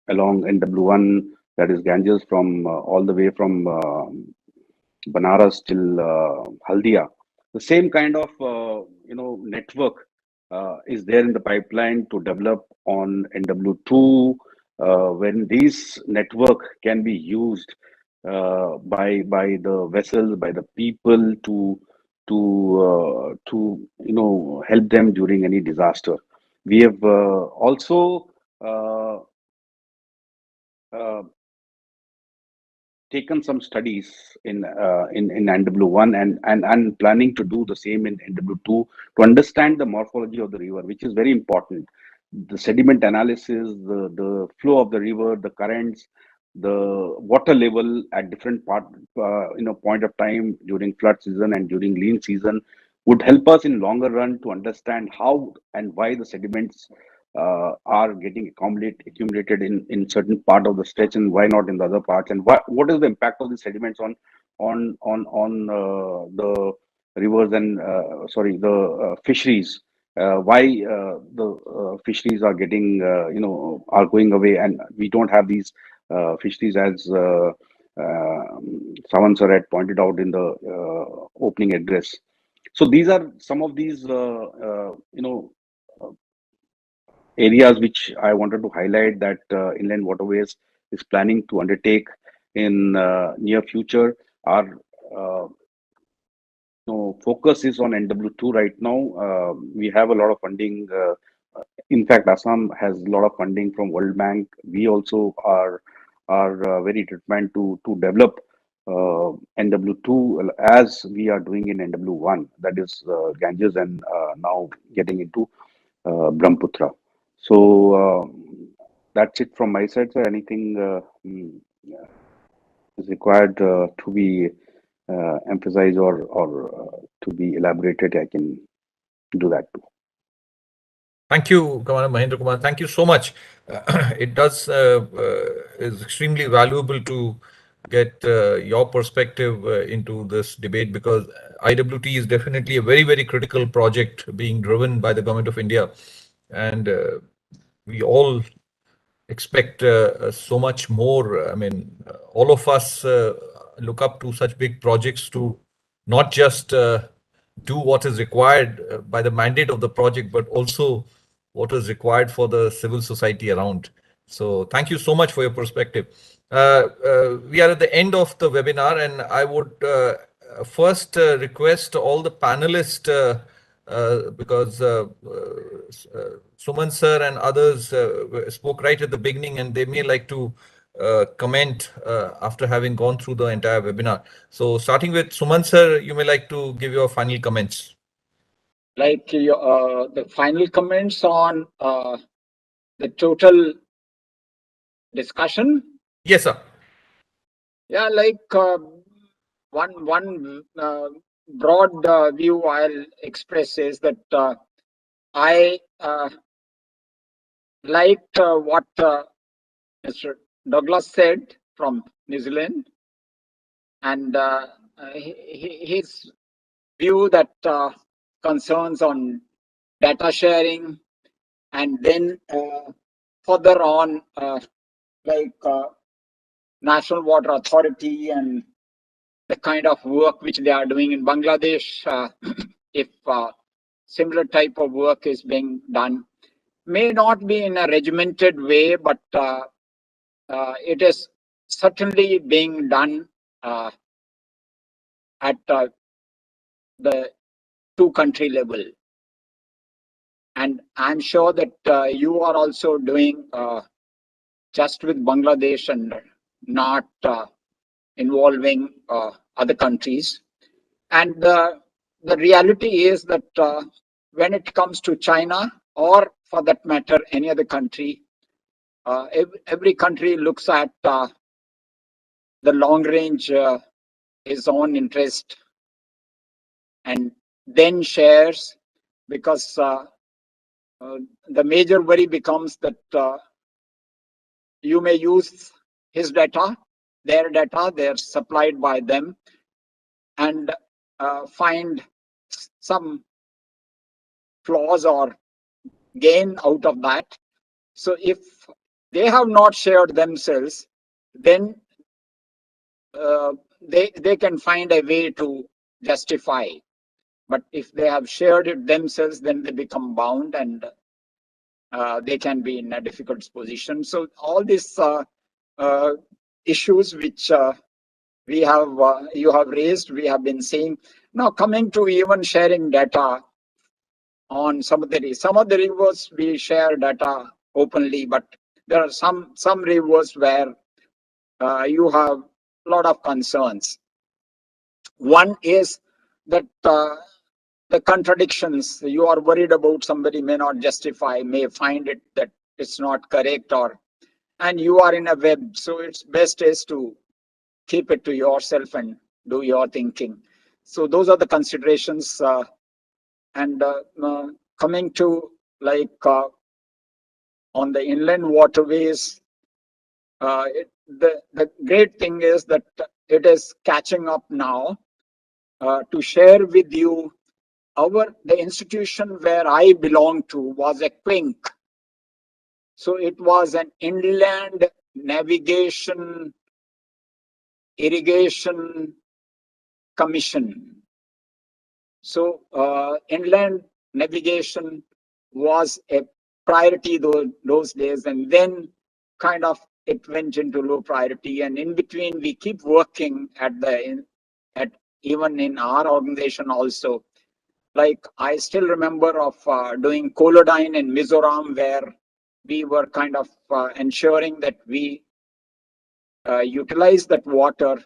NW1, that is Ganges, from all the way from Banaras till Haldia. The same kind of network is there in the pipeline to develop on NW2, when this network can be used by the vessels, by the people, to help them during any disaster. We have also uh, taken some studies in NW1, and planning to do the same in NW2, to understand the morphology of the river, which is very important. The sediment analysis, the flow of the river, the currents, the water level at different point of time during flood season and during lean season, would help us in longer run to understand how and why the sediments are getting accumulated in certain part of the stretch, and why not in the other parts, and what is the impact of the sediments on the rivers and the fisheries, why the fisheries are getting are going away, and we don't have these fisheries as Sawan sir had pointed out in the opening address. So these are some of these areas which I wanted to highlight that Inland Waterways is planning to undertake in near future. Our focus is on NW2 right now. We have a lot of funding. In fact, Assam has a lot of funding from World Bank. We also are very determined to develop NW2 as we are doing in NW1. That is Ganges, and now getting into Brahmaputra. So that's it from my side, sir. Anything is required to be emphasized or to be elaborated, I can do that too. Thank you, Commander Mahendra Kumar. Thank you so much. It does is extremely valuable to get your perspective into this debate, because IWT is definitely a very, very critical project being driven by the Government of India, and we all expect so much more. I mean, all of us look up to such big projects to not just do what is required by the mandate of the project, but also what is required for the civil society around. So thank you so much for your perspective. We are at the end of the webinar, and I would first request all the panelists, because Suman sir and others spoke right at the beginning, and they may like to comment after having gone through the entire webinar. So starting with Suman sir, you may like to give your final comments. Like the final comments on the total discussion. Yes, sir. Yeah, like one broad view I'll express is that I liked what Mr. Douglas said from New Zealand, and his view that concerns on data sharing, and then further on like National Water Authority and the kind of work which they are doing in Bangladesh, if similar type of work is being done, may not be in a regimented way, but it is certainly being done at the two-country level. And I'm sure that you are also doing just with Bangladesh and not involving other countries. And the reality is that when it comes to China, or for that matter, any other country, every country looks at the long range, his own interest, and then shares, because the major worry becomes that you may use his data, they're supplied by them, and find some flaws or gain out of that. So if they have not shared themselves, then they can find a way to justify. But if they have shared it themselves, then they become bound, and they can be in a difficult position. So all these issues which you have raised, we have been seeing. Now coming to even sharing data on some of the rivers, we share data openly, but there are some rivers where you have a lot of concerns. One is that the contradictions, you are worried about, somebody may not justify, may find it that it's not correct, and you are in a web, so it's best is to keep it to yourself and do your thinking. So those are the considerations And coming to like on the inland waterways, the great thing is that it is catching up now. To share with you, the institution where I belong to was a QUINC. So it was an inland navigation irrigation commission. So inland navigation was a priority those days, and then kind of it went into low priority. And in between, we keep working at even in our organization also. Like I still remember of doing Collodine in Mizoram, where we were kind of ensuring that we utilize that water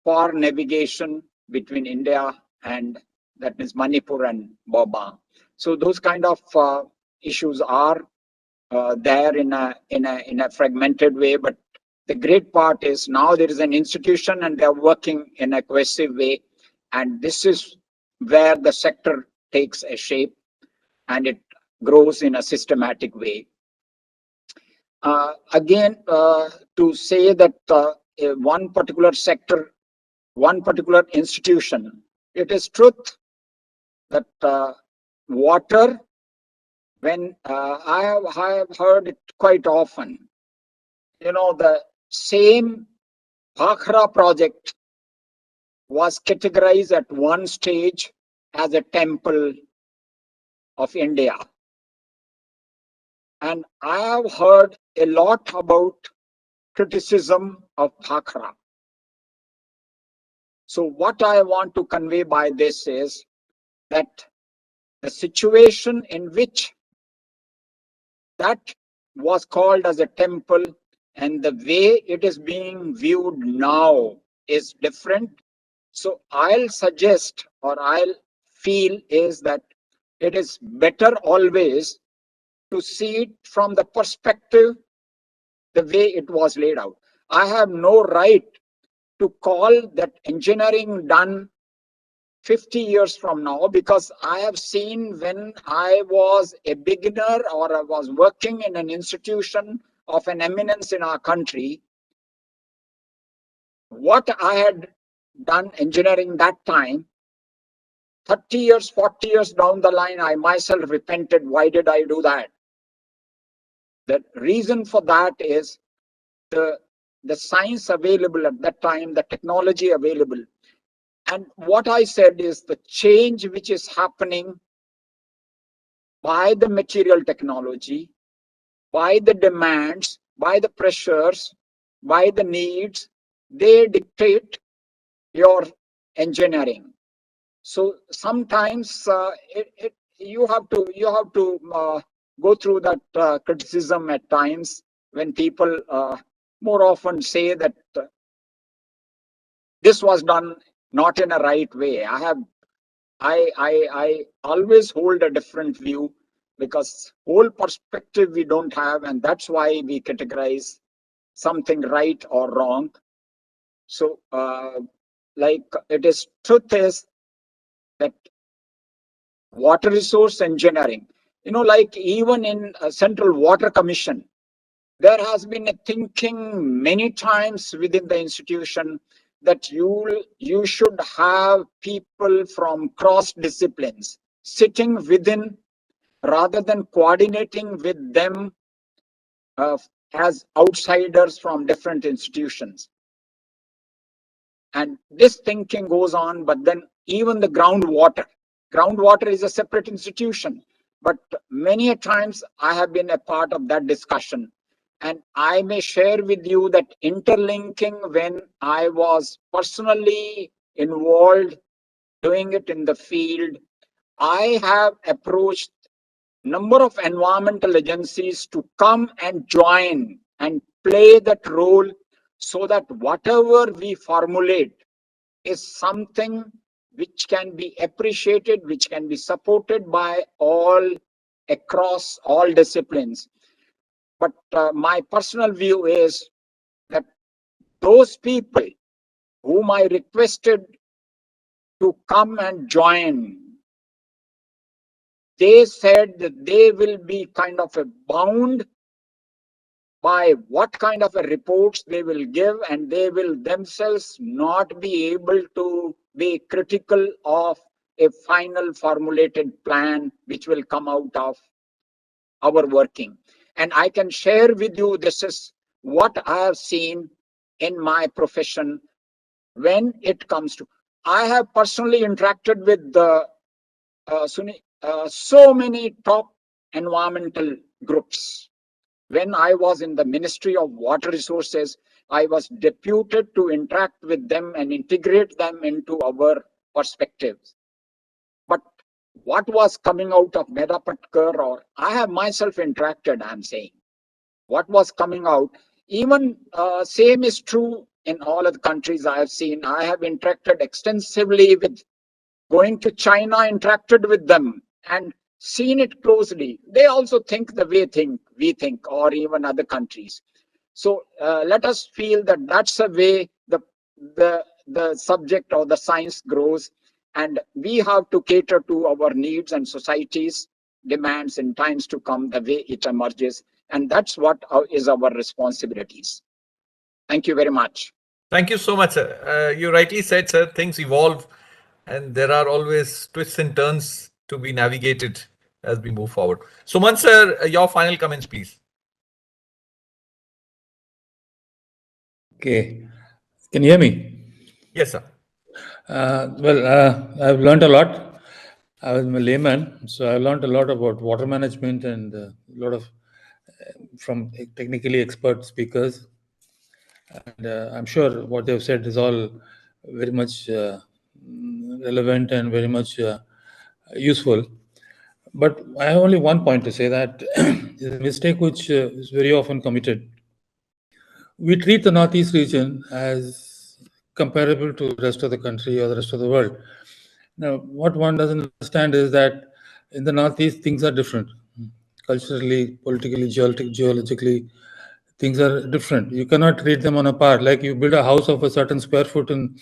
for navigation between India and that is Manipur and Burma. So those kind of issues are there in a fragmented way. But the great part is now there is an institution and they are working in a cohesive way, and this is where the sector takes a shape and it grows in a systematic way. Again, to say that one particular sector, one particular institution, it is truth that water, when I have heard it quite often, the same Bhakhra project was categorized at one stage as a temple of India. And I have heard a lot about criticism of Bhakhra. So what I want to convey by this is that the situation in which that was called as a temple and the way it is being viewed now is different. So I'll suggest, or I'll feel, is that it is better always to see it from the perspective the way it was laid out. I have no right to call that engineering done 50 years from now, because I have seen when I was a beginner or I was working in an institution of an eminence in our country, what I had done engineering that time, 30 years, 40 years down the line, I myself repented. Why did I do that? The reason for that is the science available at that time, the technology available. And what I said is the change which is happening by the material technology, by the demands, by the pressures, by the needs, they dictate your engineering. So sometimes you have to go through that criticism at times when people more often say that this was done not in a right way. I always hold a different view, because whole perspective we don't have, and that's why we categorize something right or wrong. So like it is, truth is that water resource engineering, like even in Central Water Commission, there has been a thinking many times within the institution that you should have people from cross disciplines sitting within, rather than coordinating with them as outsiders from different institutions. And this thinking goes on, but then even the groundwater is a separate institution. But many a times I have been a part of that discussion. And I may share with you that interlinking, when I was personally involved doing it in the field, I have approached number of environmental agencies to come and join and play that role, so that whatever we formulate is something which can be appreciated, which can be supported by all across all disciplines. But my personal view is that those people whom I requested to come and join they said that they will be kind of bound by what kind of a reports they will give, and they will themselves not be able to be critical of a final formulated plan which will come out of our working. And I can share with you, this is what I have seen in my profession when it comes to, I have personally interacted with the so many top environmental groups. When I was in the Ministry of Water Resources, I was deputed to interact with them and integrate them into our perspectives. But what was coming out of Medapatkar, or I have myself interacted, I'm saying, what was coming out, even same is true in all of the countries I have seen. I have interacted extensively with, going to China, interacted with them and seen it closely. They also think the way we think, or even other countries. So let us feel that that's the way the subject or the science grows, and we have to cater to our needs and society's demands in times to come, the way it emerges, and that's what is our responsibilities. Thank you very much. Thank you so much, sir. You rightly said, sir, things evolve and there are always twists and turns to be navigated as we move forward. Suman, sir, your final comments, please. Okay. Can you hear me? Yes, sir. I've learned a lot. I was a layman, so I learned a lot about water management and a lot of from technically expert speakers. And I'm sure what they've said is all very much relevant and very much useful. But I have only one point to say, that is a mistake which is very often committed. We treat the Northeast region as comparable to the rest of the country or the rest of the world. Now, what one doesn't understand is that in the Northeast, things are different. Culturally, politically, geologically, things are different. You cannot treat them on a par. Like you build a house of a certain square foot in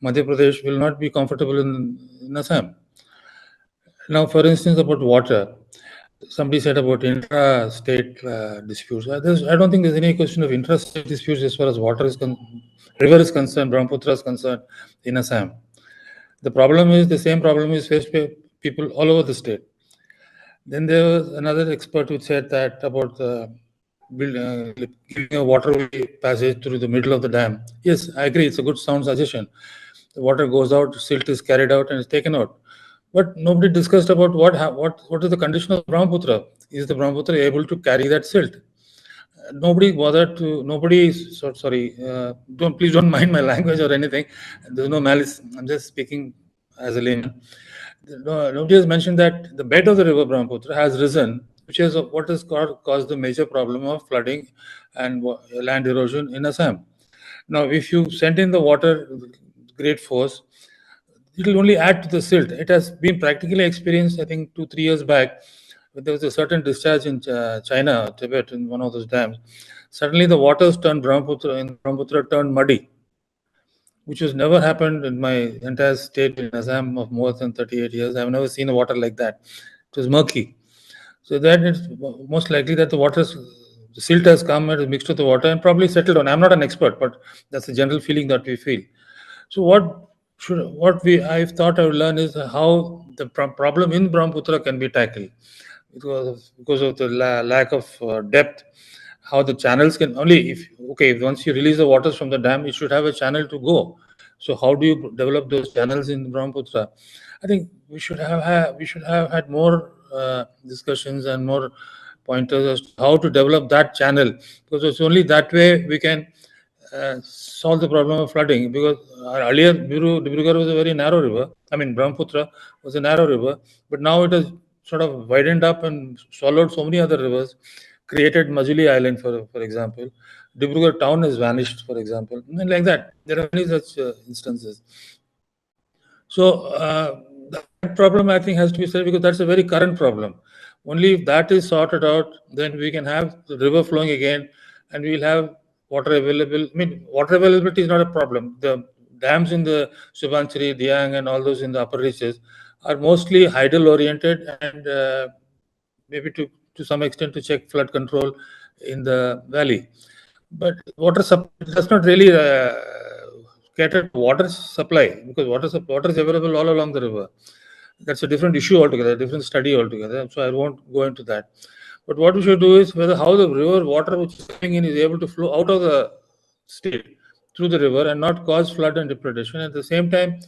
Madhya Pradesh will not be comfortable in Assam. Now, for instance, about water, somebody said about intra-state disputes. I don't think there's any question of intra-state disputes as far as water is river is concerned, Brahmaputra is concerned in Assam. The problem is the same problem is faced by people all over the state. Then there was another expert who said that about giving a waterway passage through the middle of the dam. Yes, I agree. It's a good sound suggestion. The water goes out, silt is carried out, and is taken out. But nobody discussed about what is the condition of Brahmaputra. Is the Brahmaputra able to carry that silt? Nobody bothered to. Nobody. Sorry. Please don't mind my language or anything. There's no malice. I'm just speaking as a layman. Nobody has mentioned that the bed of the river Brahmaputra has risen, which is what has caused the major problem of flooding and land erosion in Assam. Now, if you send in the water with great force, it will only add to the silt. It has been practically experienced, I think, 2-3 years back. But there was a certain discharge in China, Tibet, in one of those dams. Suddenly, the waters turned Brahmaputra turned muddy, which has never happened in my entire state in Assam of more than 38 years. I've never seen a water like that. It was murky. So then it's most likely that the silt has come and mixed with the water and probably settled on. I'm not an expert, but that's the general feeling that we feel. So I thought I would learn is how the problem in Brahmaputra can be tackled because of the lack of depth. How the channels can once you release the waters from the dam, it should have a channel to go. So how do you develop those channels in Brahmaputra? I think we should have had more discussions and more pointers as to how to develop that channel, because it's only that way we can solve the problem of flooding. Because earlier Dibrugarh was a very narrow river. I mean, Brahmaputra was a narrow river, but now it has sort of widened up and swallowed so many other rivers, created Majuli Island, for example. Dibrugarh town has vanished, for example. And like that, there are many such instances. So that problem, I think, has to be solved, because that's a very current problem. Only if that is sorted out, then we can have the river flowing again, and we'll have water available. I mean, water availability is not a problem. The dams in the Subansiri, Diang, and all those in the upper reaches are mostly hydel oriented and maybe to some extent to check flood control in the valley. But water supply does not really cater to water supply, because water is available all along the river. That's a different issue altogether, different study altogether. So I won't go into that. But what we should do is whether how the river water which is coming in is able to flow out of the state through the river and not cause flood and depredation. At the same time,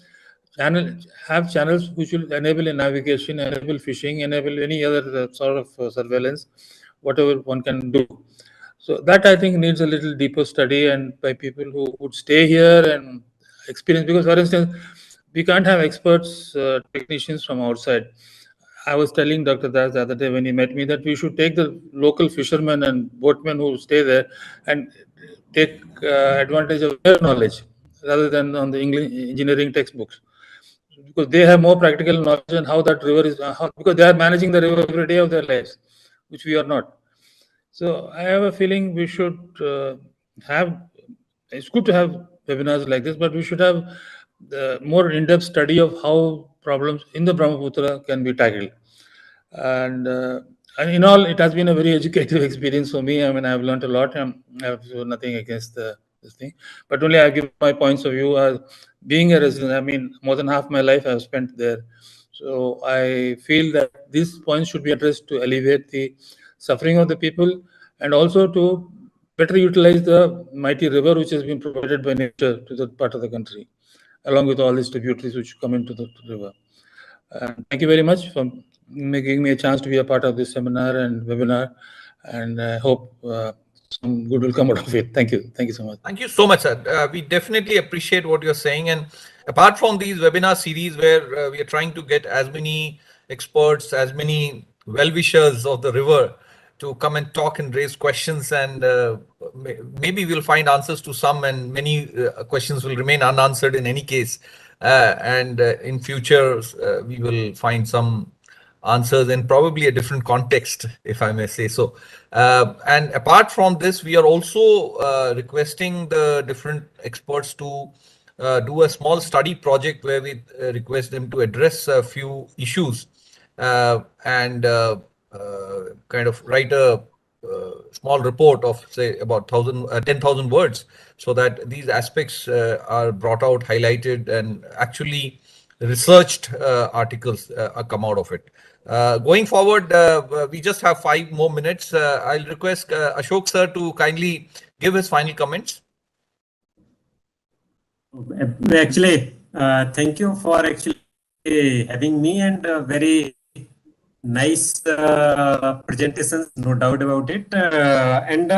have channels which will enable navigation, enable fishing, enable any other sort of surveillance, whatever one can do. So that I think needs a little deeper study, and by people who would stay here and experience. Because, for instance, we can't have experts, technicians from outside. I was telling Dr. Das the other day when he met me that we should take the local fishermen and boatmen who stay there and take advantage of their knowledge rather than on the English engineering textbooks, because they have more practical knowledge on how that river is, because they are managing the river every day of their lives, which we are not. So I have a feeling we should have, it's good to have webinars like this, but we should have the more in-depth study of how problems in the Brahmaputra can be tackled. And in all, it has been a very educative experience for me. I mean, I've learned a lot. I have nothing against this thing, but only I give my points of view as being a resident. I mean, more than half my life I've spent there. So I feel that these points should be addressed to alleviate the suffering of the people and also to better utilize the mighty river which has been provided by nature to that part of the country, along with all these tributaries which come into the river. Thank you very much for giving me a chance to be a part of this seminar and webinar, and I hope some good will come out of it. Thank you. Thank you so much. Thank you so much, sir. We definitely appreciate what you're saying. And apart from these webinar series where we are trying to get as many experts, as many well-wishers of the river to come and talk and raise questions, and maybe we'll find answers to some, and many questions will remain unanswered in any case. And in future, we will find some answers in probably a different context, if I may say so. And apart from this, we are also requesting the different experts to do a small study project where we request them to address a few issues and kind of write a small report of say about 10,000 words, so that these aspects are brought out, highlighted, and actually researched articles come out of it. Going forward, we just have 5 more minutes. I'll request Ashok sir to kindly give his final comments. Actually, thank you for actually having me, and very nice presentations, no doubt about it. And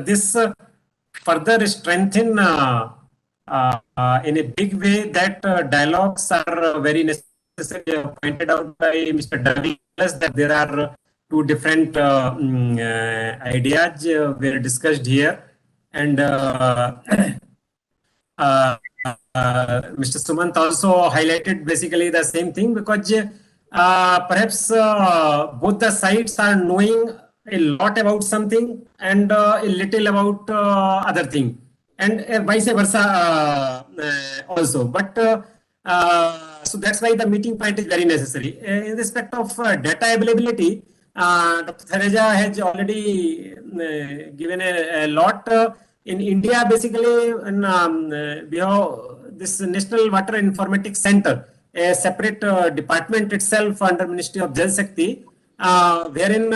this further strengthen in a big way that dialogues are very necessary. Pointed out by Mr. Douglas that there are 2 different ideas were discussed here, and Mr. Sumant also highlighted basically the same thing, because perhaps both the sides are knowing a lot about something and a little about other thing, and vice versa also. But so that's why the meeting point is very necessary. In respect of data availability, Dr. Thareja has already given a lot. In India, basically, we have this National Water Informatics Center, a separate department itself under Ministry of Jal Shakti, wherein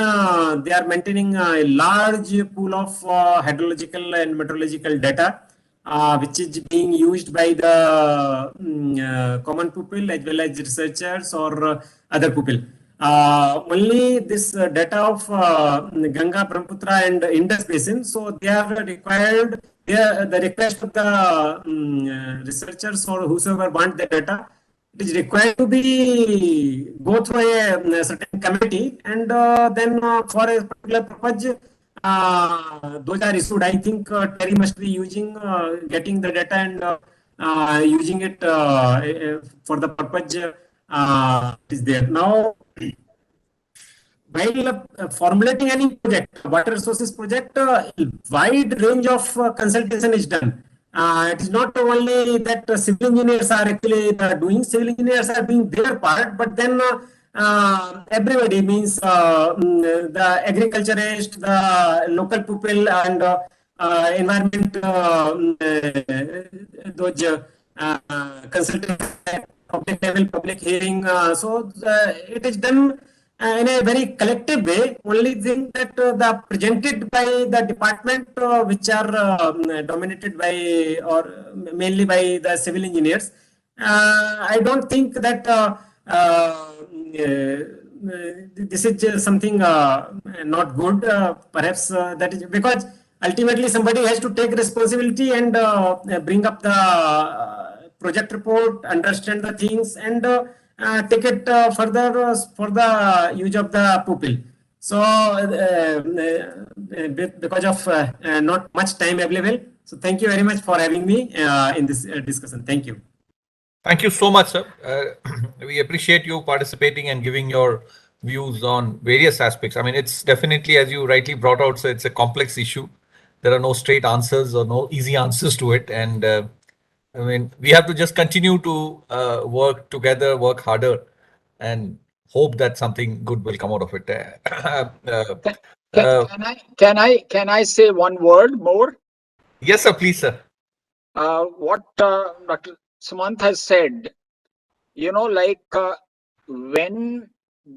they are maintaining a large pool of hydrological and meteorological data, which is being used by the common people as well as researchers or other people. Only this data of Ganga, Brahmaputra and Indus Basin, so they are required, the request of the researchers or whosoever want the data, it is required to be go through a certain committee, and then for a particular purpose, those are issued. I think Terry must be using getting the data and using it for the purpose is there. Now, while formulating any project, water resources project, wide range of consultation is done. It is not only that civil engineers are actually doing, civil engineers are doing their part, but then everybody means the agriculturist, the local people, and environment, those consultants, public level, public hearing. So it is done in a very collective way. Only thing that the presented by the department which are dominated by or mainly by the civil engineers, I don't think that this is something not good. Perhaps that is because ultimately somebody has to take responsibility and bring up the project report, understand the things, and take it further for the use of the pupil. So because of not much time available, so thank you very much for having me in this discussion. Thank you. Thank you so much, sir. We appreciate you participating and giving your views on various aspects. I mean, it's definitely, as you rightly brought out, so it's a complex issue. There are no straight answers or no easy answers to it. And I mean, we have to just continue to work together, work harder, and hope that something good will come out of it. Can I say one word more? Yes, sir. Please, sir. What Dr. Sumant has said, you know, like when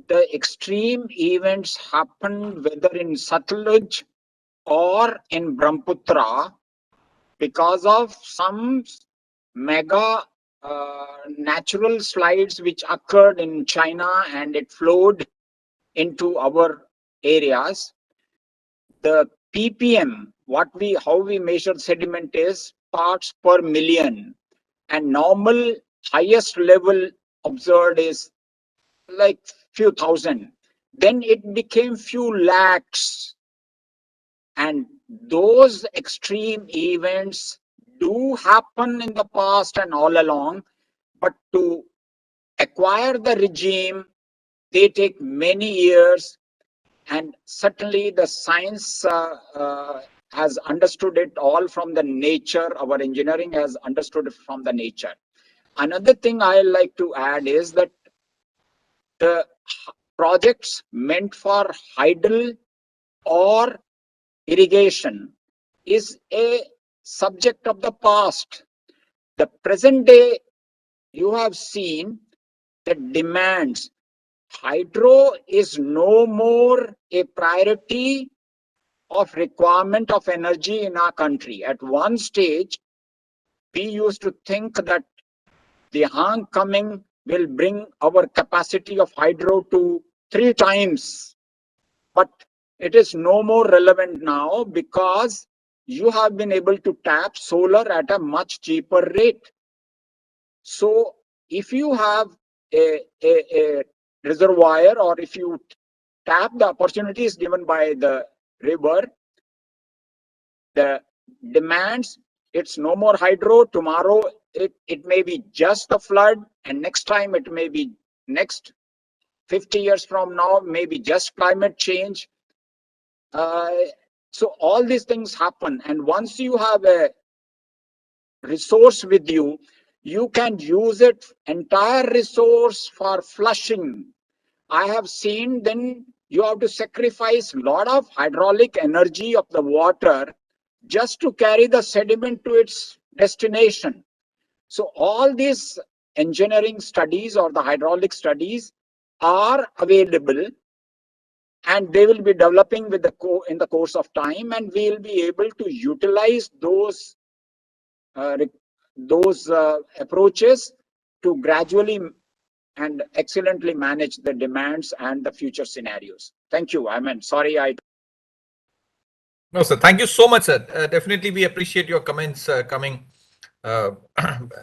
the extreme events happened, whether in Satluj or in Brahmaputra, because of some mega natural slides which occurred in China and it flowed into our areas, the ppm, how we measure sediment is parts per million, and normal highest level observed is like few thousand. Then it became few lakhs, and those extreme events do happen in the past and all along, but to acquire the regime, they take many years, and certainly the science has understood it all from the nature. Our engineering has understood it from the nature. Another thing I like to add is that the projects meant for hydel or irrigation is a subject of the past. The present day, you have seen the demands. Hydro is no more a priority of requirement of energy in our country. At one stage, we used to think that the Han coming will bring our capacity of hydro to 3 times. But it is no more relevant now because you have been able to tap solar at a much cheaper rate. So if you have a reservoir, or if you tap the opportunities given by the river, the demands, it's no more hydro. Tomorrow it may be just a flood, and next time it may be next 50 years from now, maybe just climate change. So all these things happen, and once you have a resource with you, you can use it, entire resource, for flushing. I have seen then you have to sacrifice a lot of hydraulic energy of the water just to carry the sediment to its destination. So all these engineering studies or the hydraulic studies are available, and they will be developing with in the course of time, and we will be able to utilize those approaches to gradually and excellently manage the demands and the future scenarios. Thank you. Sorry. No, sir. Thank you so much, sir. Definitely, we appreciate your comments coming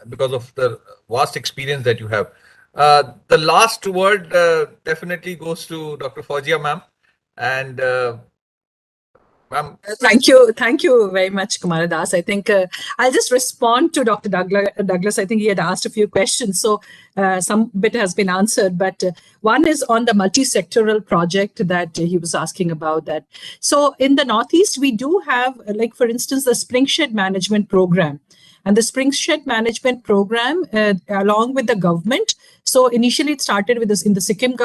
because of the vast experience that you have. The last word definitely goes to Dr. Fauziya, ma'am. And ma'am. Thank you very much, Kumara Das. I think I'll just respond to Dr. Douglas. I think he had asked a few questions, so some bit has been answered. But one is on the multi-sectoral project that he was asking about. That so in the Northeast we do have, like for instance, the Springshed Management Program. And the Springshed Management Program, along with the government. So initially it started with this in the Sikkim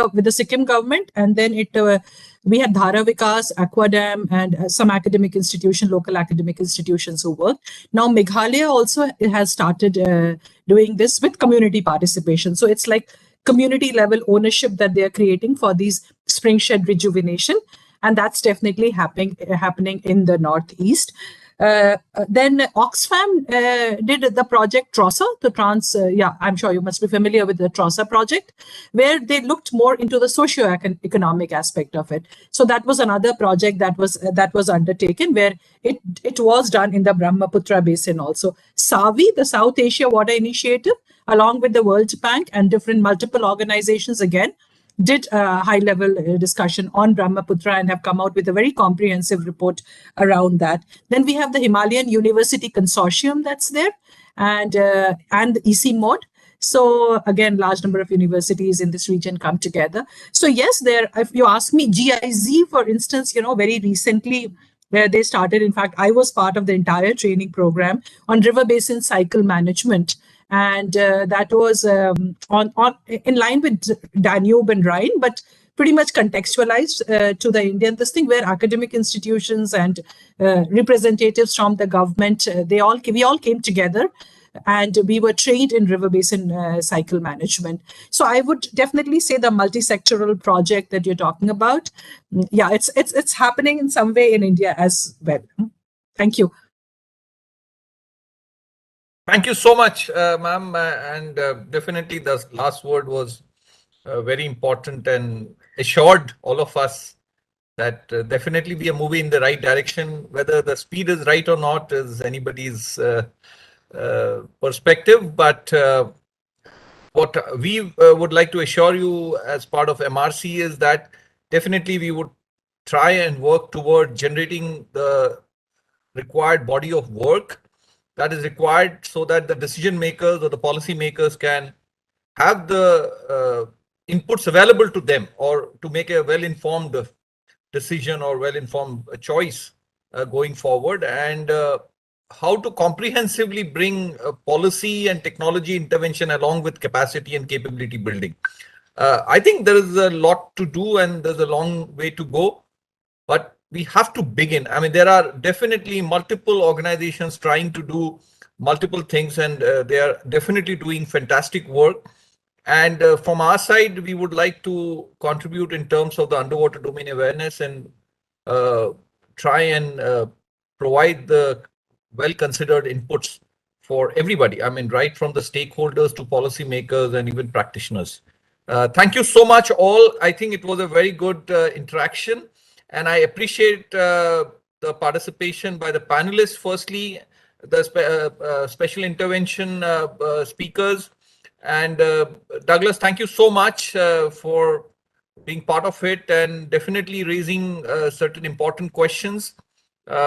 government, and then we had Dhara Vikas, Aquadam, and some academic institution, local academic institutions who worked. Now Meghalaya also has started doing this with community participation. So it's like community level ownership that they are creating for these Springshed rejuvenation, and that's definitely happening in the Northeast. Then Oxfam did the project TROSA, I'm sure you must be familiar with the TROSA project, where they looked more into the socio-economic aspect of it. So that was another project that was undertaken, where it was done in the Brahmaputra Basin also. SAVI, the South Asia Water Initiative, along with the World Bank and different multiple organizations, again, did a high-level discussion on Brahmaputra and have come out with a very comprehensive report around that. Then we have the Himalayan University Consortium that's there, and the EC Mode. So again, large number of universities in this region come together. So yes, if you ask me, GIZ, for instance, very recently, where they started, in fact, I was part of the entire training program on river basin cycle management. And that was in line with Danube and Rhine, but pretty much contextualized to the Indian thing, where academic institutions and representatives from the government, we all came together, and we were trained in river basin cycle management. So I would definitely say the multi-sectoral project that you're talking about, it's happening in some way in India as well. Thank you. Thank you so much, ma'am. And definitely the last word was very important and assured all of us that definitely we are moving in the right direction. Whether the speed is right or not is anybody's perspective. But what we would like to assure you as part of MRC is that definitely we would try and work toward generating the required body of work that is required so that the decision makers or the policy makers can have the inputs available to them, or to make a well-informed decision or well-informed choice going forward, and how to comprehensively bring policy and technology intervention along with capacity and capability building. I think there is a lot to do and there's a long way to go, but we have to begin. I mean, there are definitely multiple organizations trying to do multiple things, and they are definitely doing fantastic work. And from our side, we would like to contribute in terms of the underwater domain awareness and try and provide the well-considered inputs for everybody. I mean, right from the stakeholders to policymakers and even practitioners. Thank you so much all. I think it was a very good interaction. And I appreciate the participation by the panelists, firstly, the special intervention speakers. And Douglas, thank you so much for being part of it and definitely raising certain important questions.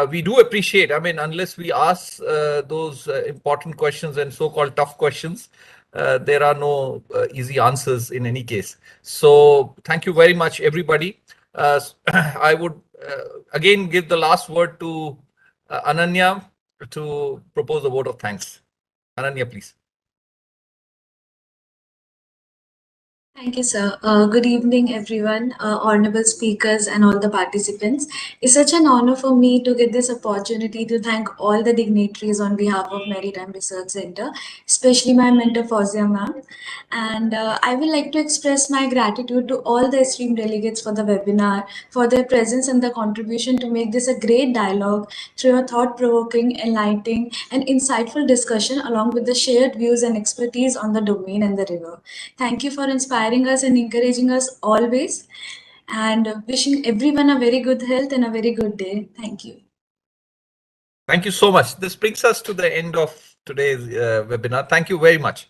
We do appreciate, I mean, unless we ask those important questions and so-called tough questions, there are no easy answers in any case. So thank you very much, everybody. I would again give the last word to Ananya to propose a vote of thanks. Ananya, please. Thank you, sir. Good evening, everyone, honorable speakers and all the participants. It's such an honor for me to get this opportunity to thank all the dignitaries on behalf of Maritime Research Center, especially my mentor, Fauzia ma'am. And I would like to express my gratitude to all the esteemed delegates for the webinar, for their presence and the contribution to make this a great dialogue through a thought-provoking, enlightening, and insightful discussion along with the shared views and expertise on the domain and the river. Thank you for inspiring us and encouraging us always, and wishing everyone a very good health and a very good day. Thank you. Thank you so much. This brings us to the end of today's webinar. Thank you very much.